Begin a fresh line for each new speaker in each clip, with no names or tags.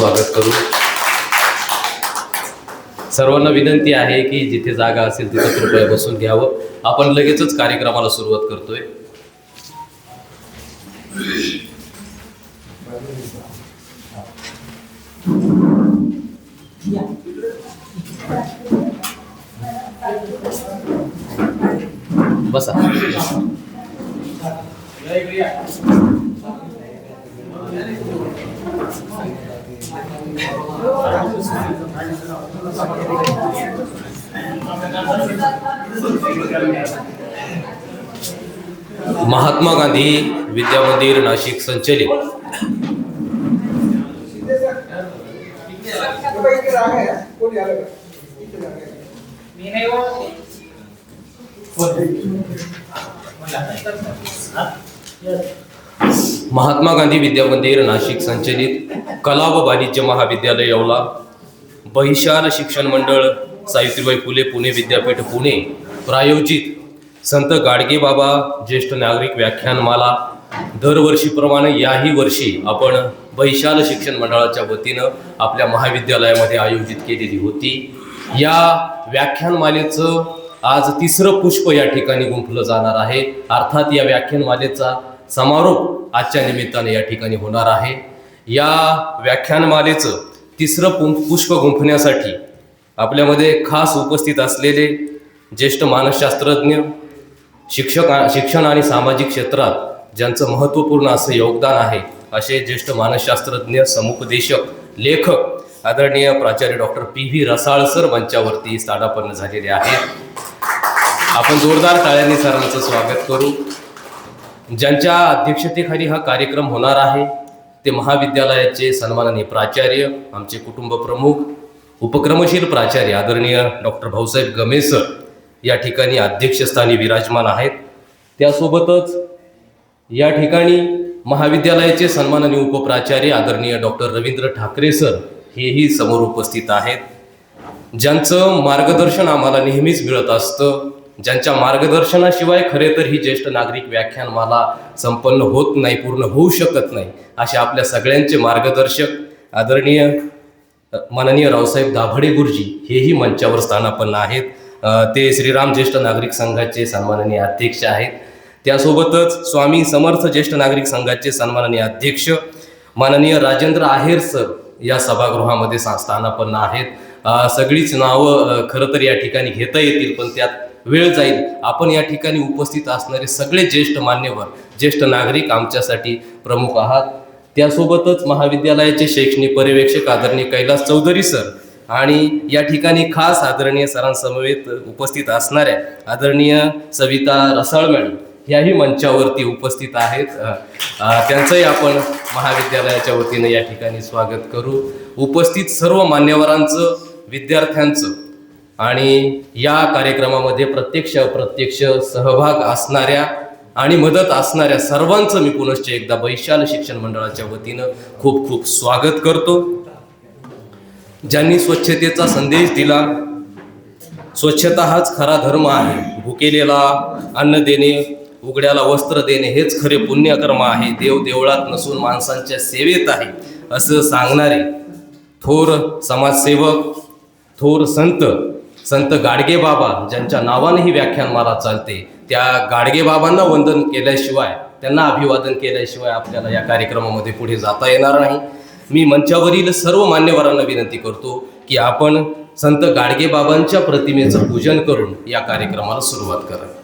स्वागत करू. सर्वांना विनंती आहे की जिथे जागा असेल तिथे कृपया बसून घ्यावं. आपण लगेचच कार्यक्रमाला सुरुवात करतोय. बसा. महात्मा गांधी विद्या मंदिर नाशिक संचलित महात्मा गांधी विद्या मंदिर नाशिक संचलित कला व वाणिज्य महाविद्यालय येवला, बहिशाल शिक्षण मंडळ, सावित्रीबाई फुले पुणे विद्यापीठ पुणे प्रायोजित संत गाडगेबाबा ज्येष्ठ नागरिक व्याख्यानमाला दरवर्षीप्रमाणे याही वर्षी आपण बहिशाल शिक्षण मंडळाच्या वतीनं आपल्या महाविद्यालयामध्ये आयोजित केलेली होती. या व्याख्यानमालेचं आज तिसरं पुष्प या ठिकाणी गुंफलं जाणार आहे. अर्थात या व्याख्यानमालेचा समारोप आजच्या निमित्ताने या ठिकाणी होणार आहे. या व्याख्यानमालेचं तिसरं पुष्प गुंफण्यासाठी आपल्यामध्ये खास उपस्थित असलेले ज्येष्ठ मानसशास्त्रज्ञ, शिक्षण आणि सामाजिक क्षेत्रात ज्यांचं महत्त्वपूर्ण असं योगदान आहे असे ज्येष्ठ मानसशास्त्रज्ञ, समुपदेशक, लेखक आदरणीय प्राचार्य डॉक्टर पी.व्ही. रसाळ सर मंचावरती स्थानापन्न झालेले आहेत. आपण जोरदार टाळ्यांनी सरांचं स्वागत करू. ज्यांच्या अध्यक्षतेखाली हा कार्यक्रम होणार आहे ते महाविद्यालयाचे सन्माननीय प्राचार्य, आमचे कुटुंब प्रमुख, उपक्रमशील प्राचार्य आदरणीय डॉक्टर भाऊसाहेब गमे सर या ठिकाणी अध्यक्षस्थानी विराजमान आहेत. त्यासोबतच या ठिकाणी महाविद्यालयाचे सन्माननीय उपप्राचार्य आदरणीय डॉक्टर रवींद्र ठाकरे सर हेही समोर उपस्थित आहेत. ज्यांचं मार्गदर्शन आम्हाला नेहमीच मिळत असतं, ज्यांच्या मार्गदर्शनाशिवाय खरे तर ही ज्येष्ठ नागरिक व्याख्यानमाला संपन्न होत नाही, पूर्ण होऊ शकत नाही, असे आपल्या सगळ्यांचे मार्गदर्शक आदरणीय माननीय रावसाहेब दाभाडे गुरुजी हेही मंचावर स्थानापन्न आहेत. ते श्रीराम ज्येष्ठ नागरिक संघाचे सन्माननीय अध्यक्ष आहेत. त्यासोबतच स्वामी समर्थ ज्येष्ठ नागरिक संघाचे सन्माननीय अध्यक्ष माननीय राजेंद्र आहेर सर या सभागृहामध्ये स्थानापन्न आहेत. सगळीच नावं खरं तर या ठिकाणी घेता येतील, पण त्यात वेळ जाईल. आपण या ठिकाणी उपस्थित असणारे सगळे ज्येष्ठ मान्यवर, ज्येष्ठ नागरिक आमच्यासाठी प्रमुख आहात. त्यासोबतच महाविद्यालयाचे शैक्षणिक पर्यवेक्षक आदरणीय कैलास चौधरी सर आणि या ठिकाणी खास आदरणीय सरांसमवेत उपस्थित असणाऱ्या आदरणीय सविता रसाळ मॅडम याही मंचावरती उपस्थित आहेत. त्यांचंही आपण महाविद्यालयाच्या वतीने या ठिकाणी स्वागत करू. उपस्थित सर्व मान्यवरांचं, विद्यार्थ्यांचं आणि या कार्यक्रमामध्ये प्रत्यक्ष अप्रत्यक्ष सहभाग असणाऱ्या आणि मदत असणाऱ्या सर्वांचं मी पुनश्च एकदा बहिशाल शिक्षण मंडळाच्या वतीनं खूप खूप स्वागत करतो. ज्यांनी स्वच्छतेचा संदेश दिला, स्वच्छता हाच खरा धर्म आहे, भुकेलेला अन्न देणे, उघड्याला वस्त्र देणे हेच खरे पुण्यकर्म आहे, देव देवळात नसून माणसांच्या सेवेत आहे असं सांगणारे थोर समाजसेवक, थोर संत गाडगेबाबा ज्यांच्या नावाने ही व्याख्यानमाला चालते, त्या गाडगेबाबांना वंदन केल्याशिवाय, त्यांना अभिवादन केल्याशिवाय आपल्याला या कार्यक्रमामध्ये पुढे जाता येणार नाही. मी मंचावरील सर्व मान्यवरांना विनंती करतो की आपण संत गाडगेबाबांच्या प्रतिमेचं पूजन करून या कार्यक्रमाला सुरुवात करा.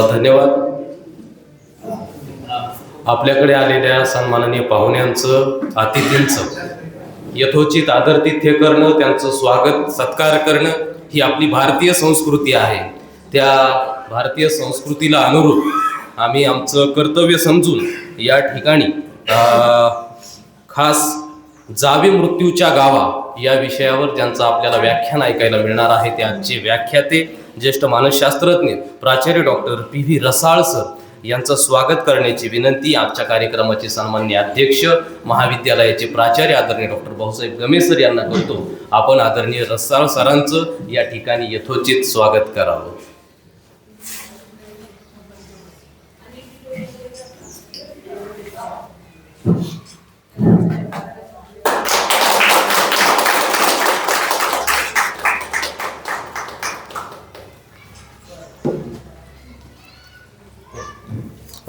धन्यवाद. आपल्याकडे आलेल्या सन्माननीय पाहुण्यांचं, अतिथींचं यथोचित आदरातिथ्य करणं, त्यांचं स्वागत सत्कार करणं ही आपली भारतीय संस्कृती आहे. त्या भारतीय संस्कृतीला अनुरूप आम्ही आमचं कर्तव्य समजून या ठिकाणी खास जावे मृत्यूच्या गावा या विषयावर ज्यांचं आपल्याला व्याख्यान ऐकायला मिळणार आहे ते आजचे व्याख्याते ज्येष्ठ मानसशास्त्रज्ञ प्राचार्य डॉक्टर PV रसाळ सर यांचं स्वागत करण्याची विनंती आजच्या कार्यक्रमाचे सन्माननीय अध्यक्ष महाविद्यालयाचे प्राचार्य आदरणीय डॉक्टर भाऊसाहेब गमे सर यांना करतो. आपण आदरणीय रसाळ सरांचं या ठिकाणी यथोचित स्वागत करावं.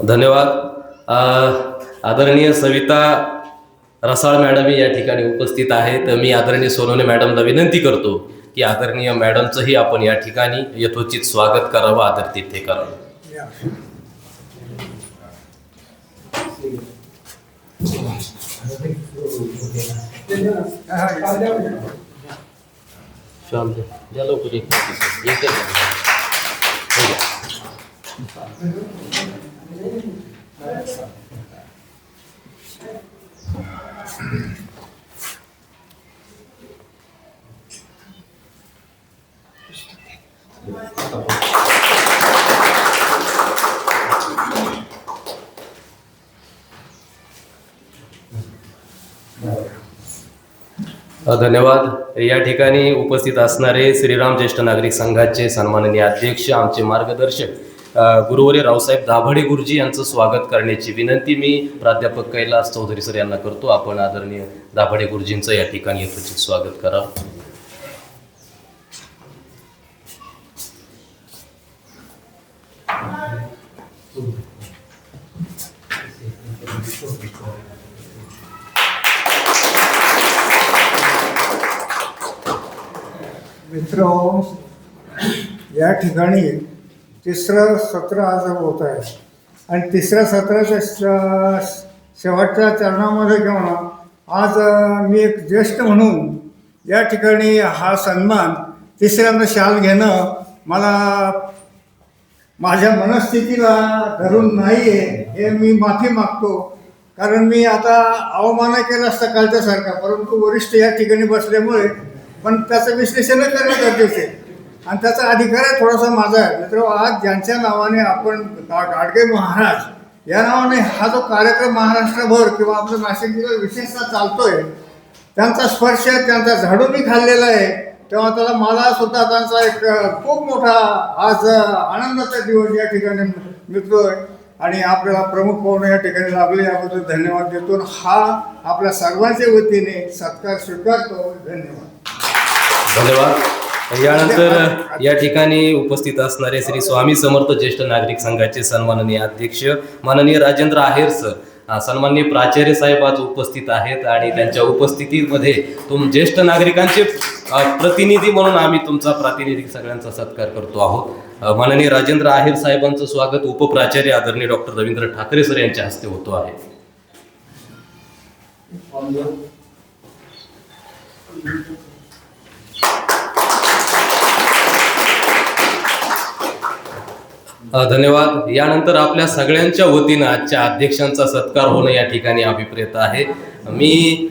धन्यवाद. आदरणीय सविता रसाळ मॅडम या ठिकाणी उपस्थित आहेत. मी आदरणीय सोनवणे मॅडमला विनंती करतो की आदरणीय मॅडमचंही आपण या ठिकाणी यथोचित स्वागत करावं, आदरातिथ्य करावं. धन्यवाद. या ठिकाणी उपस्थित असणारे श्रीराम ज्येष्ठ नागरिक संघाचे सन्माननीय अध्यक्ष, आमचे मार्गदर्शक गुरुवर्य रावसाहेब दाभाडे गुरुजी यांचं स्वागत करण्याची विनंती मी प्राध्यापक कैलास चौधरी सर यांना करतो. आपण आदरणीय दाभाडे गुरुजींचं या ठिकाणी यथोचित स्वागत करा.
मित्रो, या ठिकाणी तिसरं सत्र आज होत आहे आणि तिसऱ्या सत्राच्या शेवटच्या चरणामध्ये घेऊन आज मी एक ज्येष्ठ म्हणून या ठिकाणी हा सन्मान तिसऱ्यांदा शाल घेणं मला माझ्या मनस्थितीला धरून नाही आहे, हे मी माफी मागतो. कारण मी आता अवमान केला असता कालच्यासारखा, परंतु वरिष्ठ या ठिकाणी बसल्यामुळे पण त्याचं विश्लेषण करणं गरजेचं आहे आणि त्याचा अधिकार आहे थोडासा माझा आहे. मित्र, आज ज्यांच्या नावाने आपण गाडगे महाराज या नावाने हा जो कार्यक्रम महाराष्ट्रभर किंवा आपलं नाशिक जिल्ह्यात विशेषतः चालतोय, त्यांचा स्पर्श त्यांचा झाडू मी खाल्लेला आहे, तेव्हा त्याला मला सुद्धा त्यांचा एक खूप मोठा आज आनंदाचा दिवस या ठिकाणी मिळतोय आणि आपल्याला प्रमुख पाहुणे या ठिकाणी लाभले याबद्दल धन्यवाद देतो. हा आपल्या सर्वांच्या वतीने सत्कार स्वीकारतो. धन्यवाद.
धन्यवाद. यानंतर या ठिकाणी उपस्थित असणारे श्री स्वामी समर्थ ज्येष्ठ नागरिक संघाचे सन्माननीय अध्यक्ष माननीय राजेंद्र आहेर सर, सन्माननीय प्राचार्य साहेब आज उपस्थित आहेत आणि त्यांच्या उपस्थितीमध्ये ज्येष्ठ नागरिकांचे प्रतिनिधी म्हणून आम्ही तुमचा प्रातिनिधिक सगळ्यांचा सत्कार करतो आहोत. माननीय राजेंद्र आहेर साहेबांचं स्वागत उपप्राचार्य आदरणीय डॉक्टर रवींद्र ठाकरे सर यांच्या हस्ते होतो आहे. धन्यवाद. यानंतर आपल्या सगळ्यांच्या वतीनं आजच्या अध्यक्षांचा सत्कार होणं या ठिकाणी अभिप्रेत आहे. मी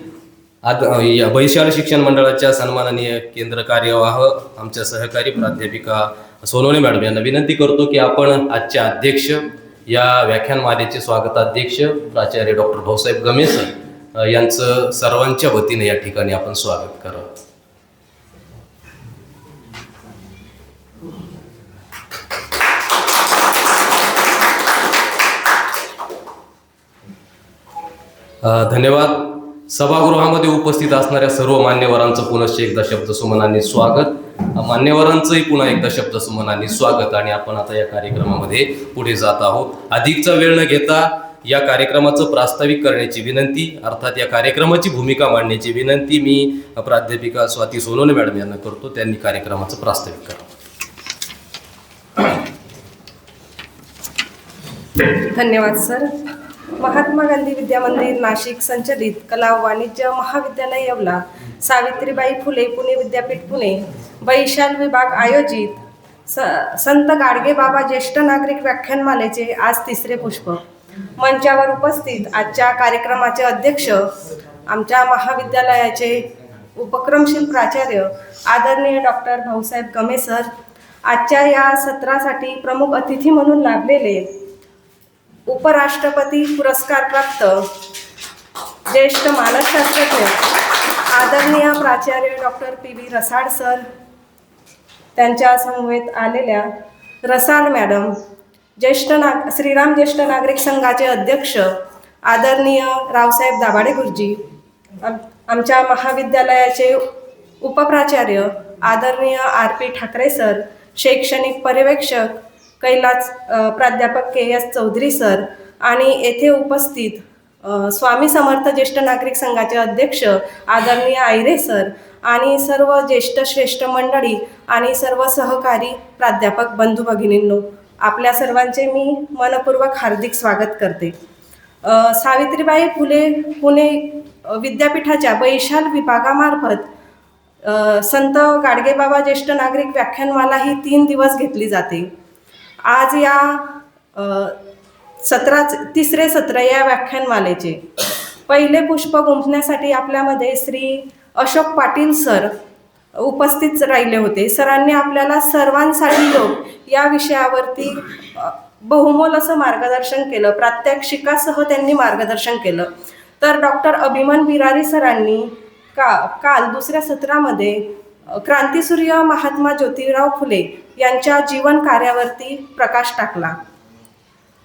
वैशाल शिक्षण मंडळाच्या सन्माननीय केंद्र कार्यवाह आमच्या सहकारी प्राध्यापिका सोनवणे मॅडम यांना विनंती करतो की आपण आजच्या अध्यक्ष या व्याख्यानमालेचे स्वागताध्यक्ष प्राचार्य डॉक्टर भाऊसाहेब गमे सर यांचं सर्वांच्या वतीने या ठिकाणी आपण स्वागत करावं. धन्यवाद. सभागृहामध्ये उपस्थित असणाऱ्या सर्व मान्यवरांचं पुनश्च एकदा शब्दसुमनांनी स्वागत. मान्यवरांचंही पुन्हा एकदा शब्दसुमनांनी स्वागत. आणि आपण आता या कार्यक्रमामध्ये पुढे जात आहोत. अधिकचा वेळ न घेता या कार्यक्रमाचं प्रास्ताविक करण्याची विनंती, अर्थात या कार्यक्रमाची भूमिका मांडण्याची विनंती मी प्राध्यापिका स्वाती सोनवणे मॅडम यांना करतो. त्यांनी कार्यक्रमाचं प्रास्ताविक करावं.
धन्यवाद सर. महात्मा गांधी विद्या मंदिर नाशिक संचलित कला व वाणिज्य महाविद्यालय येवला, सावित्रीबाई फुले पुणे विद्यापीठ पुणे, वैशाल विभाग आयोजित संत गाडगे बाबा ज्येष्ठ नागरिक व्याख्यानमालेचे आज तिसरे पुष्प. मंचावर उपस्थित आजच्या कार्यक्रमाचे अध्यक्ष, आमच्या महाविद्यालयाचे उपक्रमशील प्राचार्य आदरणीय डॉक्टर भाऊसाहेब गमे सर, आजच्या या सत्रासाठी प्रमुख अतिथी म्हणून लाभलेले उपराष्ट्रपती पुरस्कार प्राप्त ज्येष्ठ मानसशास्त्रज्ञ आदरणीय प्राचार्य डॉक्टर PV रसाळ सर, त्यांच्या समवेत आलेल्या रसाळ मॅडम, श्रीराम ज्येष्ठ नागरिक संघाचे अध्यक्ष आदरणीय रावसाहेब दाभाडे गुरुजी, आमच्या महाविद्यालयाचे उपप्राचार्य आदरणीय RP ठाकरे सर, शैक्षणिक पर्यवेक्षक कैलास प्राध्यापक KS चौधरी सर, आणि येथे उपस्थित स्वामी समर्थ ज्येष्ठ नागरिक संघाचे अध्यक्ष आदरणीय आयरे सर, आणि सर्व ज्येष्ठ श्रेष्ठ मंडळी आणि सर्व सहकारी प्राध्यापक बंधू भगिनींनो, आपल्या सर्वांचे मी मनपूर्वक हार्दिक स्वागत करते. सावित्रीबाई फुले पुणे विद्यापीठाच्या वैशाल विभागामार्फत संत गाडगेबाबा ज्येष्ठ नागरिक व्याख्यानमाला ही 3 दिवस घेतली जाते. आज या तिसरे सत्र या व्याख्यानमालेचे पहिले पुष्प गुंफण्यासाठी आपल्यामध्ये श्री अशोक पाटील सर उपस्थित राहिले होते. सरांनी आपल्याला सर्वांसाठी योग या विषयावरती बहुमोल असं मार्गदर्शन केलं. प्रात्यक्षिकासह त्यांनी मार्गदर्शन केलं. तर डॉक्टर अभिमन बिरारी सरांनी काल दुसऱ्या सत्रामध्ये क्रांतीसूर्य महात्मा ज्योतिराव फुले यांच्या जीवन कार्यावरती प्रकाश टाकला.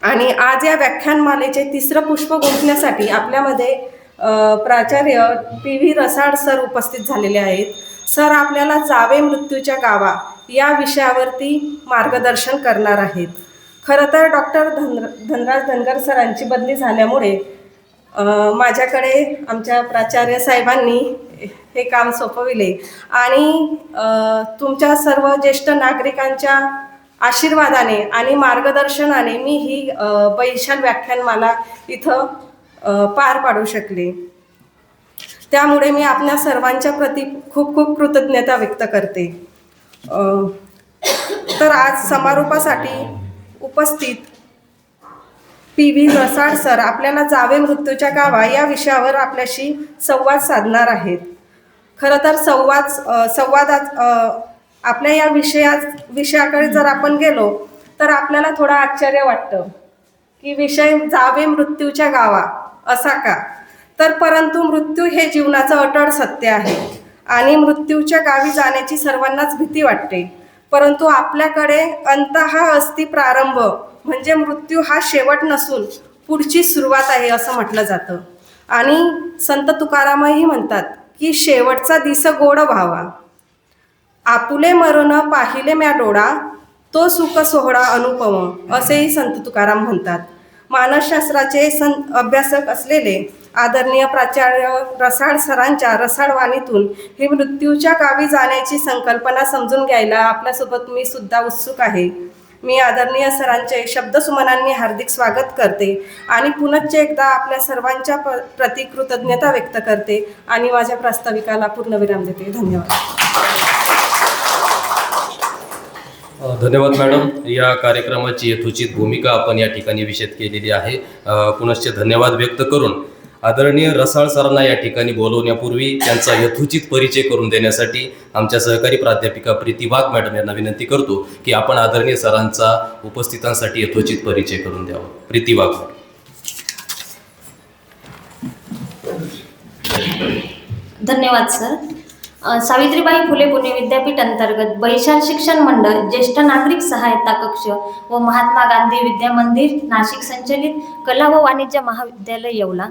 आणि आज या व्याख्यानमालेचे तिसरं पुष्प गुंफण्यासाठी आपल्यामध्ये प्राचार्य PV रसाळ सर उपस्थित झालेले आहेत. सर आपल्याला जावे मृत्यूच्या गावा या विषयावरती मार्गदर्शन करणार आहेत. खरं तर डॉक्टर धनराज धनगर सरांची बदली झाल्यामुळे माझ्याकडे आमच्या प्राचार्य साहेबांनी हे काम सोपविले, आणि तुमच्या सर्व ज्येष्ठ नागरिकांच्या आशीर्वादाने आणि मार्गदर्शनाने मी ही वैशाल व्याख्यानमाला इथं पार पाडू शकले. त्यामुळे मी आपल्या सर्वांच्या प्रती खूप खूप कृतज्ञता व्यक्त करते. तर आज समारोपासाठी उपस्थित PV रसाळ सर आपल्याला जावे मृत्यूच्या गावा या विषयावर आपल्याशी संवाद साधणार आहेत. खरं तर संवादात आपल्या या विषयाकडे जर आपण गेलो तर आपल्याला थोडं आश्चर्य वाटतं की विषय जावे मृत्यूच्या गावा असा का. तर परंतु मृत्यू हे जीवनाचं अटळ सत्य आहे आणि मृत्यूच्या गावी जाण्याची सर्वांनाच भीती वाटते. परंतु आपल्याकडे अंतः अस्ति प्रारंभ म्हणजे मृत्यू हा शेवट नसून पुढची सुरुवात आहे असं म्हटलं जातं. आणि संत तुकारामही म्हणतात की शेवटचा दिस गोड व्हावा, आपुले मरण पाहिले म्या डोळा, तो सुख सोहळा अनुपम असेही संत तुकाराम म्हणतात. मानसशास्त्राचे अभ्यासक असलेले आदरणीय प्राचार्य रसाळ सरांच्या रसाळ वाणीतून ही मृत्यूच्या गावी जाण्याची संकल्पना समजून घ्यायला आपल्यासोबत मी सुद्धा उत्सुक आहे. मी आदरणीय सरांचे शब्दसुमनांनी हार्दिक स्वागत करते आणि पुनश्च एकदा आपल्या सर्वांच्या प्रति कृतज्ञता व्यक्त करते आणि माझ्या प्रास्ताविकाला पूर्णविराम देते. धन्यवाद.
धन्यवाद मॅडम. या कार्यक्रमाची यथोचित भूमिका आपण या ठिकाणी विशद केलेली आहे. पुनश्च धन्यवाद व्यक्त करून आदरणीय रसाळ सरांना या ठिकाणी बोलवण्यापूर्वी त्यांचा यथोचित परिचय करून देण्यासाठी आमच्या सहकारी प्राध्यापिका प्रीती वाघ मॅडम यांना विनंती करतो की आपण आदरणीय सरांचा उपस्थितांसाठी यथोचित परिचय करून द्यावा. प्रीती वाघ.
धन्यवाद सर. सावित्रीबाई फुले पुणे विद्यापीठ अंतर्गत बहिशाल शिक्षण मंडळ, ज्येष्ठ नागरिक सहायता कक्ष व महात्मा गांधी विद्या मंदिर नाशिक संचलित कला व वाणिज्य महाविद्यालय येवला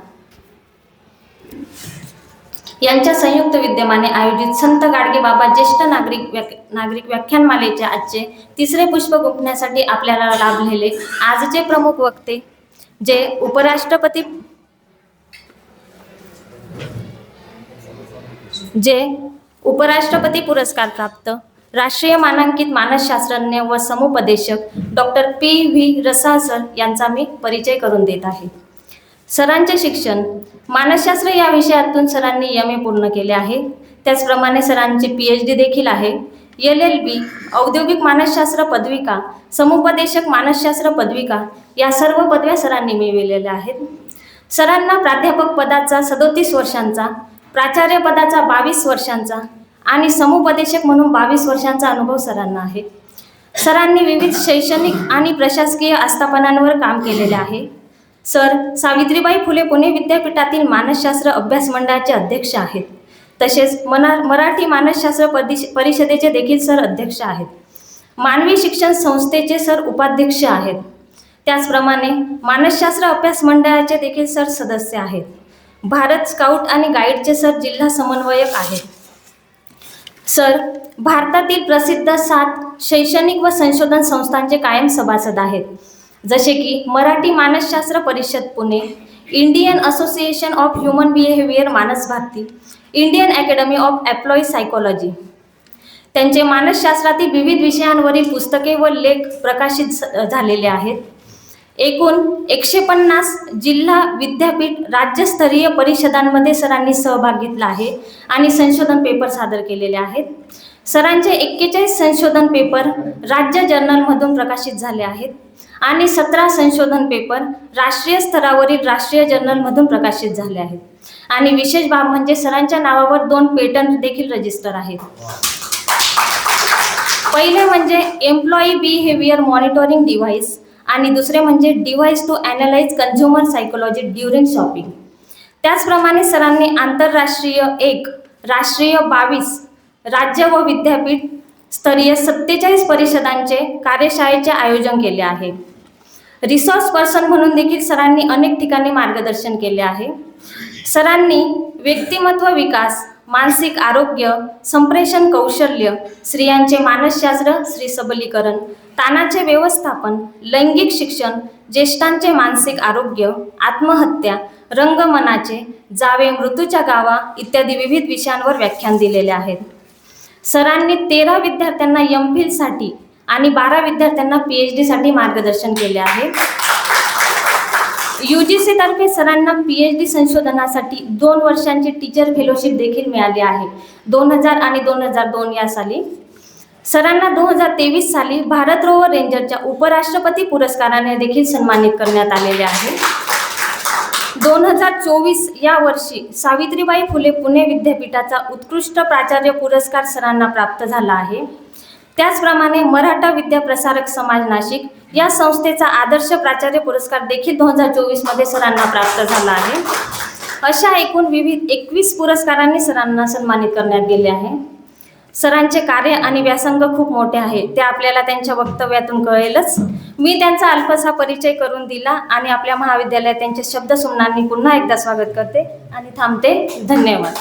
यांच्या संयुक्त विद्यमाने आयोजित संत गाडगेबाबा ज्येष्ठ नागरिक व्याख्यानमालेचे आजचे तिसरे पुष्प गुंफण्यासाठी आपल्याला लाभलेले आजचे प्रमुख वक्ते जे उपराष्ट्रपती पुरस्कार प्राप्त राष्ट्रीय मानांकित मानसशास्त्रज्ञ व समुपदेशक डॉक्टर पी.व्ही. रसाळ सर यांचा मी परिचय करून देत आहे. सरांचे शिक्षण मानसशास्त्र या विषयातून सरांनी एम.ए. पूर्ण केले आहे. त्याचप्रमाणे सरांची PhD देखील आहे. LLB औद्योगिक मानसशास्त्र पदविका, समुपदेशक मानसशास्त्र पदविका या सर्व पदव्या सरांनी मिळविलेल्या आहेत. सरांना प्राध्यापक पदाचा 37 वर्षांचा, प्राचार्य पदाचा 22 वर्षांचा आणि समुपदेशक म्हणून 22 वर्षांचा अनुभव सरांना आहे. सरांनी विविध शैक्षणिक आणि प्रशासकीय आस्थापनांवर काम केलेले आहे. सर सावित्रीबाई फुले पुणे विद्यापीठातील मानसशास्त्र अभ्यास मंडळाचे अध्यक्ष आहेत. तसेच मराठी मानसशास्त्र परिषदेचे देखील सर अध्यक्ष आहेत. मानवी शिक्षण संस्थेचे सर उपाध्यक्ष आहेत. त्याचप्रमाणे मानसशास्त्र अभ्यास मंडळाचे देखील सर सदस्य आहेत. भारत स्काउट आणि गाईडचे सर जिल्हा समन्वयक आहेत. सर भारतातील प्रसिद्ध 7 शैक्षणिक व संशोधन संस्थांचे कायम सभासद आहेत, जसे की मराठी मानसशास्त्र परिषद Pune, Indian association of human behaviour Manas Bharati, Indian academy of applied psychology. त्यांचे मानसशास्त्रातील विविध विषयांवरील पुस्तके व लेख प्रकाशित झालेले आहेत. एकूण 150 जिल्हा विद्यापीठ राज्यस्तरीय परिषदांमध्ये सरांनी सहभाग घेतला आहे आणि संशोधन पेपर सादर केलेले आहेत. सरांचे 41 संशोधन पेपर राज्य जर्नलमधून प्रकाशित झाले आहेत आणि 17 संशोधन पेपर राष्ट्रीय स्तरावरील राष्ट्रीय जर्नलमधून प्रकाशित झाले आहेत. आणि विशेष बाब म्हणजे सरांच्या नावावर 2 पेटंट देखील रजिस्टर आहेत. पहिले म्हणजे एम्प्लॉई बिहेवियर मॉनिटरिंग डिव्हाइस आणि दुसरे म्हणजे device to analyse consumer psychology during shopping. त्याचप्रमाणे सरांनी आंतरराष्ट्रीय 1, राष्ट्रीय 22, राज्य व विद्यापीठ स्तरीय 47 परिषदांचे कार्यशाळेचे आयोजन केले आहे. रिसोर्स पर्सन म्हणून देखील सरांनी अनेक ठिकाणी मार्गदर्शन केले आहे. सरांनी व्यक्तिमत्व विकास, मानसिक आरोग्य, संप्रेषण कौशल्य, स्त्रियांचे मानसशास्त्र, स्त्री सबलीकरण, ताणाचे व्यवस्थापन, लैंगिक शिक्षण, ज्येष्ठांचे मानसिक आरोग्य, आत्महत्या, रंगमनाचे, जावे मृत्यूच्या गावा इत्यादी विविध विषयांवर व्याख्यान दिलेले आहेत. सरांनी 13 विद्यार्थ्यांना MPhilसाठी आणि 12 विद्यार्थ्यांना PhDसाठी मार्गदर्शन केले आहे. UGC तर्फे सरांना PhD संशोधनासाठी 2 वर्षांची टीचर फेलोशिप देखील मिळाली आहे 2000 आणि 2002 या साली. सरांना 2023 साली भारत रोवर रेंजरच्या उपराष्ट्रपती पुरस्काराने देखील सन्मानित करण्यात आलेले आहे. 2024 या वर्षी सावित्रीबाई फुले पुणे विद्यापीठाचा उत्कृष्ट प्राचार्य पुरस्कार सरांना प्राप्त झाला आहे. त्याचप्रमाणे मराठा विद्याप्रसारक समाज नाशिक या संस्थेचा आदर्श प्राचार्य पुरस्कार देखील 2024 मध्ये सरांना प्राप्त झाला आहे. अशा एकूण विविध 21 पुरस्कारांनी सरांना सन्मानित करण्यात गेले आहे. सरांचे कार्य आणि व्यासंग खूप मोठे आहे, ते आपल्याला त्यांच्या वक्तव्यातून कळेलच. मी त्यांचा अल्पसा परिचय करून दिला आणि आपल्या महाविद्यालयात त्यांचे शब्द सुमनांनी पुन्हा एकदा स्वागत करते आणि थांबते. धन्यवाद.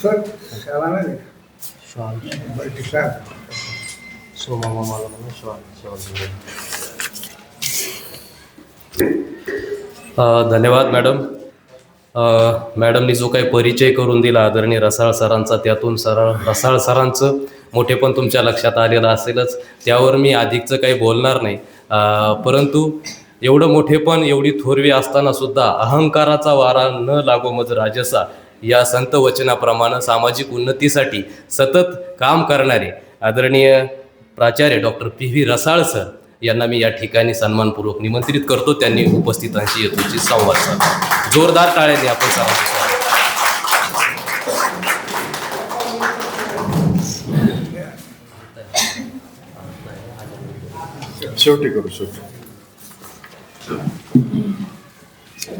सर शाळा
धन्यवाद मॅडम. मॅडमनी जो काही परिचय करून दिला आदरणीय रसाळ सरांचा, त्यातून रसाळ सरांचं मोठेपण तुमच्या लक्षात आलेलं असेलच, त्यावर मी अधिकचं काही बोलणार नाही. परंतु एवढं मोठेपण, एवढी थोरवी असताना सुद्धा अहंकाराचा वारा न लागो मज राजसा या संत वचनाप्रमाणे सामाजिक उन्नतीसाठी सतत काम करणारे आदरणीय प्राचार्य डॉक्टर P.V. रसाळ सर यांना मी या ठिकाणी सन्मानपूर्वक निमंत्रित करतो. त्यांनी उपस्थितांशी यथोचित संवाद साधा. जोरदार टाळ्यांनी आपण सरांचं
शेवटी करू.
सर,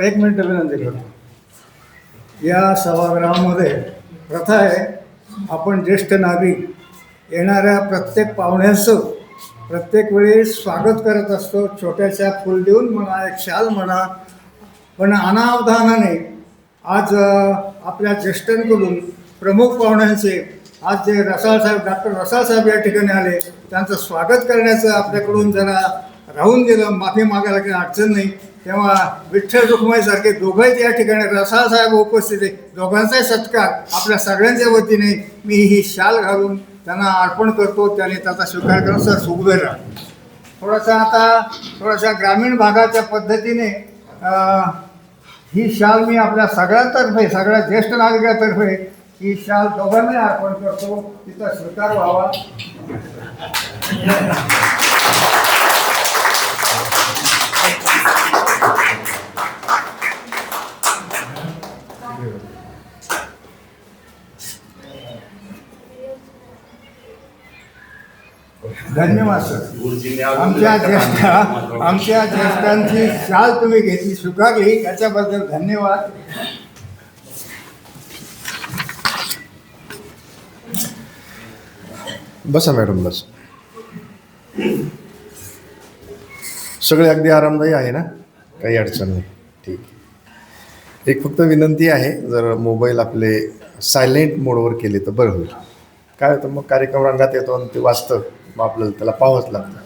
एक मिनिट विनंती करतो. या सभागृहामध्ये प्रथा आहे, आपण ज्येष्ठ नागरिक येणाऱ्या प्रत्येक पाहुण्यांचं प्रत्येक वेळी स्वागत करत असतो. छोट्याशा फूल देऊन म्हणा, एक शाल म्हणा. पण अनावधानाने आज आपल्या ज्येष्ठांकडून प्रमुख पाहुण्यांचे आज जे डॉक्टर रसाळ साहेब या ठिकाणी आले, त्यांचं स्वागत करण्याचं आपल्याकडून जरा राहून गेलं. माफी मागायला काही अडचण नाही. तेव्हा विठ्ठल रुक्माईसारखे दोघंही या ठिकाणी रसाळ साहेब उपस्थित आहे. दोघांचाही सत्कार आपल्या सगळ्यांच्या वतीने मी ही शाल घालून त्यांना अर्पण करतो. त्याने त्याचा स्वीकार करून सर उभे राहा. थोडासा ग्रामीण भागाच्या पद्धतीने ही शाल मी आपल्या सगळ्यांतर्फे, सगळ्या ज्येष्ठ नागरिकांतर्फे ही शाल दोघांनाही अर्पण करतो. तिचा स्वीकार व्हावा. धन्यवाद सर. आमच्या ज्येष्ठांची शाल तुम्ही घेतली, स्वीकारली, याच्याबद्दल धन्यवाद.
बसा मॅडम, बस. सगळे अगदी आरामदायी आहे ना, काही अडचण नाही. ठीक. एक फक्त विनंती आहे, जर मोबाईल आपले सायलेंट मोडवर केले तर बरं होईल. काय होतं, मग कार्यक्रम रंगात येतो आणि ते वाचतं, मग आपल्याला त्याला पाहावंच लागतं.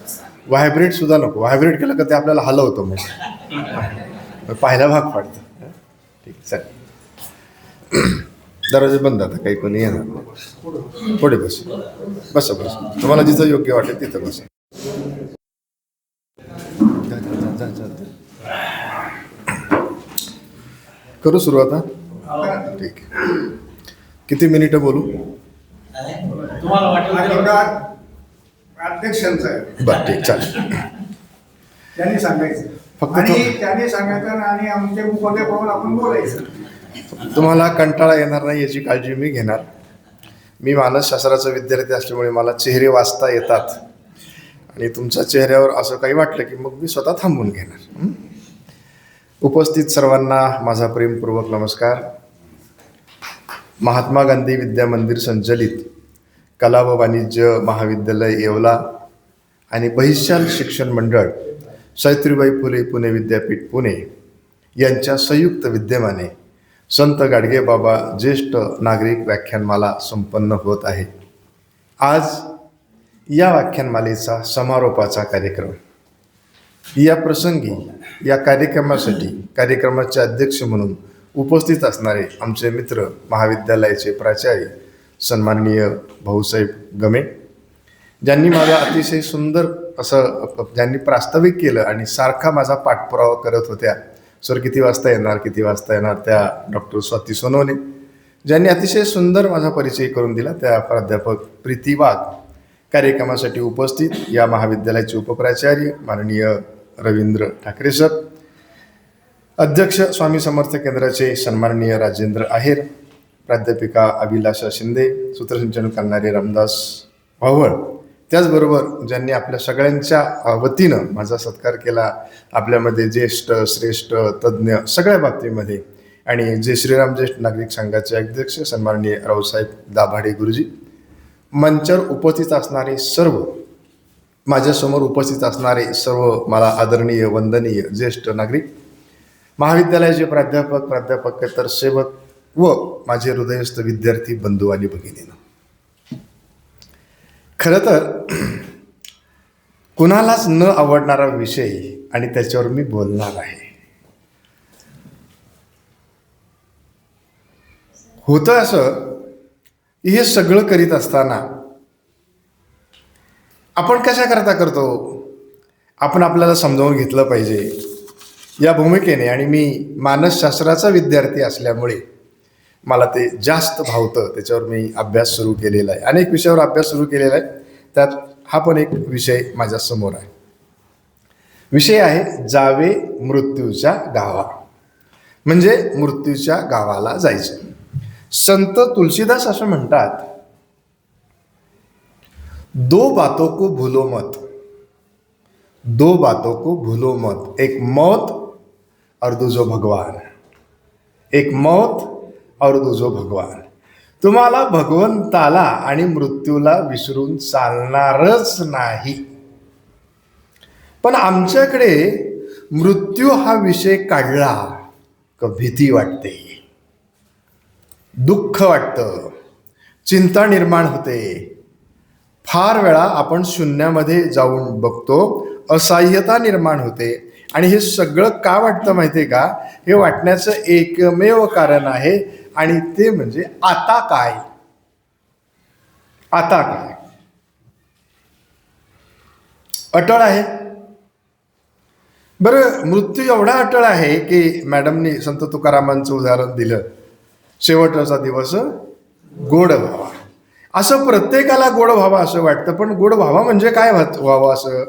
व्हायब्रेटसुद्धा नको. व्हायब्रेट केलं का ते आपल्याला हलवतं, मग पाहायला भाग पाडतं. ठीक, चालेल. दरवाजे बंद. आता काही कोणी येणार. पुढे बस. बसा. तुम्हाला जिथं योग्य वाटेल तिथं बसा. करू सुरुवात? ठीक. किती मिनिटं बोलू?
अध्यक्षांचं आहे.
बरं, ठीक, चालेल.
त्यांनी सांगायचं,
फक्त
त्यांनी सांगायचं आणि आमच्या मुखोटे पाहून आपण बोलायचं.
तुम्हाला कंटाळा येणार नाही याची काळजी मी घेणार. मी मानसशास्त्राचा विद्यार्थी असल्यामुळे मला चेहरे वाचता येतात आणि तुमच्या चेहऱ्यावर असं काही वाटलं की मग मी स्वतः थांबून घेणार. उपस्थित सर्वांना माझा प्रेमपूर्वक नमस्कार. महात्मा गांधी विद्या मंदिर संचलित कला व वाणिज्य महाविद्यालय येवला आणि बहिशाल शिक्षण मंडळ सावित्रीबाई फुले पुणे विद्यापीठ पुणे यांच्या संयुक्त विद्यमाने संत गाडगेबाबा ज्येष्ठ नागरिक व्याख्यानमाला संपन्न होत आहे. आज या व्याख्यानमालेचा समारोपाचा कार्यक्रम. या प्रसंगी या कार्यक्रमासाठी कार्यक्रमाचे अध्यक्ष म्हणून उपस्थित असणारे आमचे मित्र महाविद्यालयाचे प्राचार्य सन्माननीय भाऊसाहेब गमे, ज्यांनी माझा अतिशय सुंदर असं ज्यांनी प्रास्ताविक केलं आणि सारखा माझा पाठपुरावा करत होत्या, सर किती वाजता येणार, त्या डॉक्टर स्वाती सोनवणे, ज्यांनी अतिशय सुंदर माझा परिचय करून दिला, त्या प्राध्यापक प्रीती वाघ, कार्यक्रमासाठी उपस्थित या महाविद्यालयाचे उपप्राचार्य माननीय रवींद्र ठाकरे सर, अध्यक्ष स्वामी समर्थ केंद्राचे सन्माननीय राजेंद्र आहेर, प्राध्यापिका अभिलाषा शिंदे, सूत्रसंचालन करणारे रामदास भावळ, त्याचबरोबर ज्यांनी आपल्या सगळ्यांच्या वतीनं माझा सत्कार केला, आपल्यामध्ये ज्येष्ठ श्रेष्ठ तज्ज्ञ सगळ्या बाबतीमध्ये, आणि जे श्रीराम ज्येष्ठ नागरिक संघाचे अध्यक्ष सन्माननीय रावसाहेब दाभाडे गुरुजी, मंचावर उपस्थित असणारे सर्व, माझ्यासमोर उपस्थित असणारे सर्व मला आदरणीय वंदनीय ज्येष्ठ नागरिक, महाविद्यालयाचे प्राध्यापक प्राध्यापकेतर सेवक व माझे हृदयस्थ विद्यार्थी बंधू आणि भगिनींनो, खरं तर कुणालाच न आवडणारा विषय आणि त्याच्यावर मी बोलणार आहे. होतं असं की हे सगळं करीत असताना आपण कशा करता करतो, आपण आपल्याला समजावून घेतलं पाहिजे या भूमिकेने. आणि मी मानसशास्त्राचा विद्यार्थी असल्यामुळे मला ते जास्त भावतं, त्याच्यावर मी अभ्यास सुरू केलेला आहे. अनेक विषयावर अभ्यास सुरू केलेला आहे, त्यात हा पण एक विषय माझ्यासमोर आहे. विषय आहे जावे मृत्यूच्या गावा, म्हणजे मृत्यूच्या गावाला जायचं. संत तुलसीदास असं म्हणतात, दो बातों को भूलो मत, दो बातों को भूलो मत, एक मौत और दूजो भगवान, एक मौत और दूजो भगवान. तुम्हाला भगवंताला आणि मृत्यूला विसरून चालणारच नाही. पण आमच्याकडे मृत्यू हा विषय काढला का भीती वाटते, दुःख वाटतं, चिंता निर्माण होते. फार वेळा आपण शून्यामध्ये जाऊन बघतो, असहाय्यता निर्माण होते. आणि हे सगळं का वाटतं माहिती आहे का? हे वाटण्याचं एकमेव कारण आहे, आणि ते म्हणजे आता काय, आता काय. अटळ आहे. बरं, मृत्यू एवढा अटळ आहे की मॅडमनी संत तुकारामांचं उदाहरण दिलं, शेवटचा दिवस गोड व्हावा. असं प्रत्येकाला गोड व्हावा असं वाटतं, पण गोड व्हावा म्हणजे काय व्हावं असं?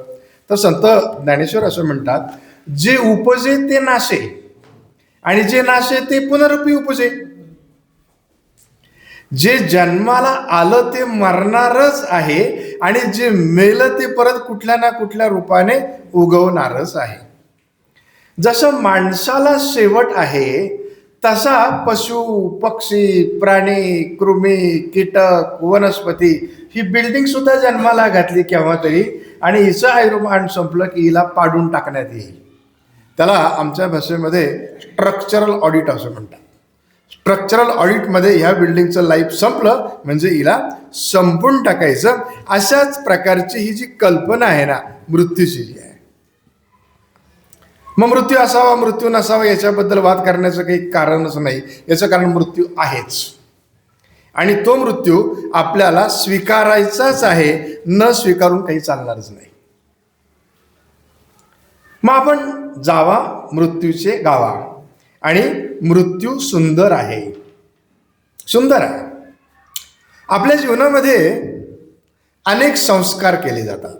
तर संत ज्ञानेश्वर असं म्हणतात, जे उपजे ते नाशे, आणि जे नाशे ते पुनरुपी उपजे. जे जन्माला आलं ते मरणारच आहे, आणि जे मेलं ते परत कुठल्या ना कुठल्या रूपाने उगवणारच आहे. जसं माणसाला शेवट आहे, तसा पशु पक्षी प्राणी कृमी कीटक वनस्पती ही बिल्डिंग सुद्धा जन्माला घातली केव्हा तरी, आणि हिचं आयुर्मान संपलं की हिला पाडून टाकण्यात येईल. त्याला आमच्या भाषेमध्ये स्ट्रक्चरल ऑडिट असं म्हणतात. स्ट्रक्चरल ऑडिटमध्ये ह्या बिल्डिंगचं लाईफ संपलं म्हणजे हिला संपून टाकायचं. अशाच प्रकारची ही जी कल्पना आहे ना मृत्यूची जी आहे. मग मृत्यू असावा मृत्यू नसावा याच्याबद्दल वाद करण्याचं काही कारणच नाही. याचं कारण मृत्यू आहेच, आणि तो मृत्यू आपल्याला स्वीकारायचाच आहे, न स्वीकारून काही चालणारच नाही. मग आपण जावा मृत्यूचे गावा, आणि मृत्यू सुंदर आहे, सुंदर आहे. आपल्या जीवनामध्ये अनेक संस्कार केले जातात,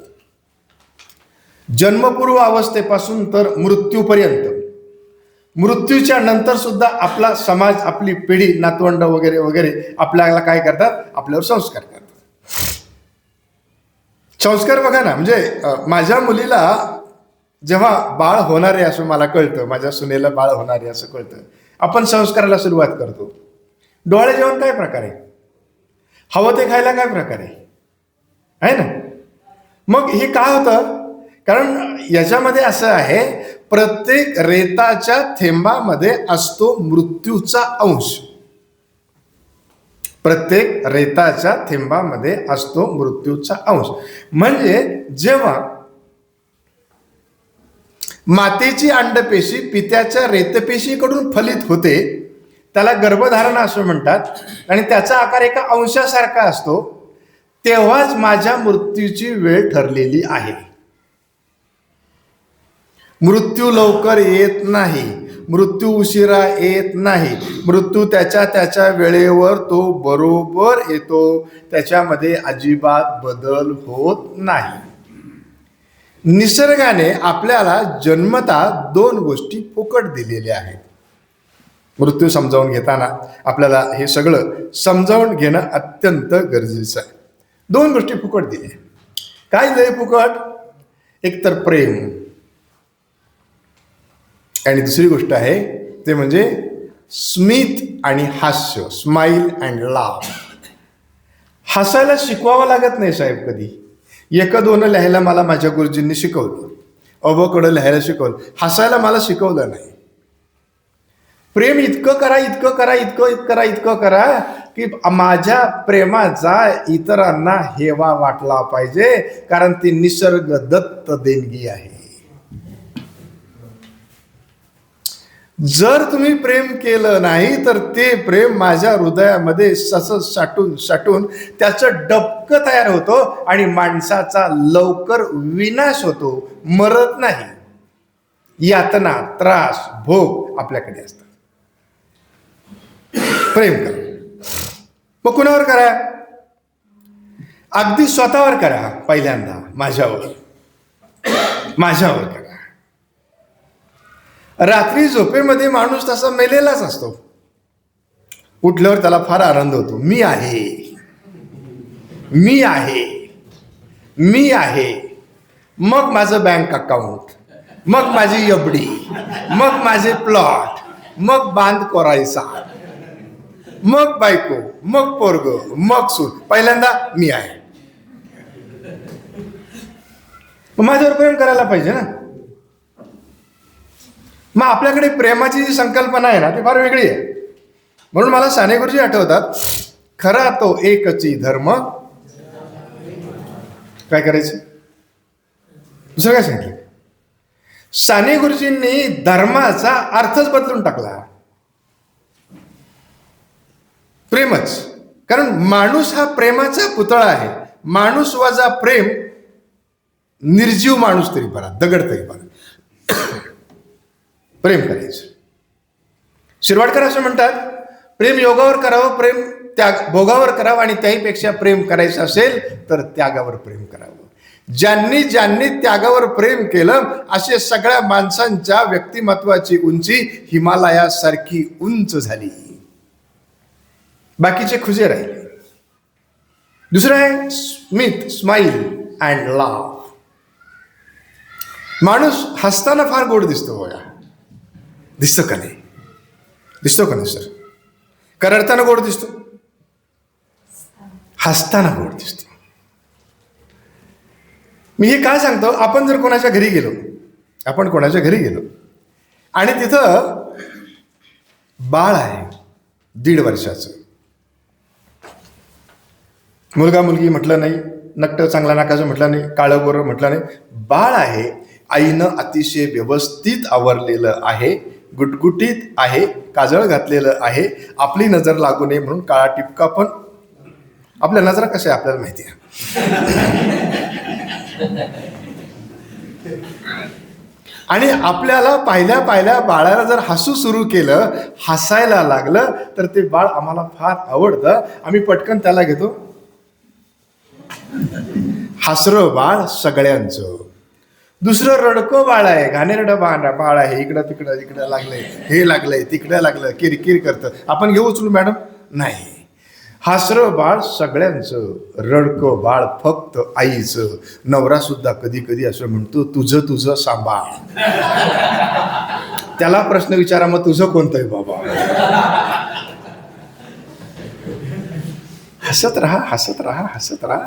जन्मपूर्व अवस्थेपासून तर मृत्यूपर्यंत. मृत्यूच्या नंतर सुद्धा आपला समाज, आपली पिढी, नातवंड वगैरे वगैरे आपल्याला काय करतात? आपल्यावर संस्कार करतात. संस्कार बघा ना, म्हणजे माझ्या मुलीला जेव्हा बाळ होणार आहे असं मला कळतं, माझ्या सुनेला बाळ होणार आहे असं कळतं, आपण संस्काराला सुरुवात करतो. डोळे जेवण काय प्रकारे, हवं ते खायला काय प्रकारे आहे ना. मग हे काय होतं? कारण याच्यामध्ये असं आहे, प्रत्येक रेताच्या थेंबामध्ये असतो मृत्यूचा अंश. प्रत्येक रेताच्या थेंबामध्ये असतो मृत्यूचा अंश. म्हणजे जेव्हा मातेची अंडपेशी पित्याच्या रेतपेशीकडून फलित होते, त्याला गर्भधारणा असं म्हणतात, आणि त्याचा आकार एका अंशासारखा असतो, तेव्हाच माझ्या मृत्यूची वेळ ठरलेली आहे. मृत्यू लवकर येत नाही, मृत्यू उशिरा येत नाही. मृत्यू त्याच्या त्याच्या वेळेवर तो बरोबर येतो, त्याच्यामध्ये अजिबात बदल होत नाही. निसर्गाने आपल्याला जन्मता दोन गोष्टी फुकट दिलेल्या आहेत. मृत्यू समजावून घेताना आपल्याला हे सगळं समजावून घेणं अत्यंत गरजेचं आहे. दोन गोष्टी फुकट दिल्या. काय दिले फुकट? एक तर प्रेम, आणि दुसरी गोष्ट आहे ते म्हणजे स्मित आणि हास्य, स्माईल अँड लाफ. हसायला शिकवावं लागत नाही साहेब कधी. एक दोन लिहायला मला माझ्या गुरुजींनी शिकवलं, अबकडं लिहायला शिकवलं, हसायला मला शिकवलं नाही. प्रेम इतकं करा, इतकं करा, इतकं करा की माझ्या प्रेमाचा इतरांना हेवा वाटला पाहिजे, कारण ती निसर्ग दत्त देणगी आहे. जर तुम्ही प्रेम केलं नाही तर ते प्रेम माझ्या हृदयामध्ये ससं साठून साठून त्याचं डबकं तयार होतं आणि माणसाचा लवकर विनाश होतो, मरत नाही। यातना, त्रास, भोग आपल्याकडे असतात। प्रेम करा, मग कुणावर करा? अगदी स्वतःवर करा। पहिल्यांदा माझ्यावर करा। रात्री झोपेमध्ये माणूस तसा मेलेलाच असतो, उठल्यावर त्याला फार आनंद होतो, मी आहे, मी आहे, मी आहे। मग माझं बँक अकाउंट, मग माझी एफडी, मग माझे प्लॉट, मग बांध कोरायचा, मग बायको, मग पोरग, मग सून। पहिल्यांदा मी आहे। माझ्यावर प्रेम करायला पाहिजे ना। मग आपल्याकडे प्रेमाची जी संकल्पना आहे ना ती फार वेगळी आहे। म्हणून मला साने गुरुजी आठवतात, खरा तो एकची धर्म, काय करायचं, दुसरं काय सांगितलं? साने गुरुजींनी धर्माचा अर्थच बदलून टाकला, प्रेमच। कारण माणूस हा प्रेमाचा पुतळा आहे। माणूस वजा प्रेम, निर्जीव माणूस तरी बरा, दगड तरी बरा। प्रेम करायचं। शिरवाडकर असं म्हणतात, प्रेम योगावर करावं, प्रेम त्याग भोगावर करावं, आणि त्याहीपेक्षा प्रेम करायचं असेल तर त्यागावर प्रेम करावं। ज्यांनी ज्यांनी त्यागावर प्रेम केलं असे सगळ्या माणसांच्या व्यक्तिमत्वाची उंची हिमालयासारखी उंच झाली, बाकीचे खुजे राहिले। दुसरं आहे स्मित, स्माईल अँड लाव। माणूस हसताना फार गोड दिसतो बघा, दिसतो का नाही? दिसतो का नाही सर? का रडताना गोड दिसतो? हसताना गोड दिसतो। मी हे काय सांगतो, आपण जर कोणाच्या घरी गेलो, आणि तिथं बाळ आहे 1.5 वर्षाचं, मुलगा मुलगी म्हटलं नाही, नक्ट चांगला नाकाचं म्हटलं नाही, काळं गोरं म्हटलं नाही, बाळ आहे। आईनं अतिशय व्यवस्थित आवरलेलं आहे, गुटगुटीत आहे, काजळ घातलेलं आहे, आपली नजर लागू नये म्हणून काळा टिपका पण, आपल्या नजरा कशा आहे आपल्याला माहिती आहे। आणि आपल्याला पाहिल्या पाहिल्या बाळाला जर हसू सुरू केलं, हसायला लागलं, तर ते बाळ आम्हाला फार आवडतं। आम्ही पटकन त्याला घेतो। हसरं बाळ सगळ्यांचं। दुसरं रडकं बाळ आहे, घाणेरडं बाळ आहे, इकडं लागलंय, हे लागलंय, तिकडं लागलं, किरकिर करतं, आपण घेऊ उचलू मॅडम? नाही। हसरं बाळ सगळ्यांचं, रडकं बाळ फक्त आईचं। नवरा सुद्धा कधी कधी असं म्हणतो, तुझं तुझं सांभाळ। त्याला प्रश्न विचारा, मग तुझं कोणतं आहे बाबा? हसत राहा, हसत राहा, हसत राहा।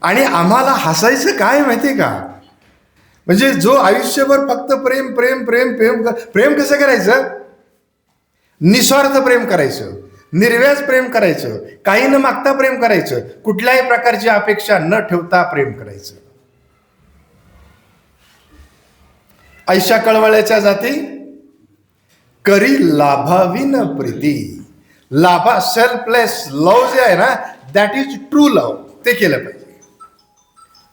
आणि आम्हाला हसायचं काय माहितीये का? म्हणजे जो आयुष्यभर फक्त प्रेम प्रेम प्रेम प्रेम प्रेम कसं करायचं? निस्वार्थ प्रेम करायचं, निर्व्याज प्रेम करायचं, काही न मागता प्रेम करायचं, कुठल्याही प्रकारची अपेक्षा न ठेवता प्रेम करायचं। ऐशा कळवळ्याच्या जाती करी लाभाविन प्रीती। लाभा, सेल्फलेस लव्ह जे आहे ना, दॅट इज ट्रू लव्ह, ते केलं पाहिजे।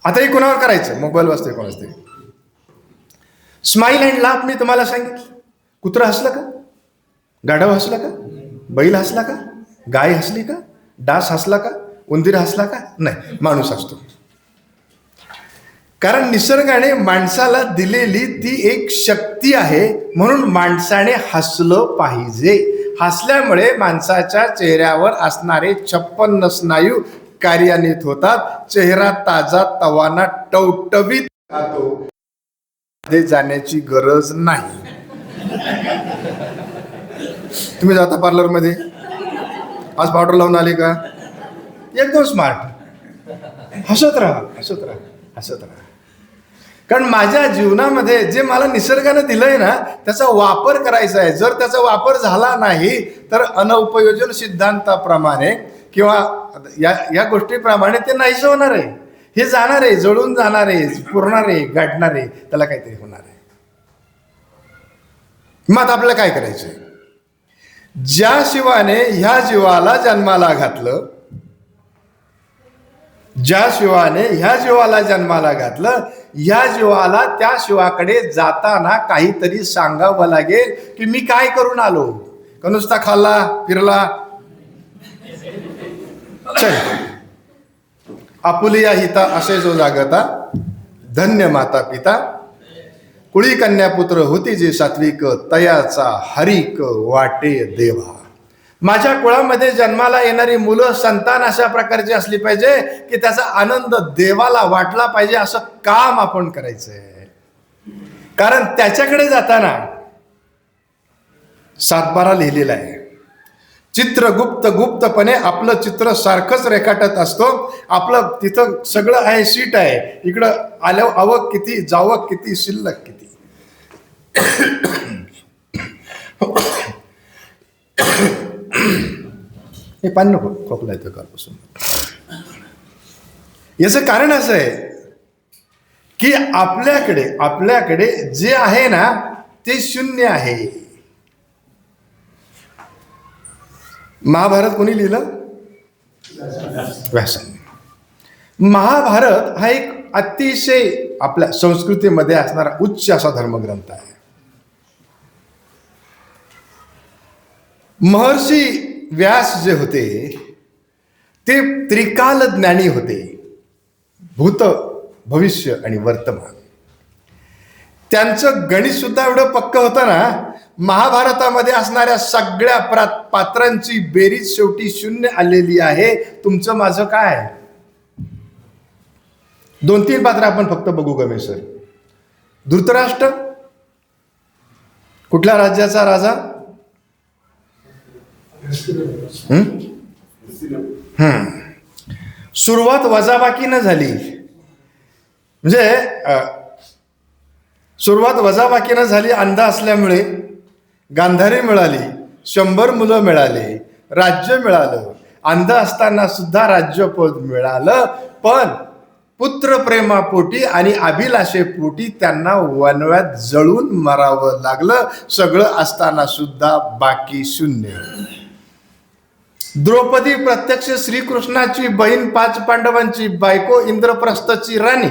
आता हे कोणावर करायचं? मोबाईल वाजते, कोण असते? स्माईल अँड लाफ मी तुम्हाला सांगितलं। कुत्रं हसलं का? गाढव हसला का? बैल हसला का? गाय हसली का? डास हसला का? उंदीर हसला का? नाही, माणूस हसतो। कारण निसर्गाने माणसाला दिलेली ती एक शक्ती आहे, म्हणून माणसाने हसलं पाहिजे। हसल्यामुळे माणसाच्या चेहऱ्यावर असणारे 56 स्नायू कार्यान्वित होतात, चेहरा ताजा तवाना टवटवीत राहतो, जाण्याची गरज नाही। तुम्ही जाता पार्लरमध्ये, आज पावडर लावून आले का? एकदम स्मार्ट, हसत राहा, हसत राहा, हसत राहा। कारण माझ्या जीवनामध्ये जे मला निसर्गाने दिलंय ना, त्याचा वापर करायचा आहे। जर त्याचा वापर झाला नाही तर अनउपयोजन सिद्धांताप्रमाणे किंवा या गोष्टीप्रमाणे ते नाहीच होणार आहे। हे जाणार आहे, जळून जाणार आहे, पुरणार आहे, गाठणार आहे, त्याला काहीतरी होणार आहे। मग आता आपल्याला काय करायचंय? ज्या शिवाने ह्या जीवाला जन्माला घातलं, ज्या शिवाने ह्या जीवाला जन्माला घातलं, ह्या जीवाला त्या शिवाकडे जाताना काहीतरी सांगावं लागेल की मी काय करून आलो. का नुसता खाल्ला फिरला? चल आपुलिया हिता असे जो जागता, धन्य माता पिता, कुळी कन्या पुत्र होती जे सात्विक, तयाचा हरिक वाटे देवा. माझ्या कुळामध्ये जन्माला येणारी मुलं संतान अशा प्रकारची असली पाहिजे की त्याचा आनंद देवाला वाटला पाहिजे. असं काम आपण करायचंय. कारण त्याच्याकडे जाताना 7/12 लिहिलेलं आहे. चित्रगुप्त गुप्तपणे आपलं चित्र सारखंच रेखाटत असतो. आपलं तिथं सगळं आहे, सीट आहे. इकडं आलं आवक किती, जावक किती, शिल्लक किती. हे पाणी नको, खोकला येतो कालपासून. याचं कारण असं आहे की आपल्याकडे जे आहे ना ते शून्य आहे. महाभारत कोणी लिहिलं? व्यासांनी. महाभारत हा एक अतिशय आपल्या संस्कृतीमध्ये असणारा उच्च असा धर्मग्रंथ आहे. महर्षी व्यास जे होते ते त्रिकाल ज्ञानी होते. भूत, भविष्य आणि वर्तमान. त्यांचं गणित सुद्धा एवढं पक्क होतं ना, महाभारतामध्ये असणाऱ्या सगळ्या पात्रांची बेरीज शेवटी शून्य आलेली आहे. तुमचं माझं काय? 2-3 पात्र आपण फक्त बघू गमे सर. धृतराष्ट्र कुठल्या राज्याचा राजा? सुरुवात वजाबाकीनं झाली. म्हणजे सुरुवात वजाबाकीनं झाली. अंध असल्यामुळे गांधारी मिळाली, 100 मुलं मिळाले, राज्य मिळालं. अंध असताना सुद्धा राज्यपद मिळालं. पण पुत्रप्रेमापोटी आणि अभिलाषेपोटी त्यांना वनव्यात जळून मरावं लागलं. सगळं असताना सुद्धा बाकी शून्य. द्रौपदी प्रत्यक्ष श्रीकृष्णाची बहीण, 5 पांडवांची बायको, इंद्रप्रस्थची राणी.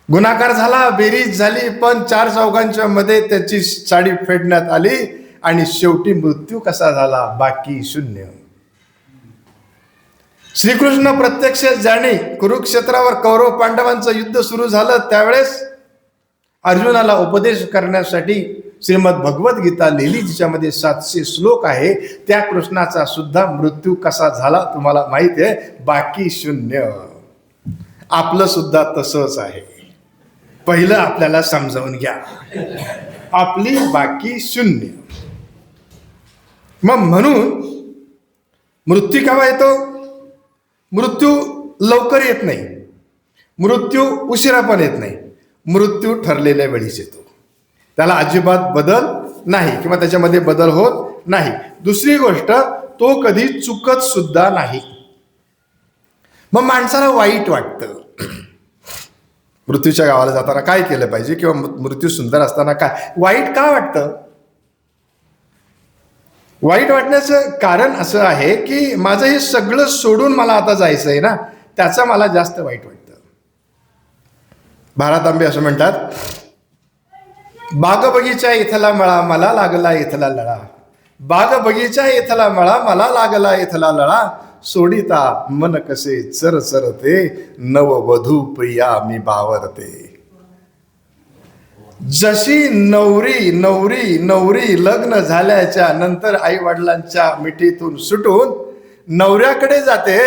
गुणाकार झाला, बेरीज झाली, पण 4 चौघांच्या मध्ये त्याची साडी फेडण्यात आली आणि शेवटी मृत्यू कसा झाला? बाकी शून्य. श्रीकृष्ण प्रत्यक्ष जाणे, कुरुक्षेत्रावर कौरव पांडवांचं युद्ध सुरू झालं त्यावेळेस अर्जुनाला उपदेश करण्यासाठी श्रीमद भगवद्गीता लिहिली, जिच्यामध्ये 700 श्लोक आहे. त्या कृष्णाचा सुद्धा मृत्यू कसा झाला तुम्हाला माहिती आहे? बाकी शून्य. आपलं सुद्धा तसंच आहे. पहिलं आपल्याला समजावून घ्या, आपली बाकी शून्य. मग म्हणून मृत्यू केव्हा येतो? मृत्यू लवकर येत नाही, मृत्यू उशिरा पण येत नाही. मृत्यू ठरलेल्या वेळीच येतो. त्याला अजिबात बदल नाही किंवा त्याच्यामध्ये बदल होत नाही. दुसरी गोष्ट, तो कधी चुकत सुद्धा नाही. मग माणसाला वाईट वाटतं. मृत्यूच्या गावाला जाताना काय केलं पाहिजे किंवा मृत्यू सुंदर असताना काय वाईट का वाटतं? वाईट वाटण्याचं कारण असं आहे की माझं हे सगळं सोडून मला आता जायचं आहे ना, त्याचा मला जास्त वाईट वाटतं. भारातांबे असं म्हणतात, बाग बगीचा इथला मळा, मला लागला इथला लळा. बाग बगीचा इथला मळा, मला लागला इथला लळा. सोडिता मन कसे चरचरते, नववधू प्रिया मी बावरते. जशी नवरी नवरी नवरी लग्न झाल्याच्या नंतर आई वडिलांच्या मिठीतून सुटून नवऱ्याकडे जाते,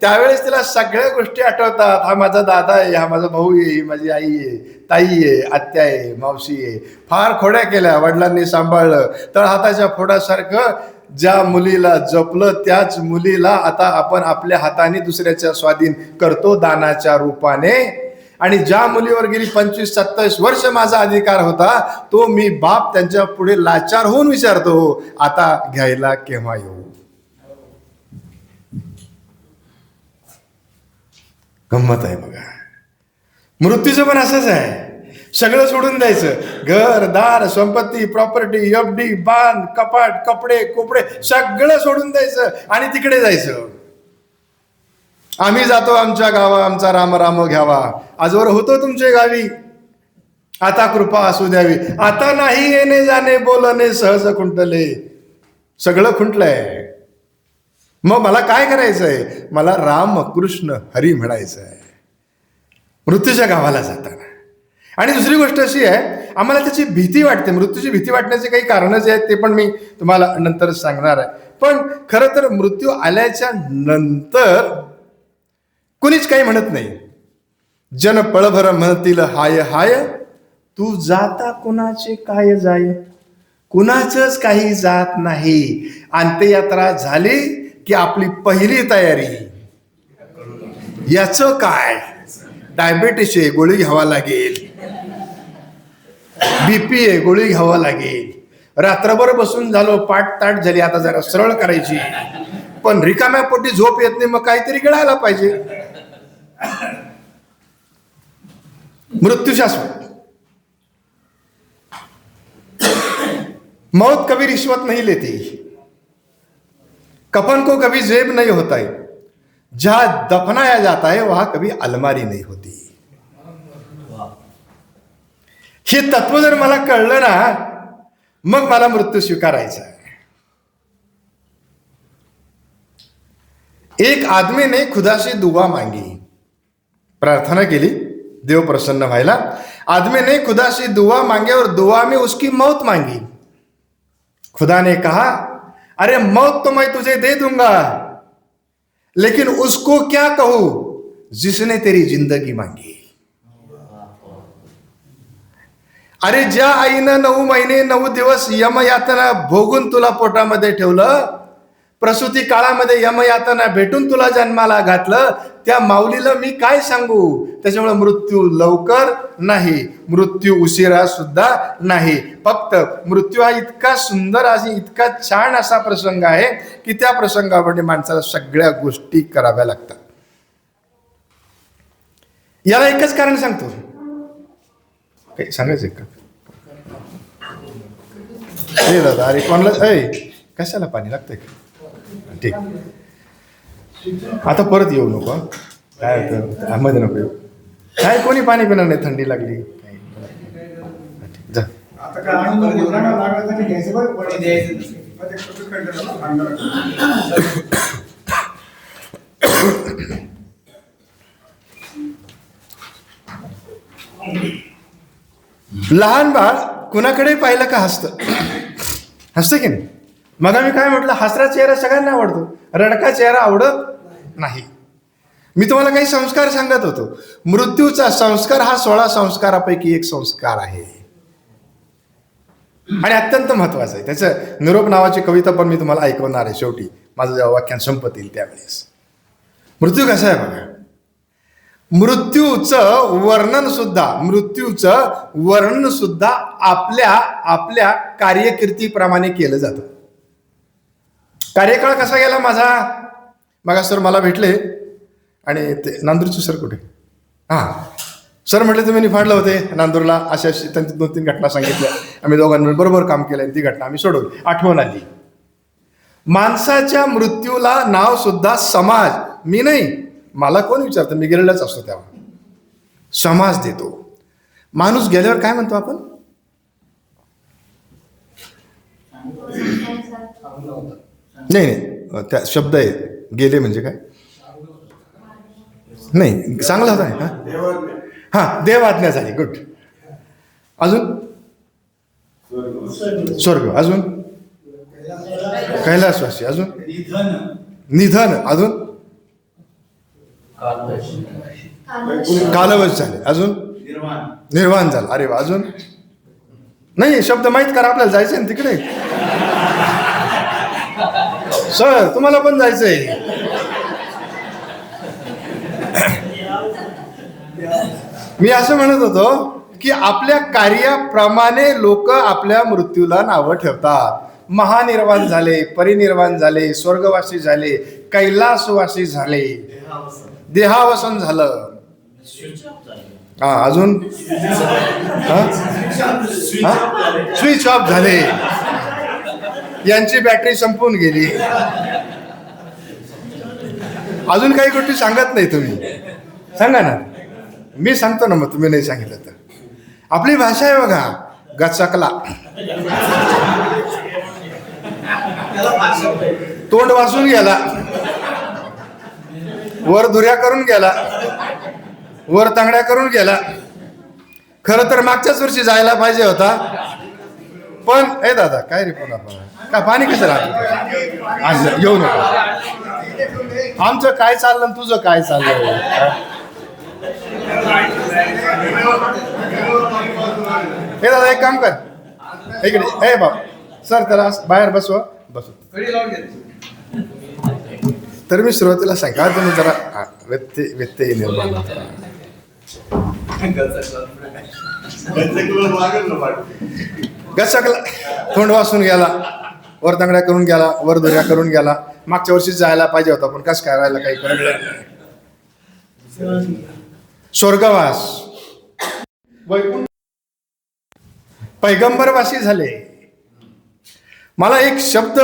त्यावेळेस तिला सगळ्या गोष्टी आठवतात. हा माझा दादा आहे, हा माझा भाऊ आहे, ही माझी आई आहे, ताई आहे, आत्या आहे, मावशी आहे. फार खोड्या केल्या, वडिलांनी सांभाळलं. तळहाताच्या फोडासारखं ज्या मुलीला जपलं त्याच मुलीला आता आपण आपल्या हाताने दुसऱ्याच्या स्वाधीन करतो दानाच्या रूपाने. आणि ज्या मुलीवर गेली 25-27 वर्ष माझा अधिकार होता, तो मी बाप त्यांच्या पुढे लाचार होऊन विचारतो, आता घ्यायला केव्हा येऊ? गंमत आहे बघा. मृत्यूचं पण असंच आहे. सगळं सोडून द्यायचं, घर दार संपत्ती प्रॉपर्टी FD बाण कपाट कपडे कोपडे सगळं सोडून द्यायचं आणि तिकडे जायचं. आम्ही जातो आमच्या गावा, आमचा राम राम घ्यावा. आजवर होतो तुमच्या गावी, आता कृपा असू द्यावी. आता नाही येणे जाणे बोलणे सहज खुंटले, सगळं खुंटलंय. मग मला काय करायचंय? मला राम कृष्ण हरी म्हणायचंय मृत्यूच्या गावाला जाताना. आणि दुसरी गोष्ट अशी आहे, आम्हाला त्याची भीती वाटते. मृत्यूची भीती वाटण्याचे काही कारणं जे आहेत ते पण मी तुम्हाला नंतर सांगणार आहे. पण खरं तर मृत्यू आल्याच्या नंतर कुणीच काही म्हणत नाही. जन पळभर म्हणतील हाय हाय, तू जाता कुणाचे काय जाय. कुणाचंच काही जात नाही. अंत्ययात्रा झाली की आपली पहिली तयारी, याचं काय, डायबेटीस आहे गोळी घ्यावा लागेल, BP आहे गोळी घ्यावा लागेल, रात्रभर बसून झालो पाठ ताट झाली आता जरा सरळ करायची, पण रिकाम्या पोटी झोप येत नाही, मग काहीतरी गिळायला पाहिजे. मृत्यू शाश्वत. मौत कभी रिश्वत नहीं लेती, कफन को कभी जेब नहीं होता है, जहां दफनाया जाता है वहां कभी अलमारी नहीं होती. हे तत्व जर मला कळलं ना, मग मला मृत्यू स्वीकारायचा आहे. एक आदमी ने खुदा से दुआ मांगी, प्रार्थना केली देव प्रसन्न व्हायला. आदमी ने खुदा से दुआ मांगी और दुआ में उसकी मौत मांगी. खुदा ने कहा, अरे मौत तो मैं तुझे दे दूंगा, लेकिन उसको क्या कहूं जिसने तेरी जिंदगी मांगी. अरे ज्या आईनं 9 महिने 9 दिवस यमयातना भोगून तुला पोटामध्ये ठेवलं, प्रसूती काळामध्ये यमयातना भेटून तुला जन्माला घातलं, त्या माऊलीला मी काय सांगू. त्याच्यामुळे मृत्यू लवकर नाही, मृत्यू उशिरा सुद्धा नाही. फक्त मृत्यू हा इतका सुंदर आणि इतका छान असा प्रसंग आहे की त्या प्रसंगामध्ये माणसाला सगळ्या गोष्टी कराव्या लागतात. याला एकच कारण सांगतो. काही सांगायचं का? हे दादा, अरे कोणाला कशाला पाणी लागतंय का? ठीक, आता परत येऊ नको. काय होतं मध्ये नको येऊ. काय कोणी पाणी पिणार नाही, थंडी लागली. जा.
आता काय अनुभव मुलांना लागला तरी घ्यायचं बरं, कोणी द्यायचं नाही. मग ते कुठं कंटाळलं, भांडण. लहान बाळ कुणाकडे पाहिलं का हसतं, हसतं की नाही. मग आम्ही काय म्हटलं, हसरा चेहरा सगळ्यांना आवडतो, रडका चेहरा आवडत नाही. मी तुम्हाला काही संस्कार सांगत होतो. मृत्यूचा संस्कार हा 16 संस्कारापैकी एक संस्कार आहे आणि अत्यंत महत्वाचं आहे. त्याचं निरोप नावाची कविता पण मी तुम्हाला ऐकवणार आहे शेवटी, माझं जेव्हा व्याख्यान संपत येईल त्यावेळेस. मृत्यू कसा आहे बघा. मृत्यूचं वर्णन सुद्धा आपल्या कार्यकिर्दीप्रमाणे केलं जातं. कार्यकाळ कसा गेला माझा. मग सर मला भेटले आणि ते नांदूरचे सर कुठे, हां सर म्हटले तुम्ही निफाडला होते नांदूरला, अशा त्यांची 2-3 घटना सांगितल्या. आम्ही दोघांनी बरोबर काम केलं, ती घटना आम्ही सोडवली. आठवण आली. माणसाच्या मृत्यूला नाव सुद्धा समाज, मी नाही, मला कोण विचारतं, मी गेलेलाच असतो तेव्हा, समाज देतो. माणूस गेल्यावर काय म्हणतो आपण, नाही त्या शब्द आहे, गेले म्हणजे काय नाही, चांगला होता. हा देव आज्ञा झाली, गुड. अजून स्वर्ग, अजून कैलासवासी, अजून निधन, अजून कालवश झाले, अजून निर्वाण झालं. अरे वा, अजून नाही, शब्द माहीत करा, आपल्याला जायचंय ना तिकडे. सर तुम्हाला पण जायचंय. मी असं म्हणत होतो की आपल्या कार्याप्रमाणे लोक आपल्या मृत्यूला नावं ठेवतात. महानिर्वाण झाले, परिनिर्वाण झाले, स्वर्गवासी झाले, कैलासवासी झाले, देहावसन झालं,
हा अजून स्विच ऑफ झाले, यांची बॅटरी संपून गेली. अजून काही गोष्टी सांगत नाही तुम्ही, सांगा ना. मी सांगतो ना, मग तुम्ही नाही सांगितलं तर. आपली भाषा आहे बघा, गचकला, तोंड वासून गेला, वर धुऱ्या करून गेला, वर तांगड्या करून गेला. खरं तर मागच्याच वर्षी जायला पाहिजे होता, पण ए दादा काय रे पुन्हा का पाणी कसं राहतं, येऊ नको. आमचं काय चाललं आणि तुझं काय चाललं. हे दादा एक काम कर, इकडे ए बाबा सर, त्याला बाहेर बसवा, बसव. तर मी सुरुवातीला सांगा, तुम्ही जरा व्यत्यय निर्माण होता. गचकला, तोंड वासून गेला, वर तांगड्या करून गेला, वर धुऱ्या करून गेला. मागच्या वर्षी जायला पाहिजे होता, पण कसं काय राहिला काही कळलं नाही. स्वर्गवास, वैकुंठ, पैगंबरवासी झाले. मला एक शब्द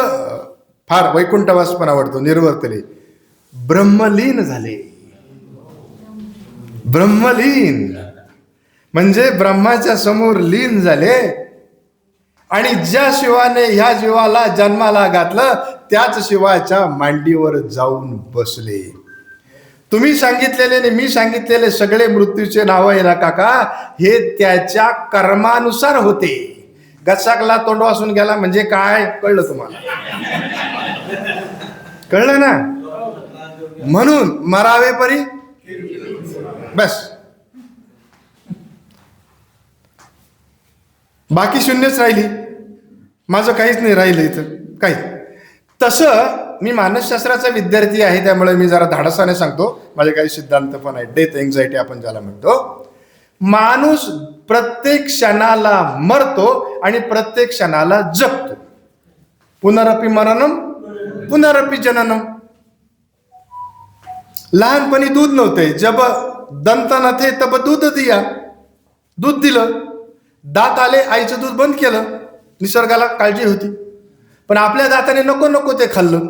फार वैकुंठवास पण आवडतो, निर्वर्तले. ब्रह्मलीन झाले. ब्रह्मलीन म्हणजे ब्रह्माच्या समोर लीन झाले. आणि ज्या शिवाने ह्या जीवाला जन्माला घातलं, त्याच शिवाच्या मांडीवर जाऊन बसले. तुम्ही सांगितलेले आणि मी सांगितलेले सगळे मृत्यूचे नाव आहे ना काका, हे त्याच्या कर्मानुसार होते. गचकला, तोंड वासून गेला म्हणजे काय कळलं तुम्हाला? कळलं ना? म्हणून मरावे परी बस, बाकी शून्यच राहिली. माझं काहीच नाही राहिलं इथं काही. तसं मी मानसशास्त्राचा विद्यार्थी आहे, त्यामुळे मी जरा धाडसाने सांगतो. माझे काही सिद्धांत पण आहेत. डेथ एन्झायटी आपण ज्याला म्हणतो. माणूस प्रत्येक क्षणाला मरतो आणि प्रत्येक क्षणाला जगतो. पुनरपि मरणम पुनरपि जननम. लहानपणी दूध नव्हते, जब दंत नथे तब दूध दिया, दूध दिलं. दात आले, आईचं दूध बंद केलं. निसर्गाला काळजी होती, पण आपल्या दाताने नको नको ते खाल्लं,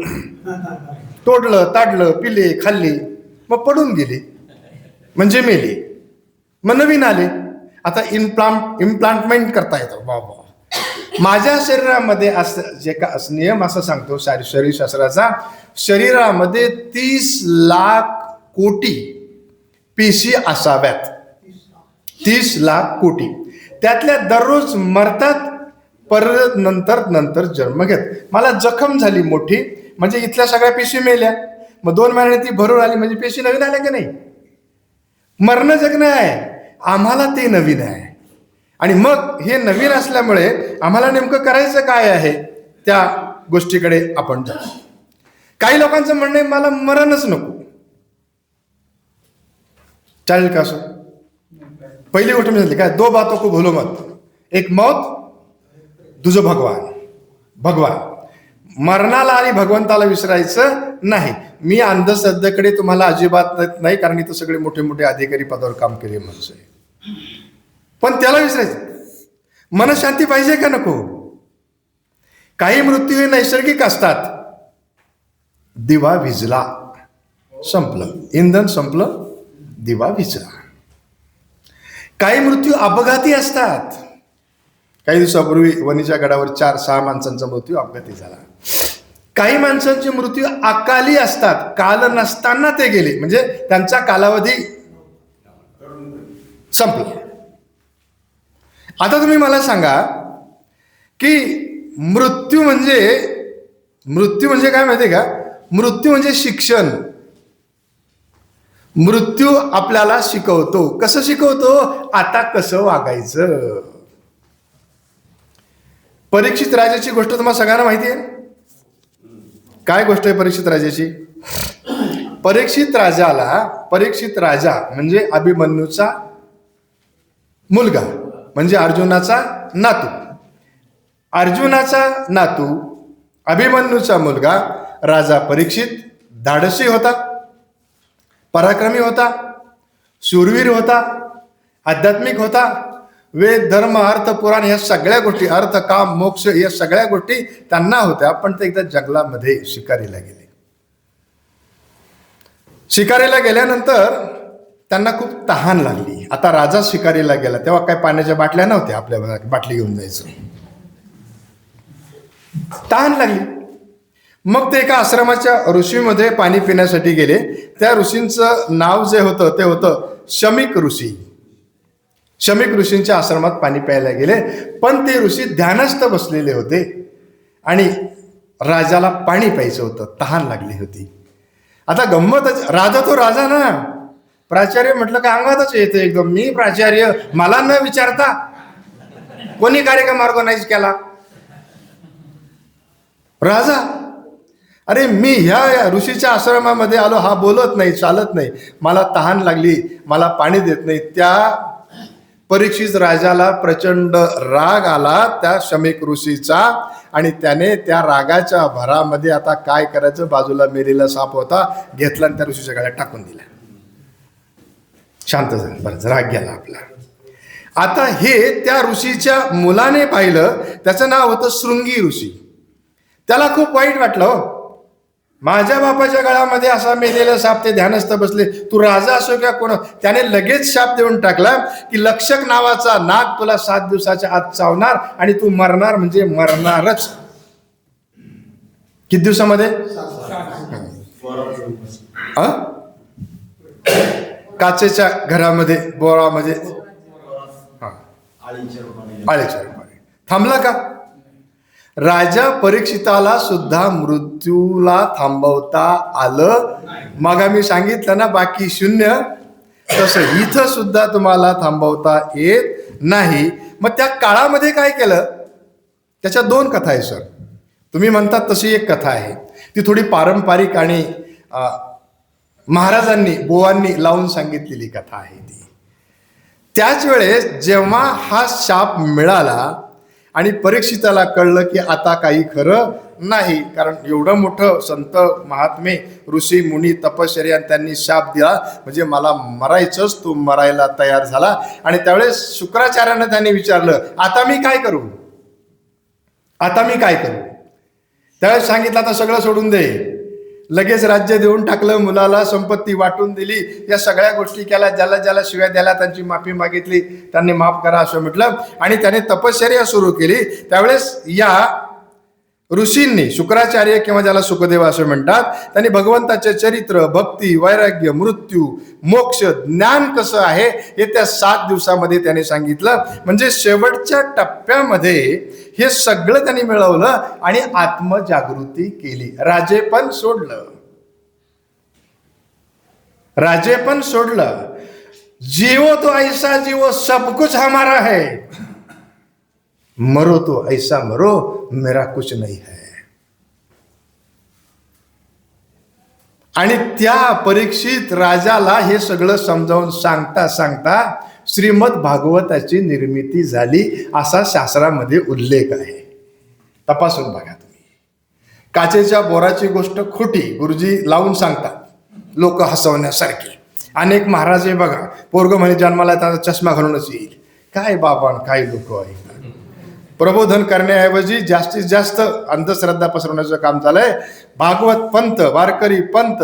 तोडलं, ताडलं, पिले, खाल्ली, मग पडून गेली म्हणजे मेली. मग नवीन आले. आता इम्प्लांटमेंट करता येतं. बाबा, माझ्या शरीरामध्ये असं जे का नियम असं सांगतो शरीरशास्त्राचा, शरीरामध्ये 30 लाख कोटी पेशी असाव्यात. 30 लाख कोटी. त्यातल्या दररोज मरतात, परत नंतर जन्म घेत. मला जखम झाली मोठी म्हणजे इथल्या सगळ्या पेशी मेल्या. मग 2 महिन्याने ती भरून आली म्हणजे पेशी नवीन आल्या की नाही? मरणं जगणं आहे, आम्हाला ते नवीन आहे. आणि मग हे नवीन असल्यामुळे आम्हाला नेमकं करायचं काय आहे, त्या गोष्टीकडे आपण जातो. काही लोकांचं म्हणणं आहे मला मरणच नको. चालेल का असं? पहिली गोष्ट मी सांगितली काय, 2 बातों को भूलो मत. एक मौत, तुझं भगवान. मरणाला आणि भगवंताला विसरायचं नाही. मी अंधश्रद्धेकडे तुम्हाला अजिबात नाही, कारण इथं सगळे मोठे मोठे अधिकारी पदावर काम केले माणसं आहे. पण त्याला विसरायचं. मनशांती पाहिजे का नको? काही मृत्यू हे नैसर्गिक असतात. दिवा विझला, संपलं, इंधन संपलं, दिवा विझला. काही मृत्यू अपघाती असतात. काही दिवसापूर्वी वणीच्या गडावर 4-6 माणसांचा मृत्यू अपघाती झाला. काही माणसांचे मृत्यू अकाली असतात. काल नसताना ते गेले, म्हणजे त्यांचा कालावधी संपला. आता तुम्ही मला सांगा की मृत्यू म्हणजे काय माहिती का? मृत्यू म्हणजे शिक्षण. मृत्यू आपल्याला शिकवतो. कसं शिकवतो? आता कसं वागायचं. परीक्षित राजाची गोष्ट तुम्हाला सगळ्यांना माहिती आहे. काय गोष्ट आहे परीक्षित राजाची? परीक्षित राजा म्हणजे अभिमन्यूचा मुलगा, म्हणजे अर्जुनाचा नातू. अर्जुनाचा नातू अभिमन्यूचा मुलगा राजा परीक्षित धाडसी होता, पराक्रमी होता, शूरवीर होता. आध्यात्मिक होता. वेद, धर्म, अर्थ, पुराण ह्या सगळ्या गोष्टी, अर्थ, काम, मोक्ष या सगळ्या गोष्टी त्यांना होत्या. पण ते एकदा जंगलामध्ये शिकारीला गेले. शिकारीला गेल्यानंतर त्यांना खूप तहान लागली. आता राजा शिकारीला गेला तेव्हा काय पाण्याच्या बाटल्या नव्हत्या, आपल्या बाटली घेऊन जायचं. तहान लागली. मग ते एका आश्रमाच्या ऋषीमध्ये पाणी पिण्यासाठी गेले. त्या ऋषींचं नाव जे होतं ते होतं शमीक ऋषी. शमीक ऋषींच्या आश्रमात पाणी प्यायला गेले. पण ते ऋषी ध्यानस्थ बसलेले होते आणि राजाला पाणी प्यायचं होतं, तहान लागली होती. आता गंमतच, राजा तो राजा ना, प्राचार्य म्हटलं का अंगातच येतं एकदम. मी प्राचार्य, मला न विचारता कोणी कार्यक्रम ऑर्गनाईज केला. राजा, अरे मी ह्या ऋषीच्या आश्रमामध्ये आलो, हा बोलत नाही, चालत नाही, मला तहान लागली, मला पाणी देत नाही. त्या परीक्षित राजाला प्रचंड राग आला त्या शमीक ऋषीचा आणि त्याने त्या रागाच्या भरामध्ये आता काय करायचं, बाजूला मेलेला साप होता, घेतला आणि त्या ऋषीच्या गळ्यात टाकून दिला. शांत झालं, बरं राग गेला आपला. आता हे त्या ऋषीच्या मुलाने पाहिलं. त्याचं नाव होतं शृंगी ऋषी. त्याला खूप वाईट वाटलं, हो, माझ्या बापाच्या गळ्यामध्ये असा मेलेला साप, ते ध्यानस्थ बसले, तू राजा असो किंवा कोण. त्याने लगेच शाप देऊन टाकला की लक्षक नावाचा नाग तुला 7 दिवसाच्या आत चावणार आणि तू मरणार, म्हणजे मरणारच. किती दिवसामध्ये? काचेच्या घरामध्ये, बोरामध्ये, आळीच्या रूपाने. थांबला का? राजा परीक्षिताला सुद्धा मृत्यूला थांबवता आलं. मग आम्ही सांगितलं ना, बाकी शून्य, तसं इथं सुद्धा तुम्हाला थांबवता येत नाही. मग त्या काळामध्ये काय केलं? त्याच्या 2 कथा आहे सर. तुम्ही म्हणतात तशी एक कथा आहे, ती थोडी पारंपरिक आणि महाराजांनी, बुवांनी लावून सांगितलेली कथा आहे ती. त्याच वेळेस जेव्हा हा शाप मिळाला आणि परीक्षिताला कळलं की आता काही खरं नाही, कारण एवढं मोठं संत महात्मे, ऋषी मुनी, तपश्चर्या त्यांनी शाप दिला, म्हणजे मला मरायचंच. तो मरायला तयार झाला. आणि त्यावेळेस शुक्राचार्यांना त्यांनी विचारलं, आता मी काय करू, आता मी काय करू? त्यावेळेस सांगितलं, आता सगळं सोडून दे. लगेच राज्य देऊन टाकलं, मुलाला संपत्ती वाटून दिली, या सगळ्या गोष्टी केल्या. ज्याला ज्याला शिव्या द्यायला त्यांची माफी मागितली, त्यांनी माफ करा असं म्हटलं. आणि त्याने तपश्चर्या सुरू केली. त्यावेळेस या ऋषींनी, शुक्राचार्य किंवा ज्याला सुखदेव असं म्हणतात, त्यांनी भगवंताचे चरित्र, भक्ती, वैराग्य, मृत्यू, मोक्ष, ज्ञान कसं आहे हे त्या 7 दिवसामध्ये त्याने सांगितलं. म्हणजे शेवटच्या टप्प्यामध्ये हे सगळं त्यांनी मिळवलं आणि आत्मजागृती केली. राजेपण सोडलं, राजेपण सोडलं. जीवो तो ऐसा जीवो सब कुछ हमारा है, मरो तो ऐसा मरो मेरा कुछ नहीं है. आणि त्या परीक्षित राजाला हे सगळं समजावून सांगता सांगता श्रीमद भागवताची निर्मिती झाली, असा शास्त्रामध्ये उल्लेख आहे. तपासून बघा तुम्ही. काचेच्या बोराची गोष्ट खोटी, गुरुजी लावून सांगतात, लोक हसवण्यासारखी. अनेक महाराज बघा, पोरग म्हणे जन्माला त्याचा चष्मा घालूनच येईल. काय बाबा, काय लोक आहे. प्रबोधन करण्याऐवजी जास्तीत जास्त अंधश्रद्धा पसरवण्याचं काम झालंय. भागवत पंथ, वारकरी पंथ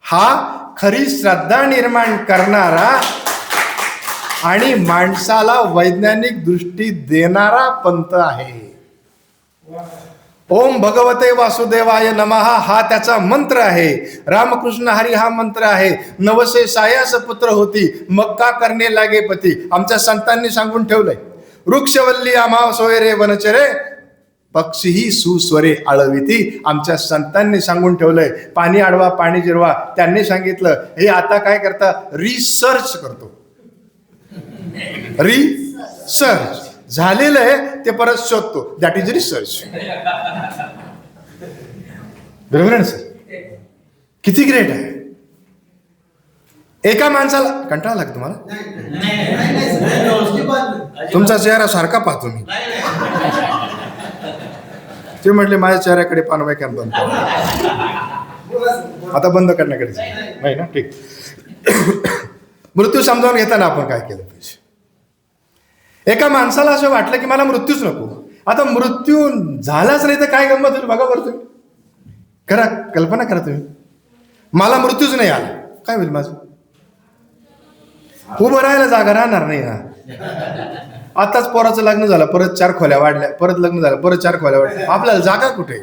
हा खरी श्रद्धा निर्माण करणारा आणि माणसाला वैज्ञानिक दृष्टी देणारा पंथ आहे. ओम भगवते वासुदेवाय नमः हा त्याचा मंत्र आहे. रामकृष्ण हरी हा मंत्र आहे. नवसे सायास पुत्र होती, मक्का करणे लागे पती. आमच्या संतांनी सांगून ठेवलंय. वृक्षवल्ली आम्हा सोयरे वनचरे, पक्षीही सुस्वरे आळविती. आमच्या संतांनी सांगून ठेवलंय. पाणी अडवा, पाणी जिरवा. त्यांनी सांगितलं. हे आता काय करता? रिसर्च करतो. रिसर्च झालेलं आहे ते परत शोधतो. That is research. बरोबर आहे ना सर? किती ग्रेट आहे. एका माणसाला कंटाळा लागतो तुम्हाला? तुमचा चेहरा सारखा पाहतो मी. ते म्हटले माझ्या चेहऱ्याकडे पानवाय कॅम्प बंद, आता बंद करण्याकडे नाही ना? ठीक. मृत्यू समजावून घेताना आपण काय केलं पाहिजे? एका माणसाला असं वाटलं की मला मृत्यूच नको. आता मृत्यू झालाच नाही तर काय गंमत होईल बघा बरं तुम्ही. करा, कल्पना करा तुम्ही. मला मृत्यूच नाही आला, काय होईल माझं? उभं राहायला जागा राहणार नाही ना. आताच पोराचं लग्न झालं, परत 4 खोल्या वाढल्या, परत लग्न झालं, परत 4 खोल्या वाढल्या, आपल्याला जागा कुठे?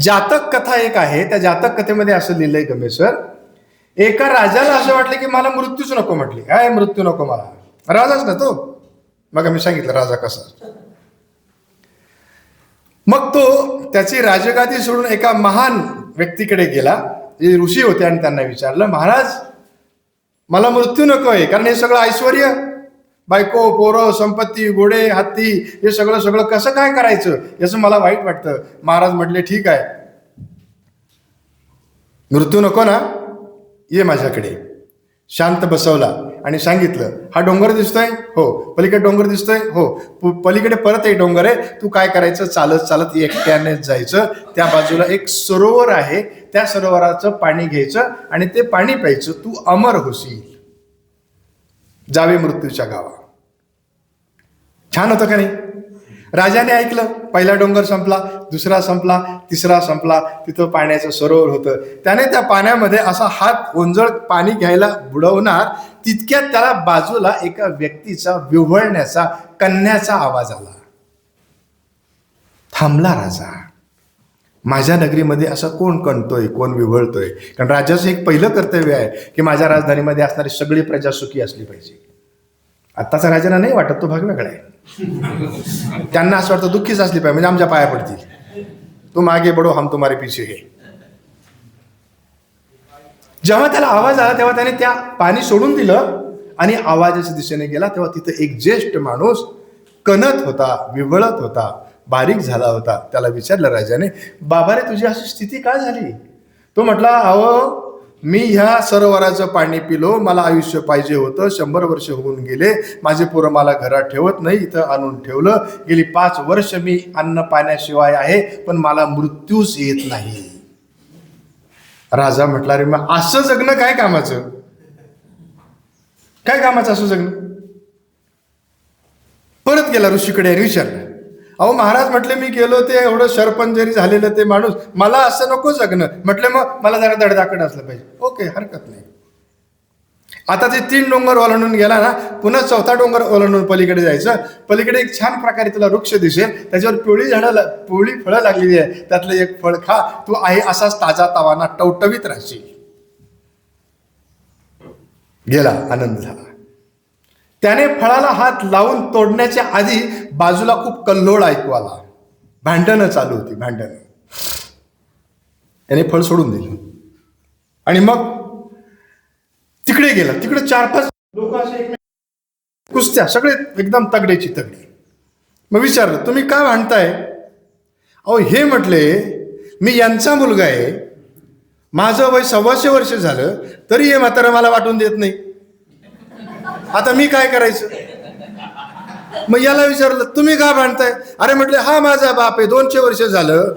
जातक कथा एक आहे, त्या जातक कथेमध्ये असं लिहिलंय गमेश्वर, एका राजाला असं वाटलं की मला मृत्यूच नको. म्हटली काय मृत्यू नको मला? राजाच ना तो. मग मी सांगितलं राजा कसा. मग तो त्याची राजगादी सोडून एका महान व्यक्तीकडे गेला, जे ऋषी होते, आणि त्यांना विचारलं, महाराज मला मृत्यू नको आहे, कारण हे सगळं ऐश्वर्य, बायको, पोरं, संपत्ती, घोडे, हत्ती, हे सगळं कसं काय करायचं, याचं मला वाईट वाटतं. महाराज म्हटले ठीक आहे, मृत्यू नको ना, ये माझ्याकडे. शांत बसवला आणि सांगितलं, हा डोंगर दिसतोय? हो. पलीकडे डोंगर दिसतोय? हो. पलीकडे परत एक डोंगर आहे, तू काय करायचं, चालत चालत एकट्यानेच जायचं. त्या बाजूला एक सरोवर आहे, त्या सरोवराचं पाणी घ्यायचं आणि ते पाणी प्यायचं, तू अमर होशील. जावे मृत्यूच्या गावा. छान होतं का नाही? राजाने ऐकलं. पहिला डोंगर संपला, दुसरा संपला, तिसरा संपला. तिथं पाण्याचं सरोवर होतं. त्याने त्या पाण्यामध्ये असा हात ओंजळ पाणी घ्यायला बुडवणार, तितक्यात त्याला बाजूला एका व्यक्तीचा विव्हळण्याचा, कन्याचा आवाज आला. थांबला राजा. माझ्या नगरीमध्ये असं कोण कणतोय, कोण विव्हळतोय? कारण राजाचं एक पहिलं कर्तव्य आहे की माझ्या राजधानीमध्ये असणारी सगळी प्रजा सुखी असली पाहिजे. आत्ताचा राजांना नाही वाटत, तो भाग वेगळा आहे. त्यांना असं वाटतं दुःखीच असली पाहिजे, म्हणजे आमच्या पाया पडतील. तू मागे बडो, हम तुम्हारे पीछे है. जेव्हा त्याला आवाज आला तेव्हा त्याने त्या पाणी सोडून दिलं आणि आवाजाच्या दिशेने गेला. तेव्हा तिथं एक ज्येष्ठ माणूस कणत होता, विव्हळत होता, बारीक झाला होता. त्याला विचारलं राजाने, बाबा रे, तुझी अशी स्थिती काय झाली? तो म्हटला, अहो मी ह्या सरोवराचं पाणी पिलो, मला आयुष्य पाहिजे होतं, 100 वर्ष होऊन गेले, माझे पोरं मला घरात ठेवत नाही, इथं आणून ठेवलं, गेली 5 वर्ष मी अन्न पाण्याशिवाय आहे, पण मला मृत्यूच येत नाही. राजा म्हटला, रे मग असं जगणं काय कामाचं? काय कामाचं असं जगणं? परत गेला ऋषीकडे आणि विचारलं, अहो महाराज, म्हटले मी गेलो, ते एवढं शरपंजरी झालेलं ते माणूस, मला असं नको जगणं. म्हटलं मग मला जरा धडधाकट असलं पाहिजे. ओके, हरकत नाही. आता ते 3 डोंगर ओलांडून गेला ना, पुन्हा 4था डोंगर ओलांडून पलीकडे जायचं. पलीकडे एक छान प्रकारे तुला वृक्ष दिसेल, त्याच्यावर पिवळी फळं लागलेली आहे, त्यातलं एक फळ खा, तू आहे असाच ताजा तवाना टवटवीत राहशील. गेला, आनंद झाला. त्याने फळाला हात लावून तोडण्याच्या आधी बाजूला खूप कल्लोळ ऐकू आला. भांडणं चालू होती, भांडणं. त्याने फळ सोडून दिलं आणि मग तिकडे गेला. तिकडे 4-5 लोक असे कुस्त्या, सगळे एकदम तगड्याची तगडी. मग विचारलं, तुम्ही काय भांडताय? अहो हे म्हटले, मी यांचा मुलगा आहे, माझं वय 125 वर्ष झालं, तरी हे म्हातारं मला वाटून देत नाही, आता मी काय करायचं? मग याला विचारलं, तुम्ही का भांडताय? अरे म्हटले, हा माझा बाप आहे, 200 वर्ष झालं,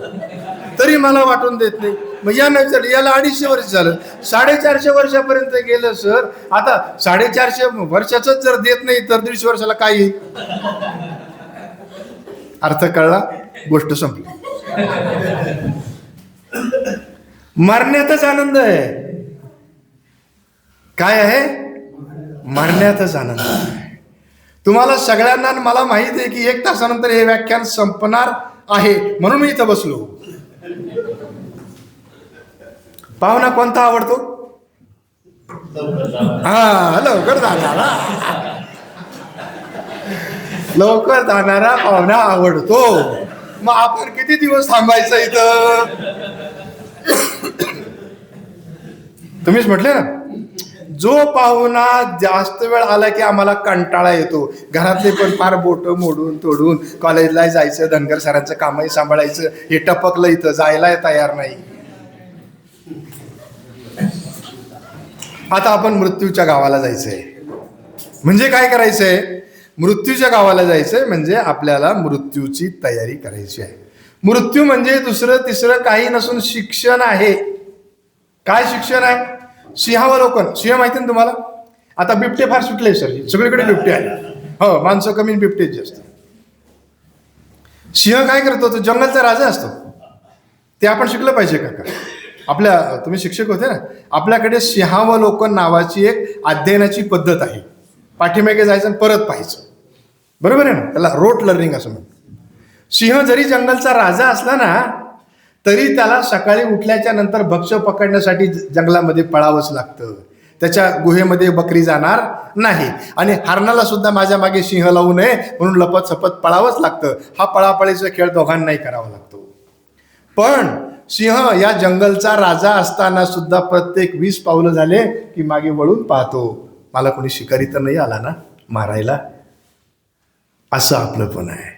तरी मला वाटून देत नाही. मग यानं विचारलं, याला 250 वर्ष झालं, 450 वर्षापर्यंत गेलं सर. आता 450 वर्षाच जर देत नाही तर 150 वर्षाला काय येईल? अर्थ कळला, गोष्ट संपली. मरण्यातच आनंद आहे. काय आहे? मरण्यातच आनंद आहे. तुम्हाला सगळ्यांना मला माहित आहे की 1 तासानंतर हे व्याख्यान संपणार आहे, म्हणून मी इथं बसलो. पाहुणा कोणता आवडतो? हा, लवकर जाणारा. लवकर जाणारा पाहुणा आवडतो. मग आपण किती दिवस थांबायचं इथं? तुम्हीच म्हटले ना, जो पाहुणा जास्त वेळ आला की आम्हाला कंटाळा येतो. घरातले पण फार बोट मोडून तोडून, कॉलेजला जायचं, धनगर सरांचं कामही सांभाळायचं, हे टपकलं इथं, जायला तयार नाही. आता आपण मृत्यूच्या गावाला जायचंय. म्हणजे काय करायचंय? मृत्यूच्या गावाला जायचंय म्हणजे आपल्याला मृत्यूची तयारी करायची आहे. मृत्यू म्हणजे दुसरं तिसरं काही नसून शिक्षण आहे. काय शिक्षण आहे? सिंहावलोकन, सिंह माहिती ना तुम्हाला? आता बिबटे फार सुटले सर, सगळीकडे बिबटे आले. हो, माणसं कमी, बिबटेच जास्त. सिंह काय करतो? तो जंगलचा राजा असतो. ते आपण शिकलं पाहिजे का? आपल्या, तुम्ही शिक्षक होते ना, आपल्याकडे सिंहावलोकन नावाची एक अध्ययनाची पद्धत आहे. पाठीमागे जायचं आणि परत पाहायचं, बरोबर आहे ना? त्याला रोट लर्निंग असं म्हणतात. सिंह जरी जंगलचा राजा असला ना, तरी त्याला सकाळी उठल्याच्या नंतर भक्ष्य पकडण्यासाठी जंगलामध्ये पळावंच लागतं. त्याच्या गुहेमध्ये बकरी जाणार नाही. आणि हरणाला सुद्धा माझ्या मागे सिंह लावू नये म्हणून लपत सपत पळावंच लागतं. हा पळापळीचा खेळ दोघांनाही करावा लागतो. पण सिंह या जंगलचा राजा असताना सुद्धा प्रत्येक 20 पावलं झाले की मागे वळून पाहतो, मला कोणी शिकारी तर नाही आला ना मारायला. असं आपलं पण आहे.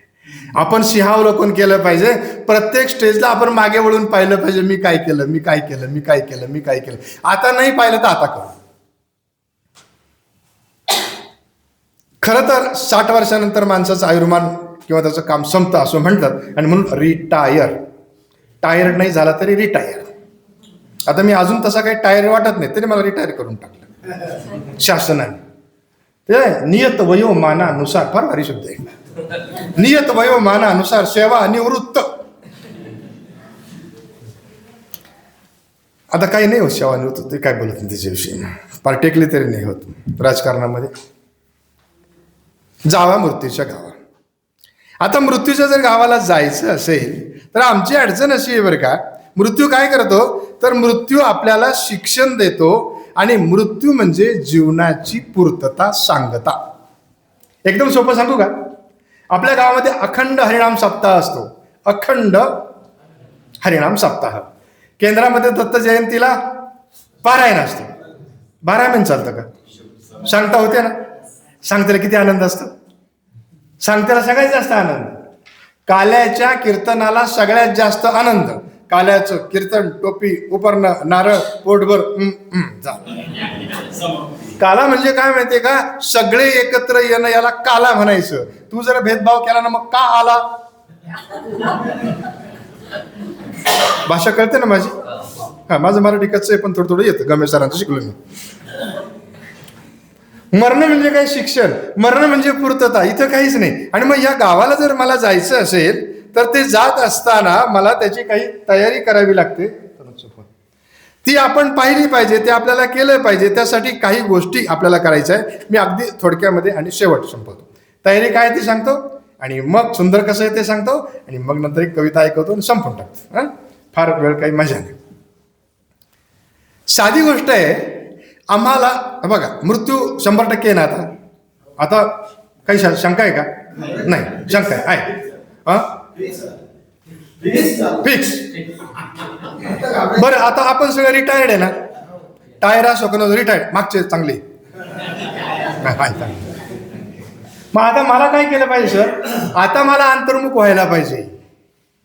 आपण सिंहावलोकन केलं पाहिजे. प्रत्येक स्टेजला आपण मागे वळून पाहिलं पाहिजे, मी काय केलं, मी काय केलं, मी काय केलं, मी काय केलं. आता नाही पाहिलं तर आता करू. खरं तर 60 वर्षानंतर माणसाचं आयुर्मान किंवा त्याचं काम संपतं असं म्हणतात, आणि म्हणून रिटायर. टायर्ड नाही झाला तरी रिटायर. आता मी अजून तसा काही टायर वाटत नाही, तरी मला रिटायर करून टाकलं शासनाने. ते नियत वयोमानानुसार, फार भारी शब्द आहे, नियत वयोमानानुसार सेवा निवृत्त. आता काही नाही होत सेवा निवृत्त, ते काय बोलत नाही त्याच्याविषयी, पार्टिकली तरी नाही होत राजकारणामध्ये. जावा मृत्यूच्या गावा. आता मृत्यूच्या जर गावाला जायचं असेल तर आमची अडचण अशी आहे बरं का, मृत्यू काय करतो तर मृत्यू आपल्याला शिक्षण देतो, आणि मृत्यू म्हणजे जीवनाची पूर्तता सांगता. एकदम सोपं सांगू का? आपल्या गावामध्ये अखंड हरिनाम सप्ताह असतो. अखंड हरिनाम सप्ताह. केंद्रामध्ये दत्त जयंतीला पारायण असतं. 12 महिने चालतं का? सांगता होते ना? सांगतेला किती आनंद असतो? सांगतेला सगळ्यात जास्त आनंद. काल्याच्या कीर्तनाला सगळ्यात जास्त आनंद. काल्याचं कीर्तन, टोपी, उपरणं, नारळ, पोटभर काला म्हणजे काय माहितीये का? सगळे एकत्र येणं, याला काला म्हणायचं. तू जर भेदभाव केला ना, मग का आला? भाषा कळते ना माझी? हा, माझं मराठी कच्चं आहे पण थोडं थोडं येतं, गमे सरांचं शिकलो मी. मरण म्हणजे काय? शिक्षण. मरण म्हणजे पूर्तता. इथं काहीच नाही. आणि मग या गावाला जर मला जायचं असेल तर ते जात असताना मला त्याची काही तयारी करावी लागते. ती आपण पाहिली पाहिजे, ते आपल्याला केलं पाहिजे. त्यासाठी काही गोष्टी आपल्याला करायच्या आहे. मी अगदी थोडक्यामध्ये आणि शेवट संपवतो. तयारी काय ती सांगतो, आणि मग सुंदर कसं आहे ते सांगतो, आणि मग नंतर एक कविता ऐकवतो आणि संपून टाकतो. हां, फार वेळ काही मजा नाही. साधी गोष्ट आहे. आम्हाला बघा, मृत्यू 100% ना. आता काही शंका आहे का? नाही, शंका आहे. फिक्स. बरं, आता आपण सगळं रिटायर्ड आहे ना. टायर असो का रिटायर्ड, मागचे चांगले. मग आता मला काय केलं पाहिजे सर? आता मला अंतर्मुख व्हायला पाहिजे.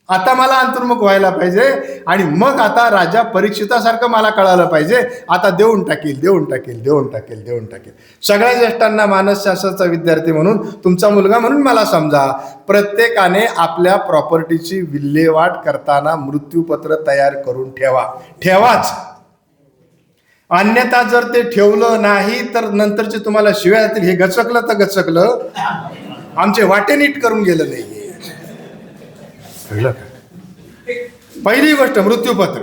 आता मला अंतर्मुख व्हायला पाहिजे. आणि मग आता राजा परीक्षितासारखं मला कळालं पाहिजे. आता देऊन टाकेल, देऊन टाकेल, देऊन टाकेल, देऊन टाकेल. सगळ्या ज्येष्ठांना मानसशास्त्राचा विद्यार्थी म्हणून, तुमचा मुलगा म्हणून मला समजा. प्रत्येकाने आपल्या प्रॉपर्टीची विल्हेवाट करताना मृत्यूपत्र तयार करून ठेवाच. अन्यथा जर ते ठेवलं नाही तर नंतरचे तुम्हाला शिव्या जातील. हे गचकलं तर गचकलं, आमचे वाटे नीट करून गेलं नाही. पहिली गोष्ट मृत्यूपत्र.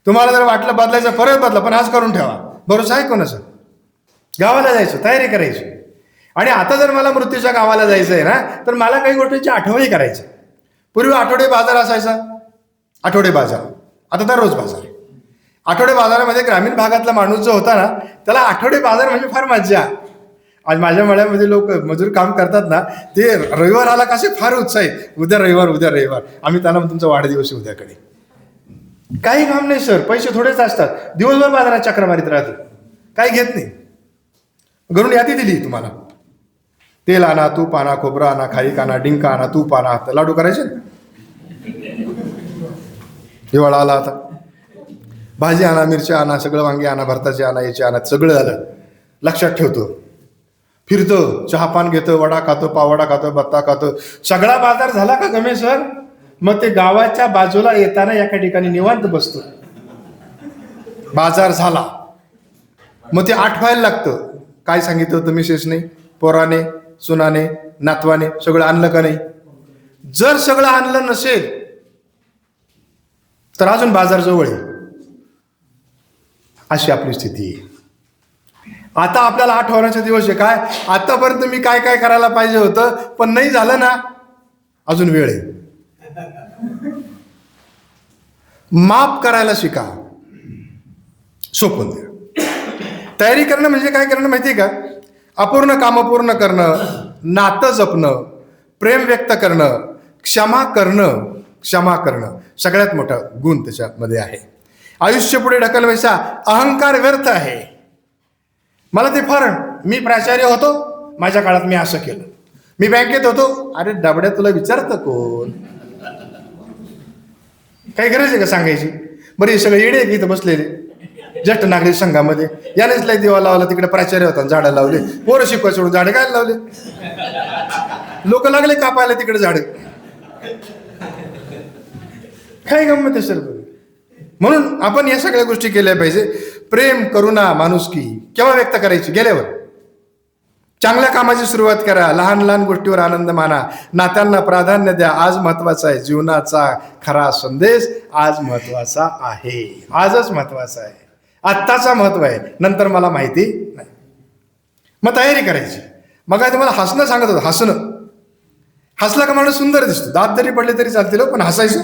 तुम्हाला जर वाटलं बदलायचं परत बदला, पण आज करून ठेवा. भरोसा आहे कोणाचं? गावाला जायचं, तयारी करायची. आणि आता जर मला मृत्यूच्या गावाला जायचं आहे ना, तर मला काही गोष्टींची आठवणी करायची. पूर्वी आठवडे बाजार असायचा. आठवडे बाजार, आता दररोज बाजार. आठवडे बाजारामध्ये ग्रामीण भागातला माणूस जो होता ना, त्याला आठवडे बाजार म्हणजे फार मज्जा. आज माझ्या मळ्यामध्ये लोक मजूर काम करतात ना, ते रविवार आला कसे फार उत्साही. उद्या रविवार, उद्या रविवार. आम्ही त्यांना तुमचा वाढदिवस उद्याकडे. काही काम नाही सर, पैसे थोडेच असतात. दिवसभर बाजारात चक्र मारित राहतो, काही घेत नाही. घरून यादी दिली तुम्हाला, तेल आणा, तूप आणा, खोबरं आणा, खारीक आणा, डिंक आणा, तूप आणा. लाडू करायचे. हिवाळा आला आता, भाजी आणा, मिरच्या आणा, सगळं वांगे आणा, भरताचे आणा, याचे आणा, सगळं झालं. लक्षात ठेवतो, फिरतो, चहापान घेतो, वडा खातो, पावडा खातो, बत्ता खातो. सगळा बाजार झाला का गमे सर? मग ते गावाच्या बाजूला येताना एका ठिकाणी निवांत बसतो. बाजार झाला, मग ते आठवायला लागतं. काय सांगितलं होतं मिसेसने, पोराने, सुनाने, नातवाने, सगळं आणलं का नाही? जर सगळं आणलं नसेल तर अजून बाजार जवळ आहे, अशी आपली स्थिती आहे. आता आपल्याला आठवण्याचा दिवस आहे. काय आतापर्यंत मी काय काय करायला पाहिजे होतं, पण नाही झालं ना, अजून वेळ आहे. माफ करायला शिका. सोपं द्या. तयारी करणं म्हणजे काय करणं माहिती आहे का? अपूर्ण कामं पूर्ण करणं, नातं जपणं, प्रेम व्यक्त करणं, क्षमा करणं सगळ्यात मोठा गुण त्याच्यामध्ये आहे. आयुष्य पुढे ढकलण्याचा अहंकार व्यर्थ आहे. मला ते मी प्राचार्य होतो, माझ्या काळात मी असं केलं. मी बँकेत होतो. अरे डबड्या, तुला विचारतं कोण? काही गरज आहे का सांगायची? बरं, हे सगळे येडे इथं बसलेले ज्येष्ठ नागरिक संघामध्ये, यानेच लय दिवा लावला. तिकडे प्राचार्य होता, झाडं लावले. पोरं शिकवा सोडून झाडे काय लावले? लोक लागले कापायला तिकडे झाडे. काय गंमत आहे सर. म्हणून आपण या सगळ्या गोष्टी केल्या पाहिजे. प्रेम, करुणा, माणुसकी केव्हा व्यक्त करायची? गेल्यावर. चांगल्या कामाची सुरुवात करा. लहान लहान गोष्टीवर आनंद माना. नात्यांना प्राधान्य द्या. आज महत्वाचा आहे. जीवनाचा खरा संदेश आज महत्वाचा आहे. आजच महत्वाचा आहे. आत्ताचा महत्व आहे, नंतर मला माहिती नाही. मग तयारी करायची. मग काय तुम्हाला हसणं सांगत होतं. हसला का माणूस सुंदर दिसतो. दात जरी पडले तरी चालतील, पण हसायचं.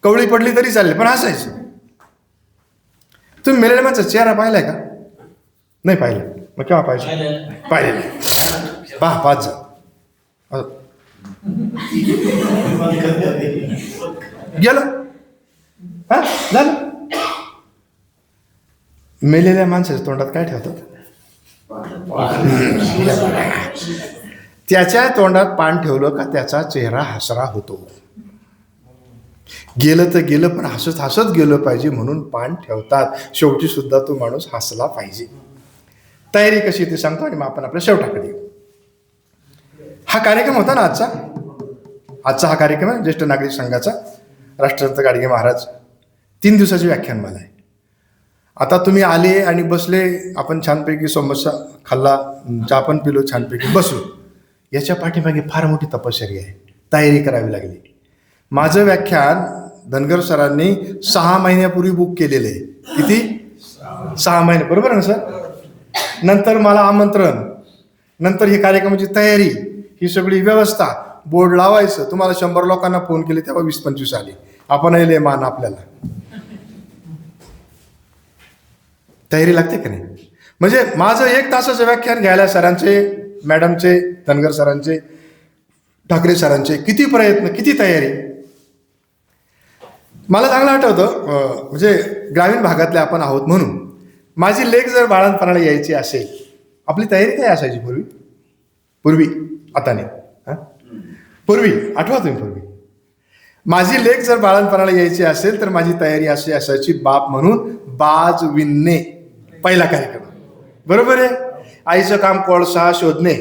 कवळी पडली तरी चालली, पण हसायचं. तुम्ही मेलेल्या माणसाचा चेहरा पाहिलाय का? नाही पाहिलं. मग केव्हा पाहिजे? पाच जा. गेलं, हा झालं. मेलेल्या माणसाच्या तोंडात काय ठेवतात? त्याच्या तोंडात पान ठेवलं का त्याचा चेहरा हसरा होतो. गेलं तर गेलं, पण हसत हसत गेलं पाहिजे म्हणून पान ठेवतात. शेवटी सुद्धा तो माणूस हसला पाहिजे. तयारी कशी ते सांगतो आणि मग आपण आपल्या शेवटाकडे येऊ. हा कार्यक्रम होता ना आजचा हा कार्यक्रम आहे ज्येष्ठ नागरिक संघाचा. राष्ट्रसंत गाडगे महाराज 3 दिवसाचे व्याख्यानमाला आहे. आता तुम्ही आले आणि बसले, आपण छानपैकी समोसा खाल्ला, चहा पण पिलो, छानपैकी बसलो. याच्या पाठीमागे फार मोठी तपश्चर्या आहे. तयारी करावी लागली. माझं व्याख्यान धनगर सरांनी 6 महिन्यापूर्वी बुक केलेलं आहे. किती? 6 महिने, बरोबर ना सर? नंतर मला आमंत्रण, नंतर ही कार्यक्रमाची तयारी, ही सगळी व्यवस्था, बोर्ड लावायचं. तुम्हाला 100 लोकांना फोन केले तेव्हा 20-25 आले. आपण येले मान आपल्याला. तयारी लागते का नाही? म्हणजे माझं 1 तासाचं व्याख्यान घ्यायला सरांचे, मॅडमचे, धनगर सरांचे, ठाकरे सरांचे किती प्रयत्न, किती तयारी. मला चांगलं आठवतं, म्हणजे ग्रामीण भागातले आपण आहोत म्हणून माझी लेक जर बाळंतपणाला यायची असेल, आपली तयारी काय असायची पूर्वी आता नाही. पूर्वी आठवा तुम्ही, पूर्वी माझी लेक जर बाळंतपणाला यायची असेल तर माझी तयारी अशी असायची, बाप म्हणून बाज विणणे. पहिला कार्यक्रम, बरोबर आहे. आईचं काम कोळसा शोधणे,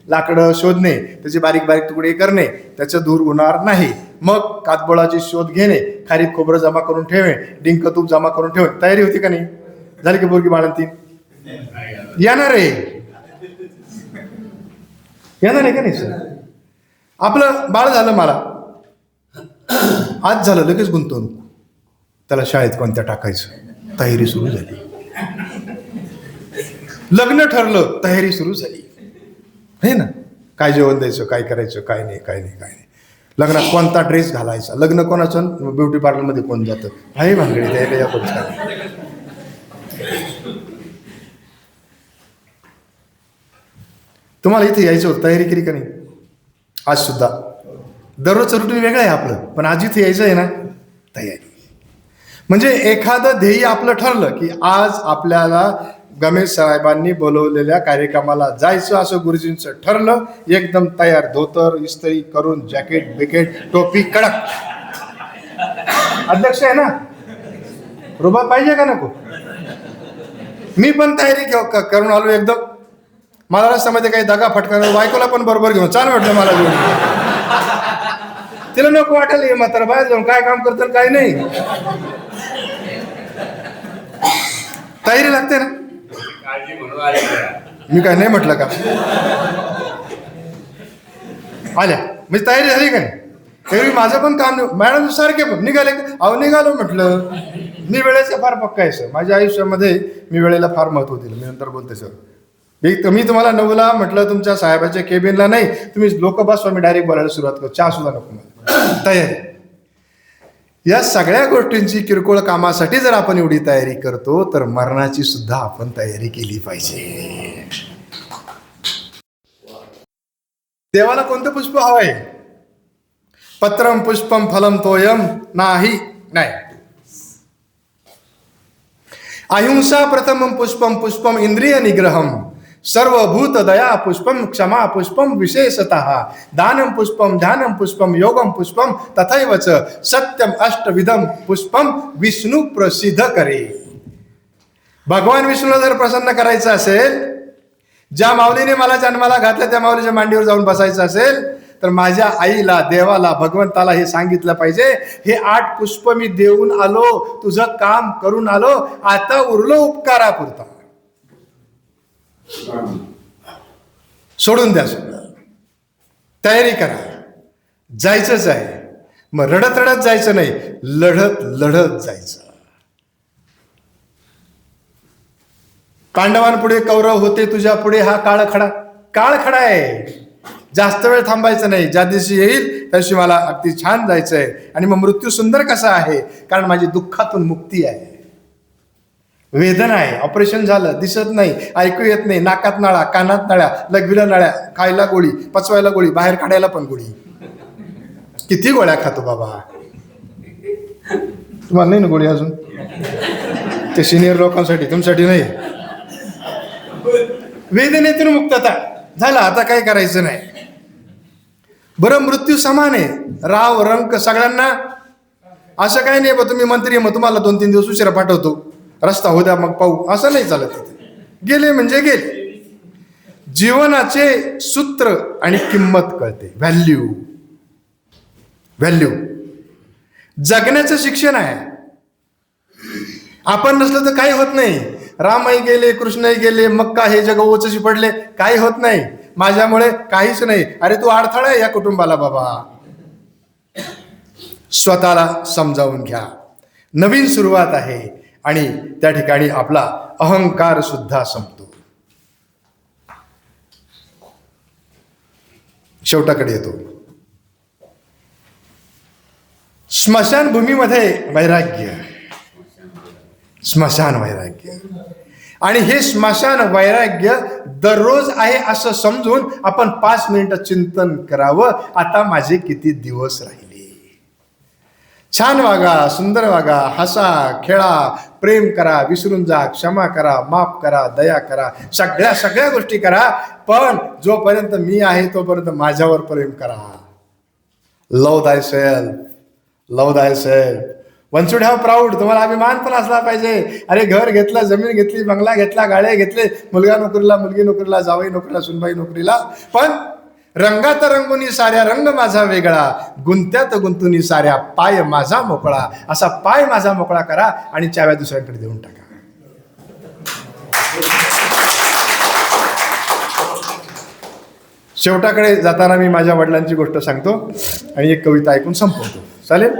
लाकडं शोधणे, त्याचे बारीक बारीक तुकडे करणे, त्याचं दूर होणार नाही. मग कातबोळाचे शोध घेणे, खारीक खोबरं जमा करून ठेवणे, डिंक तूप जमा करून ठेवणे. तयारी होती का नाही? झाली की पोरगी बाळंतीन? येणार आहे का नाही सर? आपलं बाळ झालं, मला आज झालं, लगेच गुंतवणूक. त्याला शाळेत कोणत्या टाकायचं, तयारी सुरू झाली. लग्न ठरलं, तयारी सुरू झाली, हे ना. काय जेवण द्यायचं, काय करायचं, काय नाही. लग्नात कोणता ड्रेस घालायचा, लग्न कोणाचं, ब्युटी पार्लरमध्ये कोण जातं, आहे भानगडी द्यायला या कोण. तुम्हाला इथे यायचं होतं, तयारी केली का नाही? आज सुद्धा दररोजचं रुटीन वेगळं आहे आपलं, पण आज इथे यायचं आहे ना, तयारी. म्हणजे एखादं ध्येय आपलं ठरलं की आज आपल्याला गमेश साहेबांनी बोलवलेल्या कार्यक्रमाला जायचं, असं गुरुजींचं ठरलं. एकदम तयार, धोतर इस्त्री करून, जॅकेट बिकेट, टोपी कडक. अध्यक्ष आहे ना, रुबा पाहिजे का नको? मी पण तयारी करून आलो एकदम. मला रस्त्यामध्ये काही दगा फटका, बायकोला पण बरोबर घेऊन चाल म्हटलं मला घेऊन. तिला नको वाटेल मात्र बाहेर जाऊन काय काम करतं काय नाही. तयारी लागते ना. मी काय नाही म्हटलं का? आल्या म्हणजे तयारी झाली का नाही? तरी माझं पण काम नाही. मॅडम सारखे पण निघाले का? अहो निघालो म्हटलं. मी वेळेचं फार पक्का आहे सर. माझ्या आयुष्यामध्ये मी वेळेला फार महत्त्व दिलं. मी नंतर बोलते सर. मी तुम्हाला 9ला म्हटलं तुमच्या साहेबाच्या केबिनला नाही, तुम्ही लोक बसवा, मी डायरेक्ट बोलायला सुरुवात करतो. चहा सुद्धा नको मला. तयारी. या सगळ्या गोष्टींची किरकोळ कामासाठी जर आपण एवढी तयारी करतो तर मरणाची सुद्धा आपण तयारी केली पाहिजे. देवाला कोणतं पुष्प हवंय? पत्रम पुष्पम फलम तोयम नाही. अहिंसा प्रथमं पुष्पम पुष्पम इंद्रिय निग्रहम सर्वभूत दया पुष्पम क्षमा पुष्पम विशेषतः दानम पुष्पम ध्यानम पुष्पम योगम पुष्पम तथैवच सत्यम अष्टविधम पुष्पम विष्णू प्रसिद्ध करे. भगवान विष्णूला जर प्रसन्न करायचं असेल, ज्या माऊलीने मला जन्माला घातलं त्या माऊलीच्या मांडीवर जाऊन बसायचं असेल, तर माझ्या आईला, देवाला, भगवंताला हे सांगितलं पाहिजे, हे 8 पुष्प मी देऊन आलो, तुझं काम करून आलो, आता उरलो उपकारापुरता. सोडून द्या सगळं, तयारी करा, जायचंच आहे. मग रडत रडत जायचं नाही, लढत लढत जायचं. पांडवांपुढे कौरव होते, तुझ्या पुढे हा काळ खडा आहे. जास्त वेळ थांबायचं नाही. ज्या दिवशी येईल त्या दिवशी मला अगदी छान जायचंय. आणि मग मृत्यू सुंदर कसा आहे? कारण माझी दुःखातून मुक्ती आहे. वेदना आहे, ऑपरेशन झालं, दिसत नाही, ऐकू येत नाही, नाकात नाळा, कानात नाळ्या, लघवीला नाळ्या, खायला गोळी, पचवायला गोळी, बाहेर काढायला पण गोळी. किती गोळ्या खातो बाबा? तुम्हाला नाही ना गोळी अजून? ते सिनियर लोकांसाठी, तुमच्यासाठी नाही. वेदनेतून मुक्तता झाला, आता काही करायचं नाही. बरं, मृत्यू समान आहे, राव रंक सगळ्यांना. असं काही नाही बा तुम्ही मंत्री मग तुम्हाला 2-3 दिवस उशिरा पाठवतो, रस्ता हो द्या मग पाहू, असं नाही चालत. गेले म्हणजे गेले. जीवनाचे सूत्र आणि किंमत कळते. व्हॅल्यू जगण्याचं शिक्षण आहे. आपण नसलं तर काही होत नाही. रामही गेले, कृष्णही गेले, मग का हे जग ओचशी पडले, काही होत नाही. माझ्यामुळे काहीच नाही. अरे तू अडथळा आहे या कुटुंबाला बाबा. स्वतःला समजावून घ्या. नवीन सुरुवात आहे आणि त्या ठिकाणी आपला अहंकार सुद्धा संपतो. शेवटाकडे येतो. स्मशानभूमीमध्ये वैराग्य, स्मशान वैराग्य. आणि हे स्मशान वैराग्य दररोज आहे असं समजून आपण 5 मिनिटं चिंतन करावं. आता माझे किती दिवस राहिले. छान वागा, सुंदर वागा, हसा, खेळा, प्रेम करा, विसरून जा, क्षमा करा, माफ करा, दया करा, सगळ्या गोष्टी करा. पण जोपर्यंत मी आहे तोपर्यंत माझ्यावर प्रेम करा. लव दाय self. One should have proud. तुम्हाला अभिमान पण असला पाहिजे. अरे घर घेतला, जमीन घेतली, बंगला घेतला, गाड्या घेतले, मुलगा नोकरीला, मुलगी नोकरीला, जावई नोकरीला, सुनबाई नोकरीला. पण रंगात रंगुनी साऱ्या रंग माझा वेगळा, गुंत्यात गुंतुनी साऱ्या पाय माझा मोकळा. असा पाय माझा मोकळा करा आणि चाव्या दुसऱ्यांकडे देऊन टाका. शेवटाकडे जाताना मी माझ्या वडिलांची गोष्ट सांगतो आणि एक कविता ऐकून संपवतो. चालेल?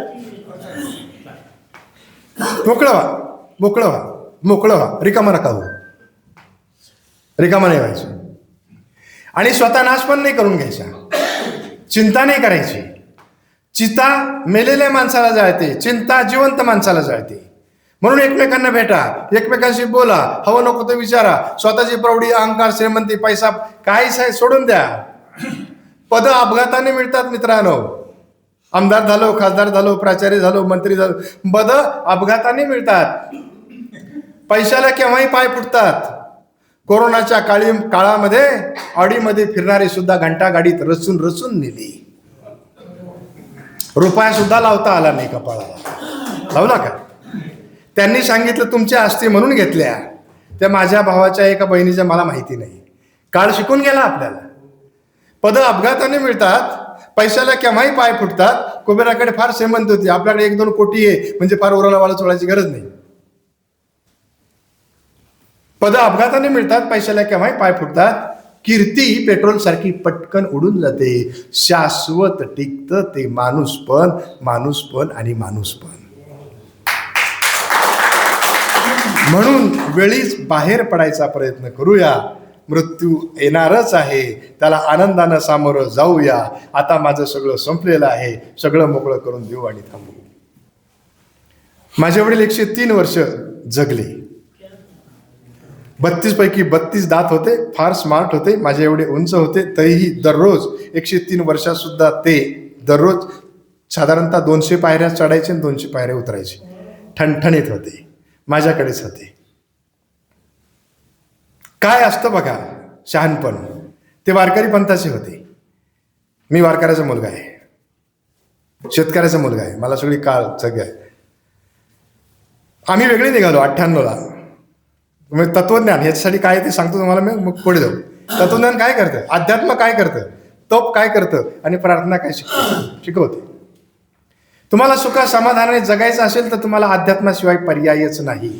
मोकळं व्हा, रिकामा नका हो. रिकामा नाही व्हायचं. आणि स्वतः नाश पण नाही करून घ्यायचा. चिंता नाही करायची. चिंता मेलेल्या माणसाला जाळते, चिंता जिवंत माणसाला जाळते. म्हणून एकमेकांना भेटा, एकमेकांशी बोला, हवं नको ते विचारा. स्वतःची प्रौढी, अहंकार, श्रीमंती, पैसा काहीच आहे सोडून द्या. पद अपघाताने मिळतात मित्रांनो. आमदार झालो, खासदार झालो, प्राचार्य झालो, मंत्री झालो, पद अपघाताने मिळतात. पैशाला केव्हाही पाय फुटतात. कोरोनाच्या काळामध्ये ऑडीमध्ये फिरणारे सुद्धा घंटा गाडीत रचून नेली. रुपया सुद्धा लावता आला नाही कपाळाला. लावला का? त्यांनी सांगितलं तुमच्या असते म्हणून घेतल्या. त्या माझ्या भावाच्या एका बहिणीच्या मला माहिती नाही. काळ शिकून गेला आपल्याला. पद अपघाताने मिळतात, पैशाला केव्हाही पाय फुटतात. कुबेराकडे फार श्रीमंत होती, आपल्याकडे 1-2 कोटी आहे म्हणजे फार उराला वाला चोळायची गरज नाही. पद अपघाताने मिळतात, पैशाला केव्हाही पाय फुटतात. कीर्ती ही पेट्रोल सारखी पटकन उडून जाते. शाश्वत टिकतं ते माणूसपण आणि माणूसपण. म्हणून वेळीच बाहेर पडायचा प्रयत्न करूया. मृत्यू येणारच आहे, त्याला आनंदानं सामोरं जाऊया. आता माझं सगळं संपलेलं आहे, सगळं मोकळं करून देऊ आणि थांबू. माझे वडील 103 वर्ष जगले. 32 पैकी 32 दात होते. फार स्मार्ट होते. माझे एवढे उंच होते, तरीही दररोज 103 वर्षात सुद्धा ते दररोज साधारणतः 200 पायऱ्या चढायचे आणि 200 पायऱ्या उतरायचे. ठणठणीत होते, माझ्याकडेच होते. काय असतं बघा शहाणपण. ते वारकरी पंथाचे होते. मी वारकऱ्याचा मुलगा आहे, शेतकऱ्याचा मुलगा आहे. मला सगळी काळ जग आहे. आम्ही वेगळे निघालो 98ला. मग तत्वज्ञान ह्याच्यासाठी काय ते सांगतो तुम्हाला मी, मग पुढे जाऊ. तत्वज्ञान काय करतं, अध्यात्म काय करतं, तप काय करतं आणि प्रार्थना काय शिकवते. तुम्हाला सुखा समाधानाने जगायचं असेल तर तुम्हाला अध्यात्माशिवाय पर्यायच नाही.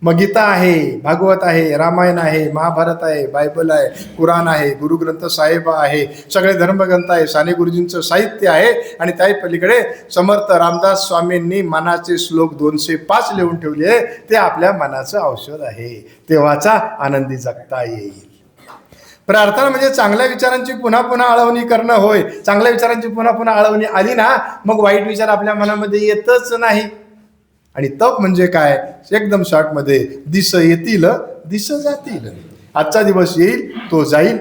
मग गीता आहे, भागवत आहे, रामायण आहे, महाभारत आहे, बायबल आहे, कुराण आहे, गुरुग्रंथ साहेब आहे, सगळे धर्मग्रंथ आहे, साने गुरुजींचं साहित्य आहे. आणि त्या पलीकडे समर्थ रामदास स्वामींनी मनाचे श्लोक 205 लिहून ठेवले. ते आपल्या मनाचं औषध आहे. तेव्हाचा आनंदी जगता येईल. प्रार्थना म्हणजे चांगल्या विचारांची पुन्हा पुन्हा आळवणी करणं होय. चांगल्या विचारांची पुन्हा पुन्हा आळवणी आली ना, मग वाईट विचार आपल्या मनामध्ये येतच नाही. आणि तप म्हणजे काय, एकदम शॉर्टमध्ये, दिस येतील दिस जातील. आजचा दिवस येईल तो जाईल,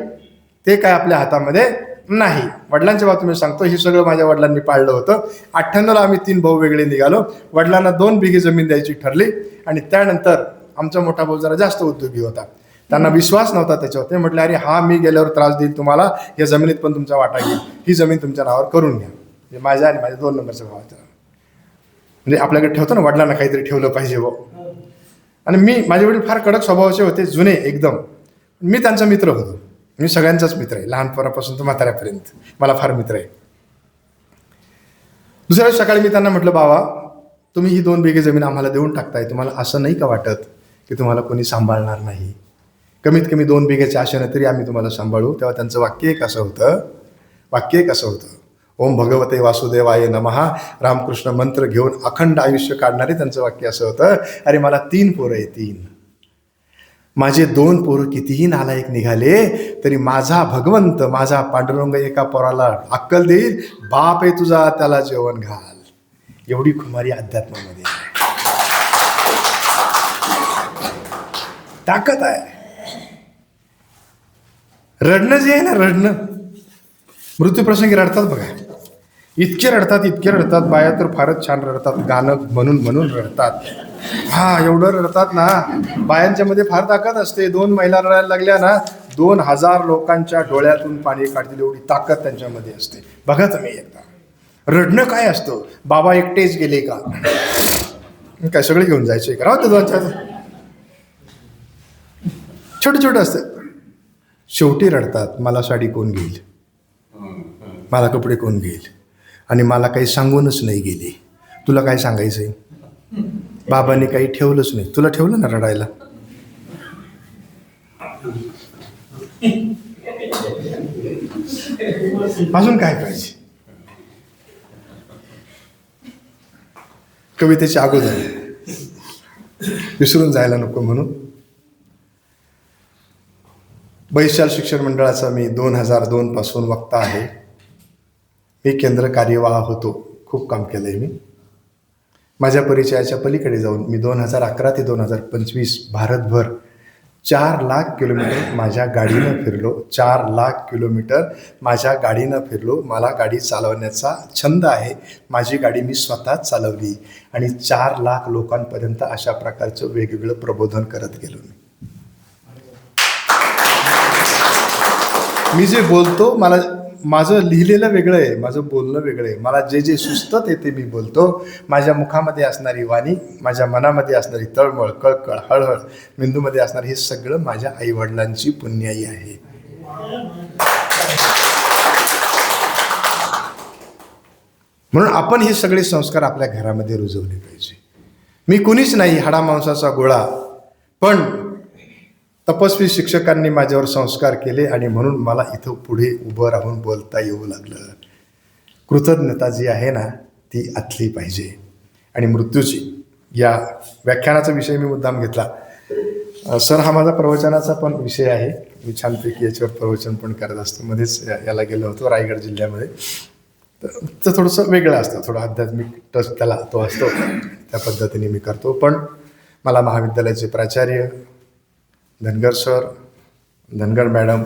ते काय आपल्या हातामध्ये नाही. वडिलांच्या बाबतीत मी सांगतो, हे सगळं माझ्या वडिलांनी पाळलं होतं. 98ला आम्ही 3 भाऊ वेगळे निघालो. वडिलांना 2 बिघे जमीन द्यायची ठरली. आणि त्यानंतर आमचा मोठा भाऊ जरा जास्त उद्योगी होता. त्यांना विश्वास नव्हता त्याच्यावर. ते म्हटले, अरे हा मी गेल्यावर त्रास देईल तुम्हाला, या जमिनीत पण तुमचा वाटा घेईल, ही जमीन तुमच्या नावावर करून घ्या. म्हणजे माझ्या आणि माझ्या 2 नंबरच्या भावाच्या, म्हणजे आपल्याकडे ठेवतो ना, वडिलांना काहीतरी ठेवलं पाहिजे हो. आणि माझे वडील फार कडक स्वभावाचे होते, जुने एकदम. मी त्यांचा मित्र होतो. मी सगळ्यांचाच मित्र आहे, लहानपणापासून तर म्हाताऱ्यापर्यंत मला फार मित्र आहे. दुसऱ्या सकाळी मी त्यांना म्हटलं, बाबा तुम्ही ही 2 बिघे जमीन आम्हाला देऊन टाकताय, तुम्हाला असं नाही का वाटत की तुम्हाला कोणी सांभाळणार नाही? कमीत कमी 2 बिघ्याच्या आशेनं तरी आम्ही तुम्हाला सांभाळू. तेव्हा त्यांचं वाक्य एक असं होतं, ओम भगवते वासुदेवाय नमः, रामकृष्ण मंत्र घेऊन अखंड आयुष्य काढणारे त्यांचं वाक्य असं होतं, अरे मला 3 पोरं आहे, 3. माझे 2 पोरं कितीही नालायक निघाले तरी माझा भगवंत, माझा पांडुरंग एका पोराला अक्कल देईल. बाप आहे तुझा, त्याला जेवण घाल. एवढी खुमारी अध्यात्मामध्ये ताकद आहे. रडणं जे आहे ना, रडणं, मृत्यूप्रसंगी रडतात बघा, इतके रडतात. बाया तर फारच छान रडतात, गाणं म्हणून रडतात. हा एवढं रडतात ना, बायांच्या मध्ये फार ताकद असते. 2 महिला रडायला लागल्या ना, 2000 लोकांच्या डोळ्यातून पाणी काढतील एवढी ताकद त्यांच्यामध्ये असते. बघा तुम्ही एकदा. रडणं काय असतं, बाबा एकटेच गेले का काय, सगळे घेऊन जायचे का, छोटे असतं. शेवटी रडतात, मला साडी कोण घेईल, मला कपडे कोण घेईल, आणि मला काही सांगूनच नाही गेले. तुला काय सांगायचंय, बाबांनी काही ठेवलंच नाही, तुला ठेवलं ना रडायला. अजून काय पाहिजे. कवितेची अगोदर विसरून जायला नको म्हणून. बहिशाल शिक्षण मंडळाचा मी 2002 पासून वक्ता आहे. मी केंद्र कार्यवाह होतो. खूप काम केलं आहे मी. माझ्या परिचयाच्या पलीकडे जाऊन मी 2011 ते 2025 भारतभर 4 लाख किलोमीटर माझ्या गाडीनं फिरलो. 4 लाख किलोमीटर माझ्या गाडीनं फिरलो. मला गाडी चालवण्याचा छंद आहे. माझी गाडी मी स्वतःच चालवली आणि 4 लाख लोकांपर्यंत अशा प्रकारचं वेगवेगळं प्रबोधन करत गेलो. मी जे बोलतो, माझं लिहिलेलं वेगळं आहे, माझं बोलणं वेगळं आहे. मला जे सुचतं ते मी बोलतो. माझ्या मुखामध्ये असणारी वाणी, माझ्या मनामध्ये असणारी तळमळ, कळकळ, हळहळ, मेंदूमध्ये असणारं हे सगळं माझ्या आईवडिलांची पुण्याई आहे. म्हणून आपण हे सगळे संस्कार आपल्या घरामध्ये रुजवले पाहिजे. मी कुणीच नाही, हाडामांसाचा गोळा, पण तपस्वी शिक्षकांनी माझ्यावर संस्कार केले आणि म्हणून मला इथं पुढे उभं राहून बोलता येऊ लागलं. कृतज्ञता जी आहे ना ती आतली पाहिजे. आणि मृत्यूची या व्याख्यानाचा विषय मी मुद्दाम घेतला. सर हा माझा प्रवचनाचा पण विषय आहे. मी छानपैकी याच्यावर प्रवचन पण करत असतो. मध्येच याला गेलो होतो रायगड जिल्ह्यामध्ये. तर थोडंसं वेगळं असतं, थोडं आध्यात्मिक टच त्याला तो असतो, त्या पद्धतीने मी करतो. पण मला महाविद्यालयाचे प्राचार्य धनगर सर, धनगर मॅडम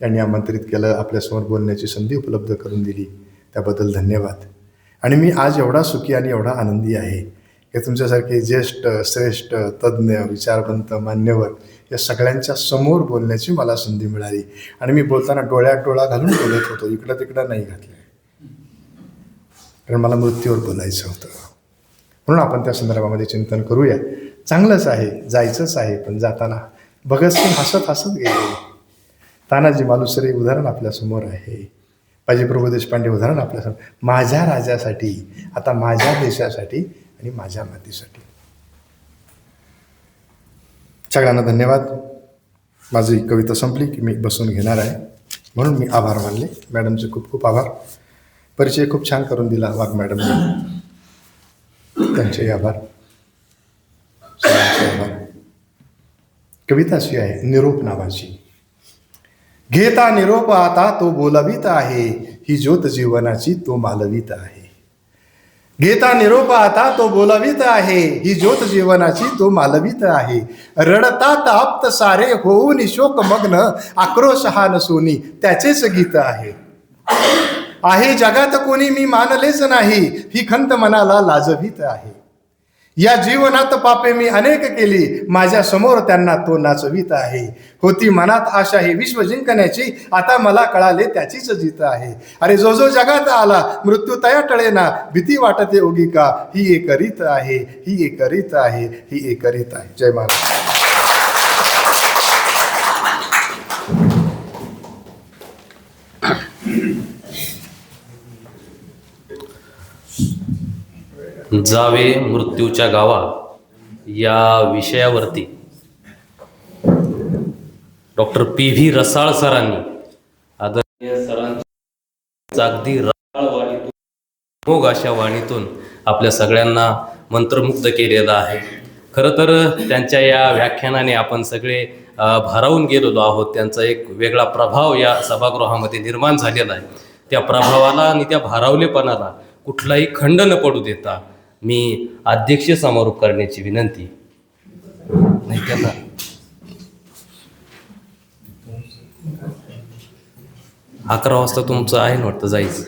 यांनी आमंत्रित केलं, आपल्यासमोर बोलण्याची संधी उपलब्ध करून दिली, त्याबद्दल धन्यवाद. आणि मी आज एवढा सुखी आणि एवढा आनंदी आहे की तुमच्यासारखे ज्येष्ठ श्रेष्ठ तज्ज्ञ विचारवंत मान्यवर या सगळ्यांच्या समोर बोलण्याची मला संधी मिळाली. आणि मी बोलताना डोळ्यात डोळा घालून बोलत होतो, इकडं तिकडं नाही घातलं, कारण मला मृत्यूवर बोलायचं होतं. म्हणून आपण त्या संदर्भामध्ये चिंतन करूया. चांगलंच आहे, जायचंच आहे, पण जाताना भगतसिंग हसत हसत गेले. तानाजी मालुसरे उदाहरण आपल्यासमोर आहे. बाजीप्रभू देशपांडे उदाहरण आपल्यासमोर. माझ्या राजासाठी, आता माझ्या देशासाठी आणि माझ्या मातीसाठी. सगळ्यांना धन्यवाद. माझी कविता संपली की मी बसून घेणार आहे, म्हणून मी आभार मानले. मॅडमचे खूप खूप आभार. परिचय खूप छान करून दिला वाघ मॅडमने, त्यांचेही आभार, सगळ्यांचे आभार. कविता अशी आहे निरोप नावाची. घेता निरोप आता तो बोलावीत आहे, ही ज्योत जीवनाची तो मालवीत आहे. घेता निरोप आता तो बोलावीत आहे, ही ज्योत जीवनाची तो मालवीत आहे. रडतात आप्त सारे होऊन शोकमग्न, आक्रोश हा नसोनी त्याचेच गीत आहे. आहे जगात कोणी मी मानलेच नाही, ही खंत मनाला लाजवीत आहे. या जीवनात पापे मी अनेक केली, माझ्या समोर त्यांना तो नाचवीत आहे. होती मनात आशा हे विश्व जिंकण्याची, आता मला कळाले त्याचीच जीत आहे. अरे जो जो जगात आला मृत्यू तया टळेना, भीती वाटते ओगी का, ही एक रीत आहे, ही एक रीत आहे, ही एक रीत आहे. जय महाराज.
जावे मृत्यूच्या गावा या विषयावरती डॉक्टर पी.व्ही. रसाळ सरांनी आदरणीय सरांच्या अगदी रसाळ वाणीतून, मोग अशा वाणीतून आपल्या सगळ्यांना मंत्रमुग्ध केलेलं आहे. खरं तर त्यांच्या या व्याख्यानाने आपण सगळे भारावून गेलेलो आहोत. त्यांचा एक वेगळा प्रभाव या सभागृहामध्ये निर्माण झालेला आहे. त्या प्रभावाला आणि त्या भारावलेपणाला कुठलाही खंड न पडू देता मी अध्यक्ष समारोप करण्याची विनंती. नाही त्यांना 11 वाजता तुमचं आहे ना वाटतं जायचं.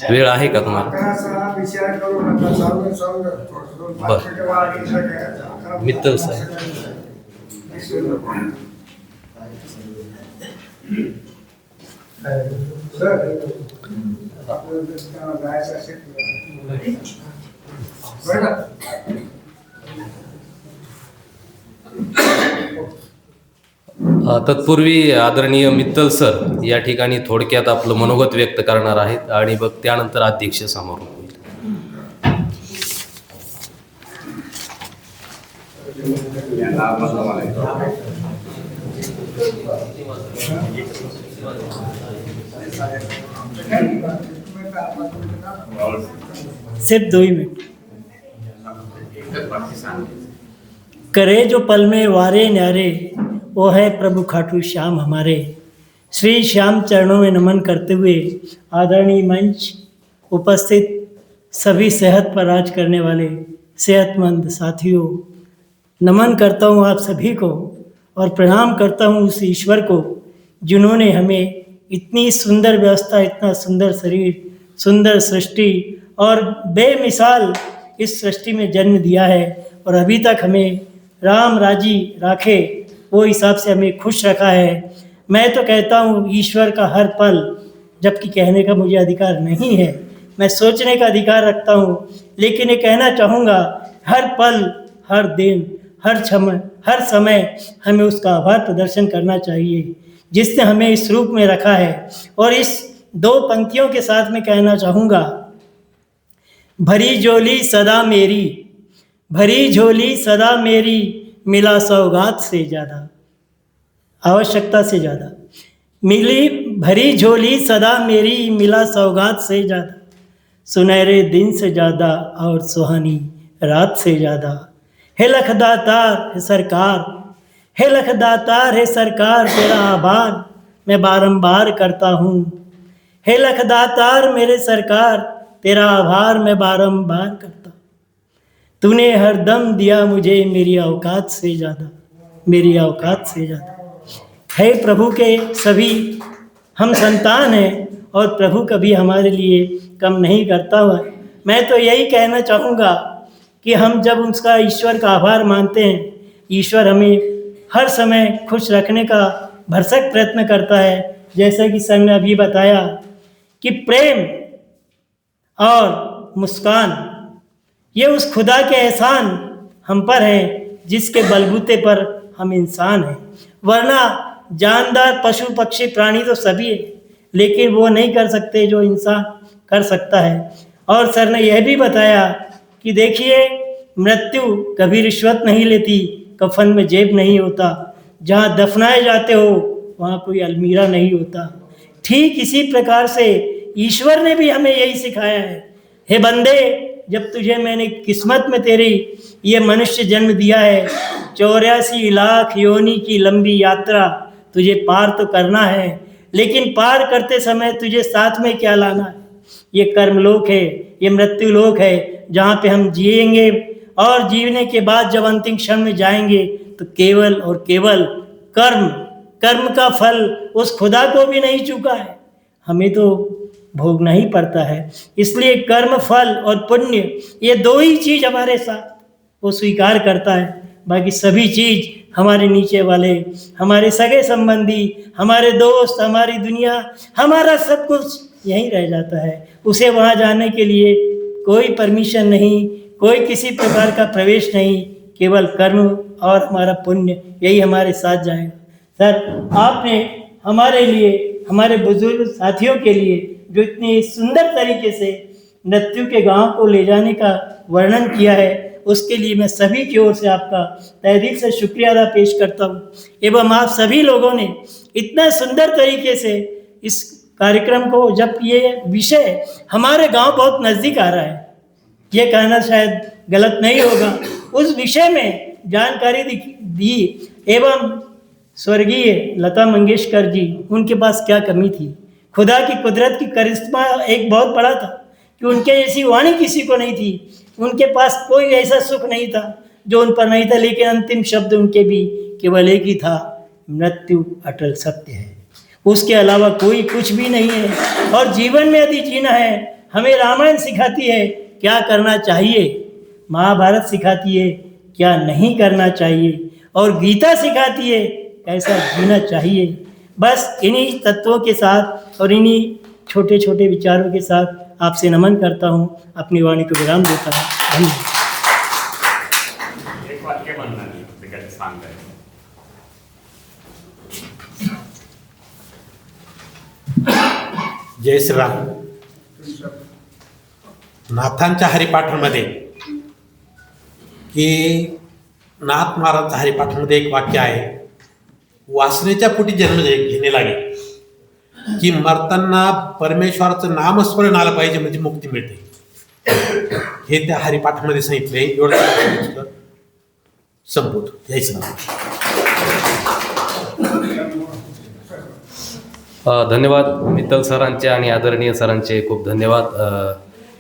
वेळ आहे का तुम्हाला? बरं, मित्तल साहेब. तत्पूर्वी आदरणीय मित्तल सर या ठिकाणी थोडक्यात आपलं मनोगत व्यक्त करणार आहेत आणि मग त्यानंतर अध्यक्ष समारोप होईल.
सिर्फ 2 ही मिनट. करे जो पल में वारे न्यारे, वो है प्रभु खाटू श्याम हमारे. श्री श्याम चरणों में नमन करते हुए आदरणीय मंच उपस्थित सभी सेहत पर राज करने वाले सेहतमंद साथियों, नमन करता हूँ आप सभी को और प्रणाम करता हूँ उस ईश्वर को जिन्होंने हमें इतनी सुंदर व्यवस्था, इतना सुंदर शरीर, सुंदर सृष्टि और बेमिसाल इस सृष्टि में जन्म दिया है और अभी तक हमें राम राजी राखे, वो हिसाब से हमें खुश रखा है. मैं तो कहता हूँ ईश्वर का हर पल, जबकि कहने का मुझे अधिकार नहीं है, मैं सोचने का अधिकार रखता हूँ, लेकिन ये कहना चाहूँगा हर पल, हर दिन, हर समय हमें उसका आभार प्रदर्शन करना चाहिए जिसने हमें इस रूप में रखा है. और इस 2 पंक्तियों के साथ में कहना चाहूँगा, भरी झोली सदा मेरी, भरी झोली सदा मेरी, मिला सौगात से ज़्यादा, आवश्यकता से ज़्यादा। मिली भरी झोली सदा मेरी, मिला सौगात से ज़्यादा, सुनहरे दिन से ज़्यादा और सुहानी रात से ज़्यादा। हे लखदातार है सरकार, हे लखदातार है सरकार, तेरा आभार मैं बारंबार करता हूँ। हे लखदातार मेरे सरकार, तेरा आभार मैं बारंबार करता हूँ। तूने हर दम दिया मुझे मेरी औकात से ज़्यादा, मेरी औकात से ज़्यादा। हे प्रभु के सभी हम संतान हैं और प्रभु कभी हमारे लिए कम नहीं करता हुआ। मैं तो यही कहना चाहूँगा कि हम जब उसका ईश्वर का आभार मानते हैं, ईश्वर हमें हर समय खुश रखने का भरसक प्रयत्न करता है। जैसा कि सर ने अभी बताया कि प्रेम और मुस्कान ये उस खुदा के एहसान हम पर हैं जिसके बलबूते पर हम इंसान हैं। वरना जानदार पशु पक्षी प्राणी तो सभी है, लेकिन वो नहीं कर सकते जो इंसान कर सकता है। और सर ने यह भी बताया कि देखिए, मृत्यु कभी रिश्वत नहीं लेती, कफन में जेब नहीं होता, जहाँ दफनाए जाते हो वहाँ कोई अलमीरा नहीं होता। ठीक इसी प्रकार से ईश्वर ने भी हमें यही सिखाया है, हे बंदे, जब तुझे मैंने किस्मत में तेरी ये मनुष्य जन्म दिया है, 84 लाख योनि की लंबी यात्रा तुझे पार तो करना है, लेकिन पार करते समय तुझे साथ में क्या लाना है? ये कर्मलोक है, ये मृत्यु लोक है, जहाँ पे हम जिएंगे और जीने के बाद जब अंतिम क्षण में जाएंगे तो केवल और केवल कर्म का फल उस खुदा को भी नहीं चूका है, हमें तो भोगना ही पड़ता है। इसलिए कर्म फल और पुण्य ये दो ही चीज़ हमारे साथ वो स्वीकार करता है। बाकी सभी चीज़ हमारे नीचे वाले, हमारे सगे संबंधी, हमारे दोस्त, हमारी दुनिया, हमारा सब कुछ यहीं रह जाता है। उसे वहाँ जाने के लिए कोई परमिशन नहीं, कोई किसी प्रकार का प्रवेश नहीं, केवल कर्म और हमारा पुण्य यही हमारे साथ जाएगा। सर, आपने हमारे लिए, हमारे बुजुर्ग साथियों के लिए जो इतनी सुंदर तरीके से मृत्यु के गांव को ले जाने का वर्णन किया है, उसके लिए मैं सभी की ओर से आपका तहे दिल से शुक्रिया अदा पेश करता हूँ। एवं आप सभी लोगों ने इतना सुंदर तरीके से इस कार्यक्रम को, जब ये विषय हमारे गांव बहुत नज़दीक आ रहा है, ये कहना शायद गलत नहीं होगा, उस विषय में जानकारी दी। एवं स्वर्गीय लता मंगेशकर जी, उनके पास क्या कमी थी? खुदा की कुदरत की करिश्मा एक बहुत बड़ा था कि उनके जैसी वाणी किसी को नहीं थी, उनके पास कोई ऐसा सुख नहीं था जो उन पर नहीं था, लेकिन अंतिम शब्द उनके भी केवल एक ही था, मृत्यु अटल सत्य है, उसके अलावा कोई कुछ भी नहीं है। और जीवन में यदि जीना है, हमें रामायण सिखाती है क्या करना चाहिए, महाभारत सिखाती है क्या नहीं करना चाहिए, और गीता सिखाती है कैसा जीना चाहिए। बस इन्हीं तत्वों के साथ और इन्हीं छोटे छोटे विचारों के साथ आपसे नमन करता हूँ, अपनी वाणी को विराम देता हूँ। धन्यवाद।
एक वाक्य म्हणणार मी, प्रत्येकाचं सांगायचं। जय श्रीराम। नाथांच्या हरिपाठामध्ये की नाथ महाराज हरिपाठामध्ये एक वाक्य आहे, वासनेच्या पोटी जन्म घेणे लागेल की मरताना परमेश्वराचं नामस्मरण आलं पाहिजे म्हणजे मुक्ती मिळते, हे त्या हरिपाठामध्ये सांगितले। एवढं संपवतो, यायचं
धन्यवाद मित्तल सरांचे आणि आदरणीय सरांचे खूप धन्यवाद।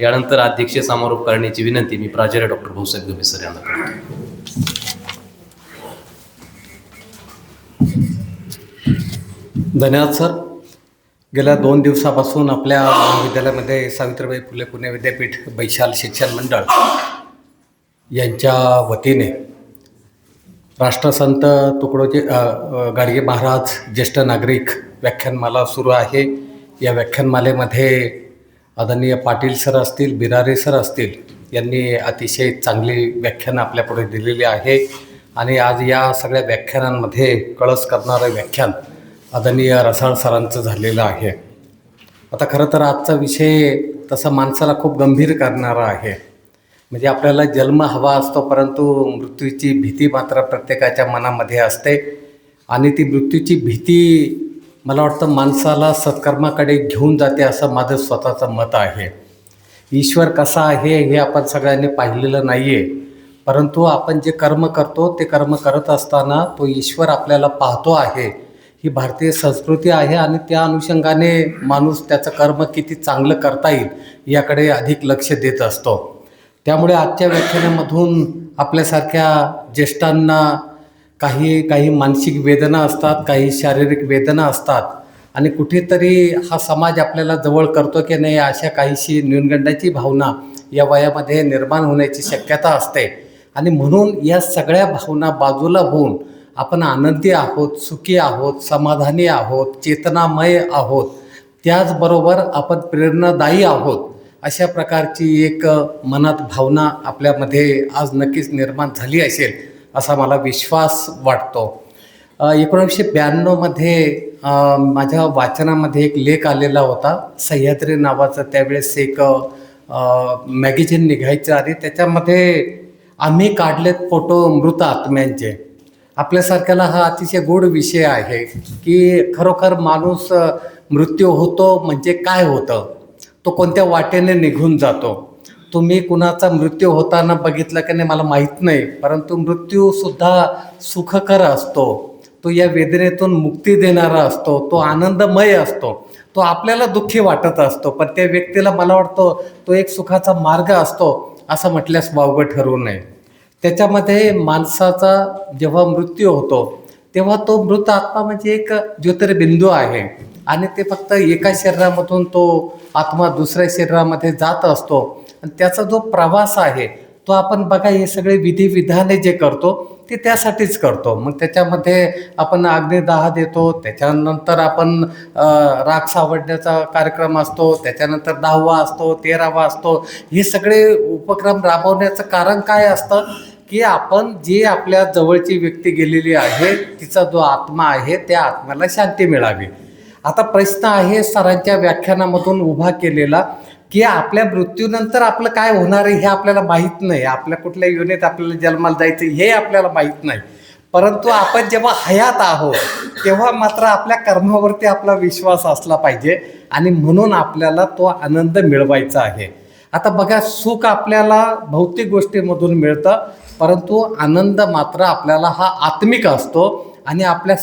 यानंतर अध्यक्षीय समारोप करण्याची विनंती मी प्राचार्य डॉक्टर भाऊसाहेब गमे सर यांना करतो।
धन्यवाद सर। गेल्या 2 दिवसापासून आपल्या महाविद्यालयामध्ये सावित्रीबाई फुले पुणे विद्यापीठ बैशाल शिक्षण मंडळ यांच्या वतीने राष्ट्रसंत तुकडोजी गाडगे महाराज ज्येष्ठ नागरिक व्याख्यानमाला सुरू आहे। या व्याख्यानमालेमध्ये आदरणीय पाटील सर असतील, बिरारे सर असतील यांनी अतिशय चांगली व्याख्यानं आपल्यापुढे दिलेली आहे। आणि आज या सगळ्या व्याख्यानांमध्ये कळस करणारं व्याख्यान आदरणीय रसाळ सरांचं झालेलं आहे। आता खरं तर आजचा विषय तसा माणसाला खूप गंभीर करणारा आहे, म्हणजे आपल्याला जन्म हवा असतो, परंतु मृत्यूची भीती मात्र प्रत्येकाच्या मनामध्ये असते. आणि ती मृत्यूची भीती मला वाटतं माणसाला सत्कर्माकडे घेऊन जाते, असं माझं स्वतःचं मत आहे. ईश्वर कसा आहे हे आपण सगळ्यांनी पाहिलेलं नाही आहे, परंतु आपण जे कर्म करतो ते कर्म करत असताना तो ईश्वर आपल्याला पाहतो आहे. ही भारतीय संस्कृती आहे आणि त्या अनुषंगाने माणूस त्याचं कर्म किती चांगलं करता येईल याकडे अधिक लक्ष देत असतो. त्यामुळे आजच्या व्याख्यानामधून आपल्यासारख्या ज्येष्ठांना काही मानसिक वेदना असतात, काही शारीरिक वेदना असतात आणि कुठेतरी हा समाज आपल्याला जवळ करतो की नाही अशा काहीशी न्यूनगंडाची भावना या वयामध्ये निर्माण होण्याची शक्यता असते. आणि म्हणून या सगळ्या भावना बाजूला होऊन आपण आनंदी आहोत, सुखी आहोत, समाधानी आहोत, चेतनामय आहोत, त्याचबरोबर आपण प्रेरणादायी आहोत, अशा प्रकारची एक मनात भावना आपल्यामध्ये आज नक्कीच निर्माण झाली असेल असा मला विश्वास वाटतो. 1992मध्ये माझ्या वाचनामध्ये एक लेख आलेला होता, सह्याद्री नावाचं. त्यावेळेस एक मॅगझिन निघायचं आणि त्याच्यामध्ये आम्ही काढलेत फोटो मृत आत्म्यांचे. आपल्यासारख्याला हा अतिशय गोड विषय आहे की खरोखर माणूस मृत्यू होतो म्हणजे काय होतं, तो कोणत्या वाटेने निघून जातो. तुम्ही कुणाचा मृत्यू होताना बघितलं की नाही मला माहीत नाही, परंतु मृत्यूसुद्धा सुखकर असतो, तो या वेदनेतून मुक्ती देणारा असतो, तो आनंदमय असतो, तो आपल्याला दुःखी वाटत असतो, पण त्या व्यक्तीला मला वाटतं तो एक सुखाचा मार्ग असतो असं म्हटल्यास वावगं ठरवू नये. त्याच्यामध्ये माणसाचा जेव्हा मृत्यू होतो तेव्हा तो मृत आत्मा म्हणजे एक ज्योतिर्बिंदू आहे आणि ते फक्त एका शरीरामधून तो आत्मा दुसऱ्या शरीरामध्ये जात असतो. आणि त्याचा जो प्रवास आहे तो आपण बघा हे सगळे विधिविधाने जे करतो ते त्यासाठीच करतो. मग त्याच्यामध्ये आपण अग्निदाह देतो, त्याच्यानंतर आपण राख सावडण्याचा कार्यक्रम असतो, त्याच्यानंतर 10वा असतो, 13वा असतो. हे सगळे उपक्रम राबवण्याचं कारण काय असतं की आपण जी आपल्या जवळची व्यक्ती गेलेली आहे तिचा जो आत्मा आहे त्या आत्म्याला शांती मिळावी. आता प्रश्न आहे सरांच्या व्याख्यानामधून उभा केलेला की आपल्या मृत्यूनंतर आपलं काय होणार आहे हे आपल्याला माहीत नाही, आपल्या कुठल्या योनीत आपल्याला जन्माला जायचं हे आपल्याला माहीत नाही, परंतु आपण जेव्हा हयात आहोत तेव्हा मात्र आपल्या कर्मावरती आपला विश्वास असला पाहिजे आणि म्हणून आपल्याला तो आनंद मिळवायचा आहे. आता बघा, सुख आपल्याला भौतिक गोष्टीमधून मिळतं, परंतु आनंद मात्र आपल्याला हा आत्मिक असतो आणि आपल्या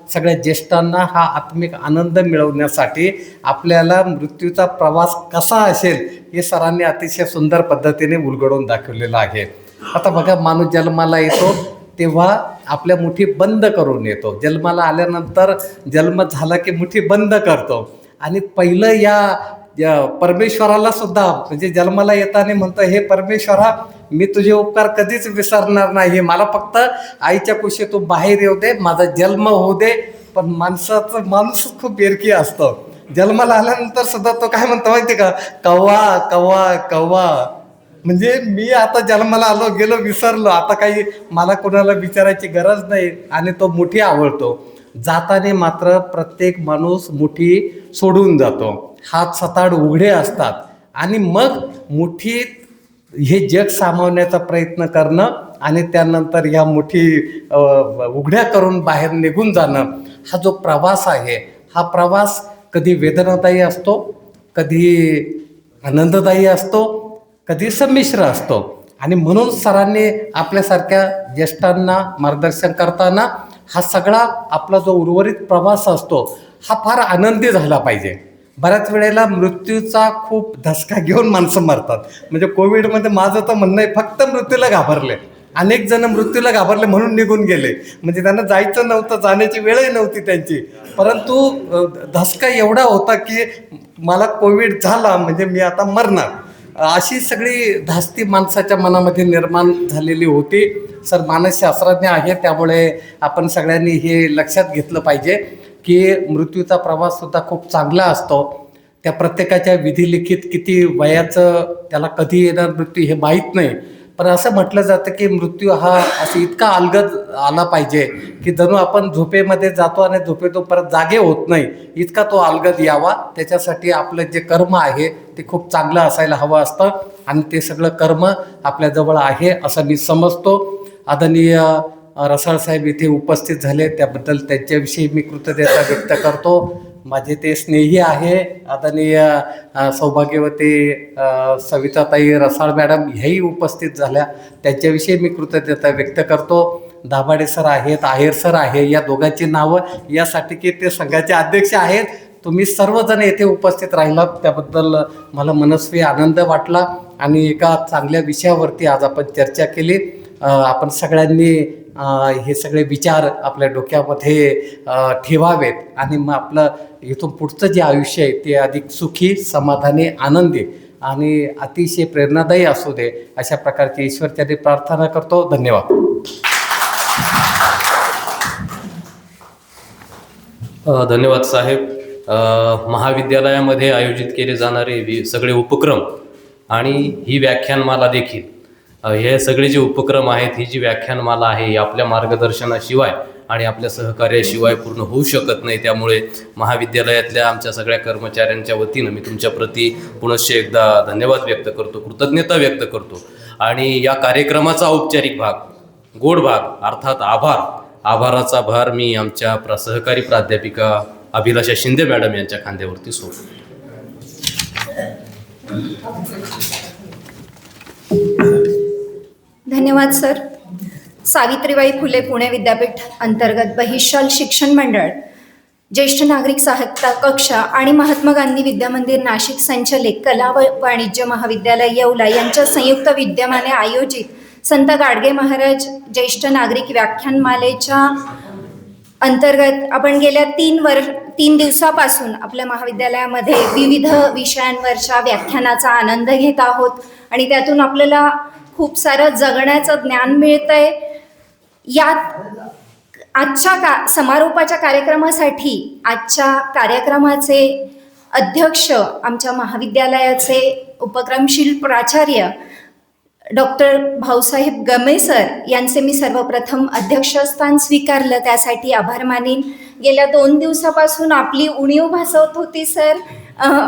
सगळ्या ज्येष्ठांना हा आत्मिक आनंद मिळवण्यासाठी आपल्याला मृत्यूचा प्रवास कसा असेल हे सरांनी अतिशय सुंदर पद्धतीने उलगडून दाखवलेलं आहे. आता बघा, माणूस जन्माला येतो तेव्हा आपल्या मुठी बंद करून येतो. जन्माला आल्यानंतर जन्म झाला की मुठी बंद करतो आणि पहिलं या परमेश्वराला सुद्धा म्हणजे जन्माला येताना म्हणतो, हे परमेश्वरा मी तुझे उपकार कधीच विसरणार नाही, मला फक्त आईच्या कुशीतून बाहेर येऊ दे, माझा जन्म होऊ दे. पण माणूस खूप बेरकी असतो. जन्माला आल्यानंतर सुद्धा तो काय म्हणतो माहिती का, कव्वा कव्वा कव्वा, म्हणजे मी आता जन्माला आलो गेलो विसरलो, आता काही मला कोणाला विचारायची गरज नाही आणि तो मुठी आवळतो. जाताने मात्र प्रत्येक माणूस मुठी सोडून जातो, हात सताड उघडे असतात आणि मग मुठीत हे जग सामावण्याचा प्रयत्न करणं आणि त्यानंतर ह्या मुठी उघड्या करून बाहेर निघून जाणं, हा जो प्रवास आहे हा प्रवास कधी वेदनादायी असतो, कधी आनंददायी असतो, कधी संमिश्र असतो. आणि म्हणून सरांनी आपल्यासारख्या ज्येष्ठांना मार्गदर्शन करताना हा सगळा आपला जो उर्वरित प्रवास असतो हा फार आनंदी झाला पाहिजे. बऱ्याच वेळेला मृत्यूचा खूप धसका घेऊन माणसं मरतात. म्हणजे कोविडमध्ये माझं तर म्हणणं आहे फक्त मृत्यूला घाबरले, अनेक जण मृत्यूला घाबरले म्हणून निघून गेले, म्हणजे त्यांना जायचं नव्हतं, जाण्याची वेळही नव्हती त्यांची, परंतु धसका एवडा होता की मला कोविड झाला म्हणजे मी आता मरणार, अशी सगळी धास्ती माणसाच्या मनामध्ये निर्माण झालेली होती. सर मानसशास्त्रज्ञ आहे त्यामुळे आपण सगळ्यांनी हे लक्षात घेतलं पाहिजे की मृत्यूचा प्रवाससुद्धा खूप चांगला असतो. त्या प्रत्येकाच्या विधिलिखित किती वयाचं त्याला कधी येणार मृत्यू हे माहीत नाही, पण असं म्हटलं जातं की मृत्यू हा असं इतका अलगद आला पाहिजे की जणू आपण झोपेमध्ये जातो आणि झोपेतून परत जागे होत नाही, इतका तो अलगद यावा. त्याच्यासाठी आपलं जे कर्म आहे ते खूप चांगलं असायला हवं असतं आणि ते सगळं कर्म आपल्याजवळ आहे असं मी समजतो. आदरणीय रसाळ साहेब इथे उपस्थित झाले, त्याबद्दल त्यांच्याविषयी मी कृतज्ञता व्यक्त करतो. माझे ते स्नेही आहे आदरणीय सौभाग्यवती सविताताई रसाळ मॅडम ह्याही उपस्थित झाल्या, त्यांच्याविषयी मी कृतज्ञता व्यक्त करतो. दाभाडे सर आहेत, आहेर सर आहे, या दोघांची नावं यासाठी की ते संघाचे अध्यक्ष आहेत. तुम्ही सर्वजण येथे उपस्थित राहिलात त्याबद्दल मला मनस्वी आनंद वाटला आणि एका चांगल्या विषयावरती आज आपण चर्चा केली. आपण सगळ्यांनी हे सगळे विचार आपल्या डोक्यामध्ये ठेवावेत आणि मग आपलं इथून पुढचं जे आयुष्य आहे ते अधिक सुखी, समाधानी, आनंदी आणि अतिशय प्रेरणादायी असू दे अशा प्रकारची ईश्वरचरणी प्रार्थना करतो. धन्यवाद.
धन्यवाद साहेब. महाविद्यालयामध्ये आयोजित केले जाणारे सगळे उपक्रम आणि ही व्याख्यानमाला देखील, हे सगळे जे उपक्रम आहेत, ही जी व्याख्यानमाला आहे ही आपल्या मार्गदर्शनाशिवाय आणि आपल्या सहकार्याशिवाय पूर्ण होऊ शकत नाही. त्यामुळे महाविद्यालयातल्या आमच्या सगळ्या कर्मचाऱ्यांच्या वतीनं मी तुमच्याप्रती पुनश्च एकदा धन्यवाद व्यक्त करतो, कृतज्ञता व्यक्त करतो. आणि या कार्यक्रमाचा औपचारिक भाग, गोड भाग अर्थात आभाराचा भार मी आमच्या सहकारी प्राध्यापिका अभिलाषा शिंदे मॅडम यांच्या खांद्यावरती सोडतो.
धन्यवाद सर. सावित्रीबाई फुले पुणे विद्यापीठ अंतर्गत बहिशाल शिक्षण मंडळ, ज्येष्ठ नागरिक सहायता कक्ष आणि महात्मा गांधी विद्यामंदिर नाशिक संचलित कला व वाणिज्य महाविद्यालय येवला यांच्या संयुक्त विद्यमाने आयोजित संत गाडगे महाराज ज्येष्ठ नागरिक व्याख्यानमालेच्या अंतर्गत आपण गेल्या 3 दिवसापासून आपल्या महाविद्यालयामध्ये विविध विषयांवरच्या व्याख्यानाचा आनंद घेत आहोत आणि त्यातून आपल्याला खूप सारं जगण्याचं ज्ञान मिळतंय. यात आजच्या समारोपाच्या कार्यक्रमासाठी आजच्या कार्यक्रमाचे अध्यक्ष आमच्या महाविद्यालयाचे उपक्रमशील प्राचार्य डॉक्टर भाऊसाहेब गमे सर यांचे मी सर्वप्रथम अध्यक्षस्थान स्वीकारलं, त्यासाठी आभार मानीन. गेल्या 2 दिवसापासून आपली उणीव भासवत होती सर,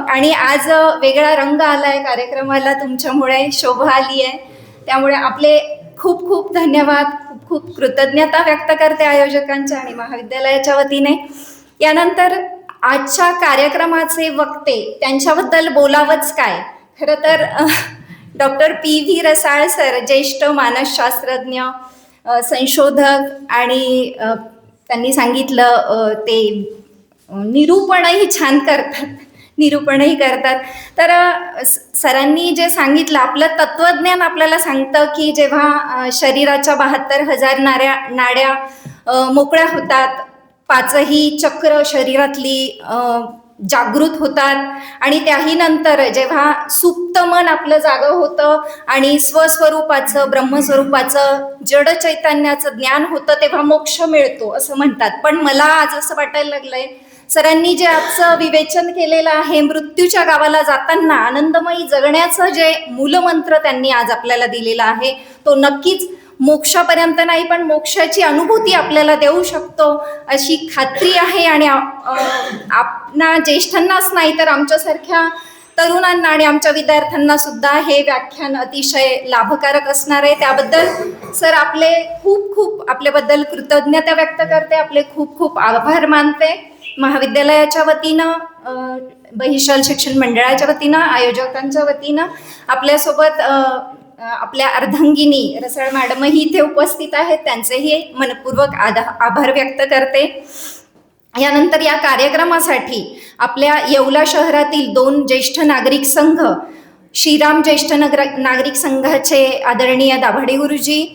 आणि आज वेगळा रंग आला आहे कार्यक्रमाला, तुमच्यामुळे शोभा आली आहे. त्यामुळे आपले खूप खूप धन्यवाद, खूप खूप कृतज्ञता व्यक्त करते आयोजकांच्या आणि महाविद्यालयाच्या वतीने. यानंतर आजच्या कार्यक्रमाचे वक्ते, त्यांच्याबद्दल बोलावंच काय. खरं तर डॉक्टर PV रसाळ सर ज्येष्ठ मानसशास्त्रज्ञ, संशोधक आणि त्यांनी सांगितलं ते निरूपणही छान करतात. तर सरांनी जे सांगितलं, आपलं तत्त्वज्ञान आपल्याला सांगतं की जेव्हा शरीराच्या 72,000 नाड्या मोकळ्या होतात, 5ही चक्र शरीरातली जागृत होतात आणि त्याही नंतर जेव्हा सुप्त मन आपलं जागं होतं आणि स्वस्वरूपाचं ब्रह्मस्वरूपाचं जड चैतन्याचं ज्ञान होतं, तेव्हा मोक्ष मिळतो असं म्हणतात. पण मला आज असं वाटायला लागलंय, सरांनी जे आजचं विवेचन केलेलं आहे, मृत्यूच्या गावाला जाताना आनंदमयी जगण्याचं जे मूलमंत्र त्यांनी आज आपल्याला दिलेला आहे, तो नक्कीच मोक्षापर्यंत नाही पण मोक्षाची अनुभूती आपल्याला देऊ शकतो अशी खात्री आहे. आणि आपणा ज्येष्ठांनाच नाही तर आमच्यासारख्या तरुणांना आणि आमच्या विद्यार्थ्यांना सुद्धा हे व्याख्यान अतिशय लाभकारक असणार आहे. त्याबद्दल सर आपले खूप खूप आपल्याबद्दल कृतज्ञता व्यक्त करते, आपले खूप खूप आभार मानते. महाविद्यालयाच्या वतीनं, बहिशाल शिक्षण मंडळाच्या वतीनं, आयोजकांच्या वतीनं आपल्यासोबत आपल्या अर्धांगिनी रसाळ मॅडमही इथे उपस्थित आहेत, त्यांचेही मनपूर्वक आभार व्यक्त करते. यानंतर या कार्यक्रमासाठी आपल्या येवला शहरातील 2 ज्येष्ठ नागरिक संघ, श्रीराम ज्येष्ठ नागरिक संघाचे आदरणीय दाभाडे गुरुजी,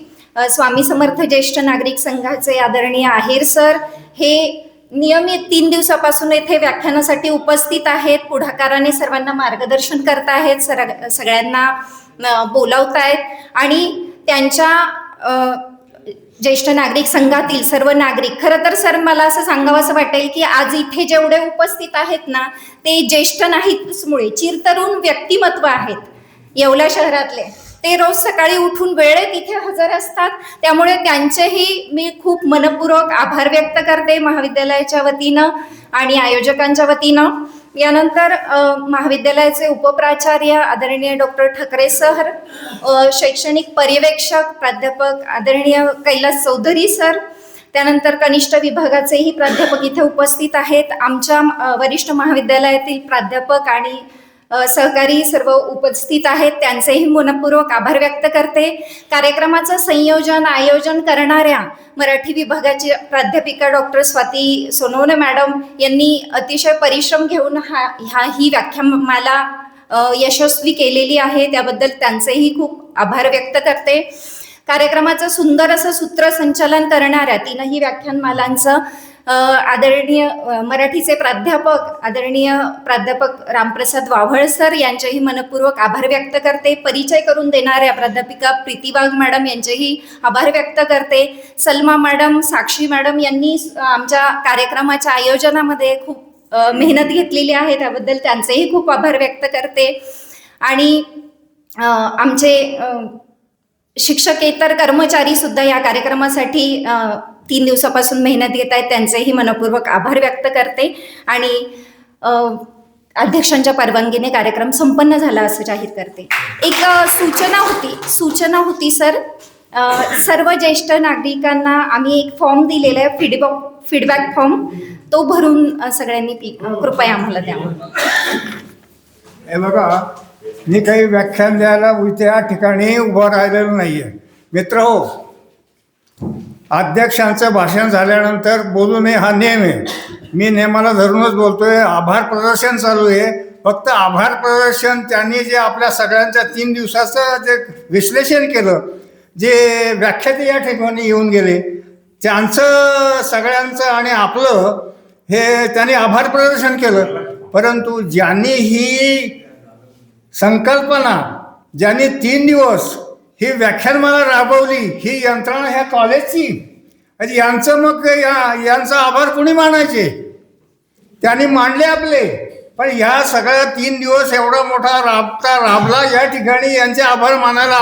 स्वामी समर्थ ज्येष्ठ नागरिक संघाचे आदरणीय आहेर सर, हे नियमित 3 दिवसापासून येथे व्याख्यानासाठी उपस्थित आहेत. पुढाकाराने सर्वांना मार्गदर्शन करत आहेत, सगळ्यांना बोलावत आहेत आणि त्यांच्या ज्येष्ठ नागरिक संघातील सर्व नागरिक, खरं तर सर मला असं सांगावं असं वाटेल की आज इथे जेवढे उपस्थित आहेत ना, ते ज्येष्ठ नाहीतच, मुळे चिरतरुण व्यक्तिमत्व आहेत येवला शहरातले. ते रोज सकाळी उठून वेळेत इथे हजर असतात. त्यामुळे त्यांचेही मी खूप मनपूर्वक आभार व्यक्त करते महाविद्यालयाच्या वतीनं आणि आयोजकांच्या वतीनं. यानंतर महाविद्यालयाचे उपप्राचार्य आदरणीय डॉक्टर ठकरे सर, शैक्षणिक पर्यवेक्षक प्राध्यापक आदरणीय कैलास चौधरी सर, त्यानंतर कनिष्ठ विभागाचेही प्राध्यापक इथे उपस्थित आहेत. आमच्या वरिष्ठ महाविद्यालयातील प्राध्यापक आणि सहकारी सर्व उपस्थित आहेत, त्यांचेही मनपूर्वक आभार व्यक्त करते. कार्यक्रमाचं संयोजन आयोजन करणाऱ्या मराठी विभागाची प्राध्यापिका डॉक्टर स्वाती सोनवणे मॅडम यांनी अतिशय परिश्रम घेऊन ही व्याख्यानमाला यशस्वी केलेली आहे, त्याबद्दल त्यांचेही खूप आभार व्यक्त करते. कार्यक्रमाचं सुंदर असं सूत्रसंचालन करणाऱ्या तीनही व्याख्यानमालांचं आदरणीय मराठीचे प्राध्यापक आदरणीय प्राध्यापक रामप्रसाद वाव्हळ सर यांचेही मनपूर्वक आभार व्यक्त करते. परिचय करून देणाऱ्या प्राध्यापिका प्रीती वाघ मॅडम यांचेही आभार व्यक्त करते. सलमा मॅडम, साक्षी मॅडम यांनी आमच्या कार्यक्रमाच्या आयोजनामध्ये खूप मेहनत घेतलेली आहे, त्याबद्दल त्यांचेही खूप आभार व्यक्त करते. आणि आमचे शिक्षकेतर कर्मचारी सुद्धा या कार्यक्रमासाठी 3 दिवसापासून मेहनत घेत आहेत, त्यांचेही मनपूर्वक आभार व्यक्त करते. आणि अध्यक्षांच्या परवानगीने कार्यक्रम संपन्न झाला असं जाहीर करते. एक सूचना होती सर, सर्व ज्येष्ठ नागरिकांना आम्ही एक फॉर्म दिलेला आहे, फीडबॅक फॉर्म, तो भरून सगळ्यांनी कृपया आम्हाला द्यावा.
हे बघा, मी काही व्याख्यान द्यायला त्या ठिकाणी उभं राहिलेलं नाही आहे. मित्र हो, अध्यक्षांचं भाषण झाल्यानंतर बोलू नये हा नियम आहे. मी नियमाला धरूनच बोलतोय. आभार प्रदर्शन चालू आहे. फक्त आभार प्रदर्शन त्यांनी जे आपल्या सगळ्यांच्या 3 दिवसाचं जे विश्लेषण केलं, जे व्याख्याते या ठिकाणी येऊन गेले, त्यांचं सगळ्यांचं आणि आपलं हे त्यांनी आभार प्रदर्शन केलं. परंतु ज्यांनी ही संकल्पना, ज्यांनी 3 दिवस ही व्याख्यानमाला राबवली, ही यंत्रणा ह्या कॉलेजची, यांचं मग यांचा आभार कोणी मानायचे? त्यांनी मांडले आपले. पण ह्या सगळ्या 3 दिवस एवढा मोठा राबता राबला, या ठिकाणी यांचे आभार मानायला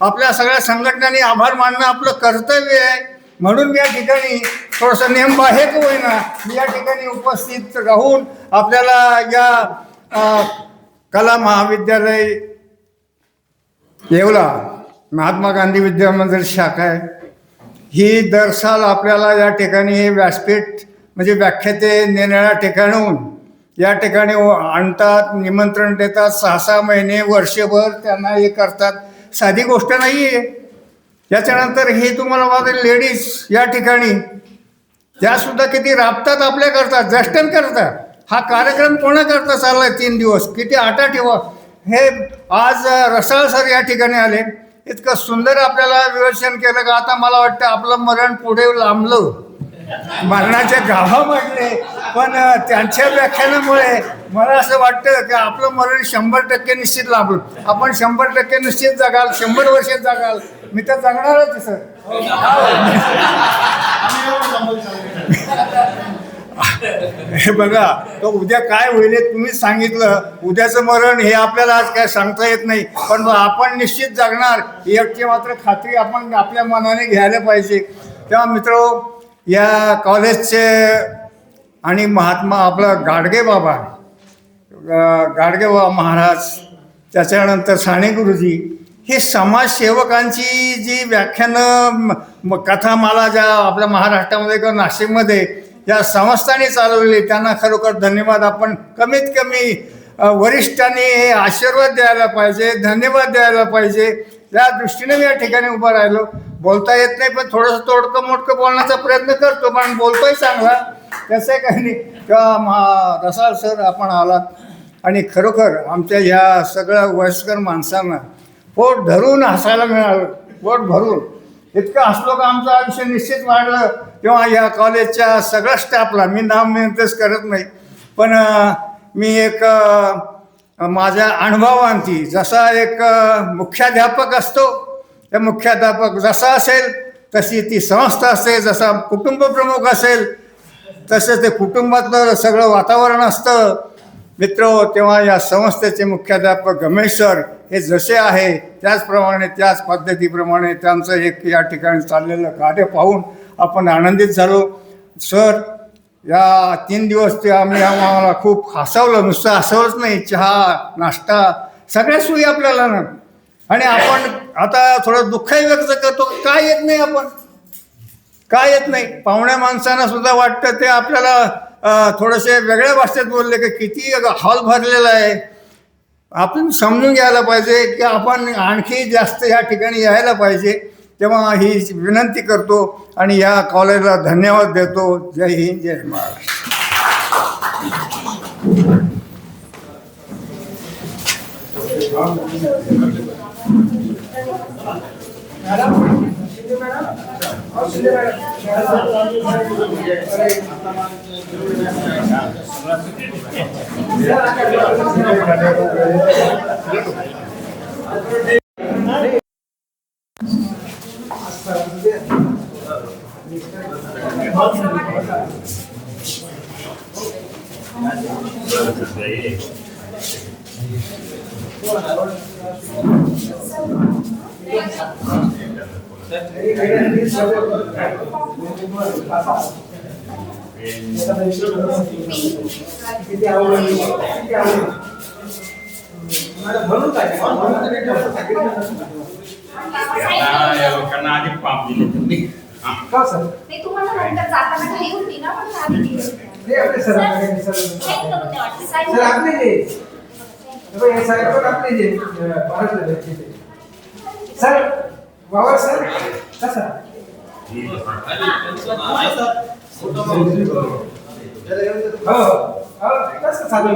आपल्या सगळ्या संघटनांनी आभार मानणं आपलं कर्तव्य आहे. म्हणून मी या ठिकाणी थोडंसं नियम बाहेर होईना मी या ठिकाणी उपस्थित राहून आपल्याला या कला महाविद्यालय येवला महात्मा गांधी विद्यामंदिर शाखा आहे, ही दर साल आपल्याला या ठिकाणी हे व्यासपीठ म्हणजे व्याख्याते निरनिराळ्या ठिकाणून या ठिकाणी आणतात, निमंत्रण देतात. 6-6 महिने वर्षभर त्यांना हे करतात. साधी गोष्ट नाही आहे. याच्यानंतर हे तुम्हाला माझे लेडीज या ठिकाणी त्यासुद्धा किती राबतात आपल्याकरता, जस्टन करतात. हा कार्यक्रम कोणाकरता चाललाय 3 दिवस, किती आटा ठेवा. हे आज रसाळ सर या ठिकाणी आले, इतकं सुंदर आपल्याला विवेचन केलं का आता मला वाटतं आपलं मरण पुढे लांबलं, मरणाच्या गाभा मांडले. पण त्यांच्या व्याख्यानामुळे मला असं वाटतं की आपलं मरण 100% निश्चित लाभलं. आपण 100% निश्चित जगाल, 100 वर्ष जगाल. मी तर जगणारच सर. हे बघा, तो उद्या काय होईल तुम्हीच सांगितलं. उद्याचं मरण हे आपल्याला आज काय सांगता येत नाही, पण आपण निश्चित जगणार याची मात्र खात्री आपण आपल्या मनाने घ्यायला पाहिजे. तेव्हा मित्र, या कॉलेजचे आणि महात्मा आपलं गाडगे बाबा महाराज, त्याच्यानंतर साने गुरुजी, हे समाजसेवकांची जी व्याख्यानं कथामाला ज्या आपल्या महाराष्ट्रामध्ये किंवा नाशिकमध्ये या संस्थांनी चालवली, त्यांना खरोखर धन्यवाद. आपण कमीत कमी वरिष्ठांनी हे आशीर्वाद द्यायला पाहिजे, धन्यवाद द्यायला पाहिजे. त्या दृष्टीने मी या ठिकाणी उभं राहिलो. बोलता येत नाही, पण थोडंसं तोडकं मोडकं बोलण्याचा प्रयत्न करतो, पण बोलतोय चांगला, त्याचं काही नाही. तेव्हा रसाळ सर आपण आलात आणि खरोखर आमच्या ह्या सगळ्या वयस्कर माणसांना पोट धरून हसायला मिळालं, पोट भरून. इतकं हसलो का आमचं आयुष्य निश्चित वाढलं. तेव्हा या कॉलेजच्या सगळ्या स्टाफला मी नाव मेहनतच करत नाही, पण मी एक माझ्या अनुभवांती, जसा एक मुख्याध्यापक असतो, त्या मुख्याध्यापक जसा असेल तशी ती संस्था असते, जसा कुटुंब प्रमुख असेल तसं ते कुटुंबातलं सगळं वातावरण असतं, मित्र तेव्हा या संस्थेचे मुख्याध्यापक गमेश सर हे जसे आहे त्याचप्रमाणे त्याच पद्धतीप्रमाणे त्यांचं एक या ठिकाणी चाललेलं कार्य पाहून आपण आनंदित झालो. सर या 3 दिवस ते आम्हाला खूप हसवलं, नुसतं हसवलंच नाही, चहा नाश्ता सगळ्या सोयी आपल्याला ना. आणि आपण आता थोडं दुःखही व्यक्त करतो, काय येत नाही, आपण काय येत नाही. पाहुण्या माणसांना सुद्धा वाटतं ते आपल्याला थोडेसे वेगळ्या भाषेत बोलले की किती हॉल भरलेला आहे. आपण समजून घ्यायला पाहिजे की आपण आणखी जास्त या ठिकाणी यायला पाहिजे. तेव्हा ही विनंती करतो आणि या कॉलेजला धन्यवाद देतो. जय हिंद, जय महाराष्ट्र.
मी तुम्हाला नंतर जाताना घाई होती ना, पण आधी दिली.
सर वावर सर कसा हो कसं चालू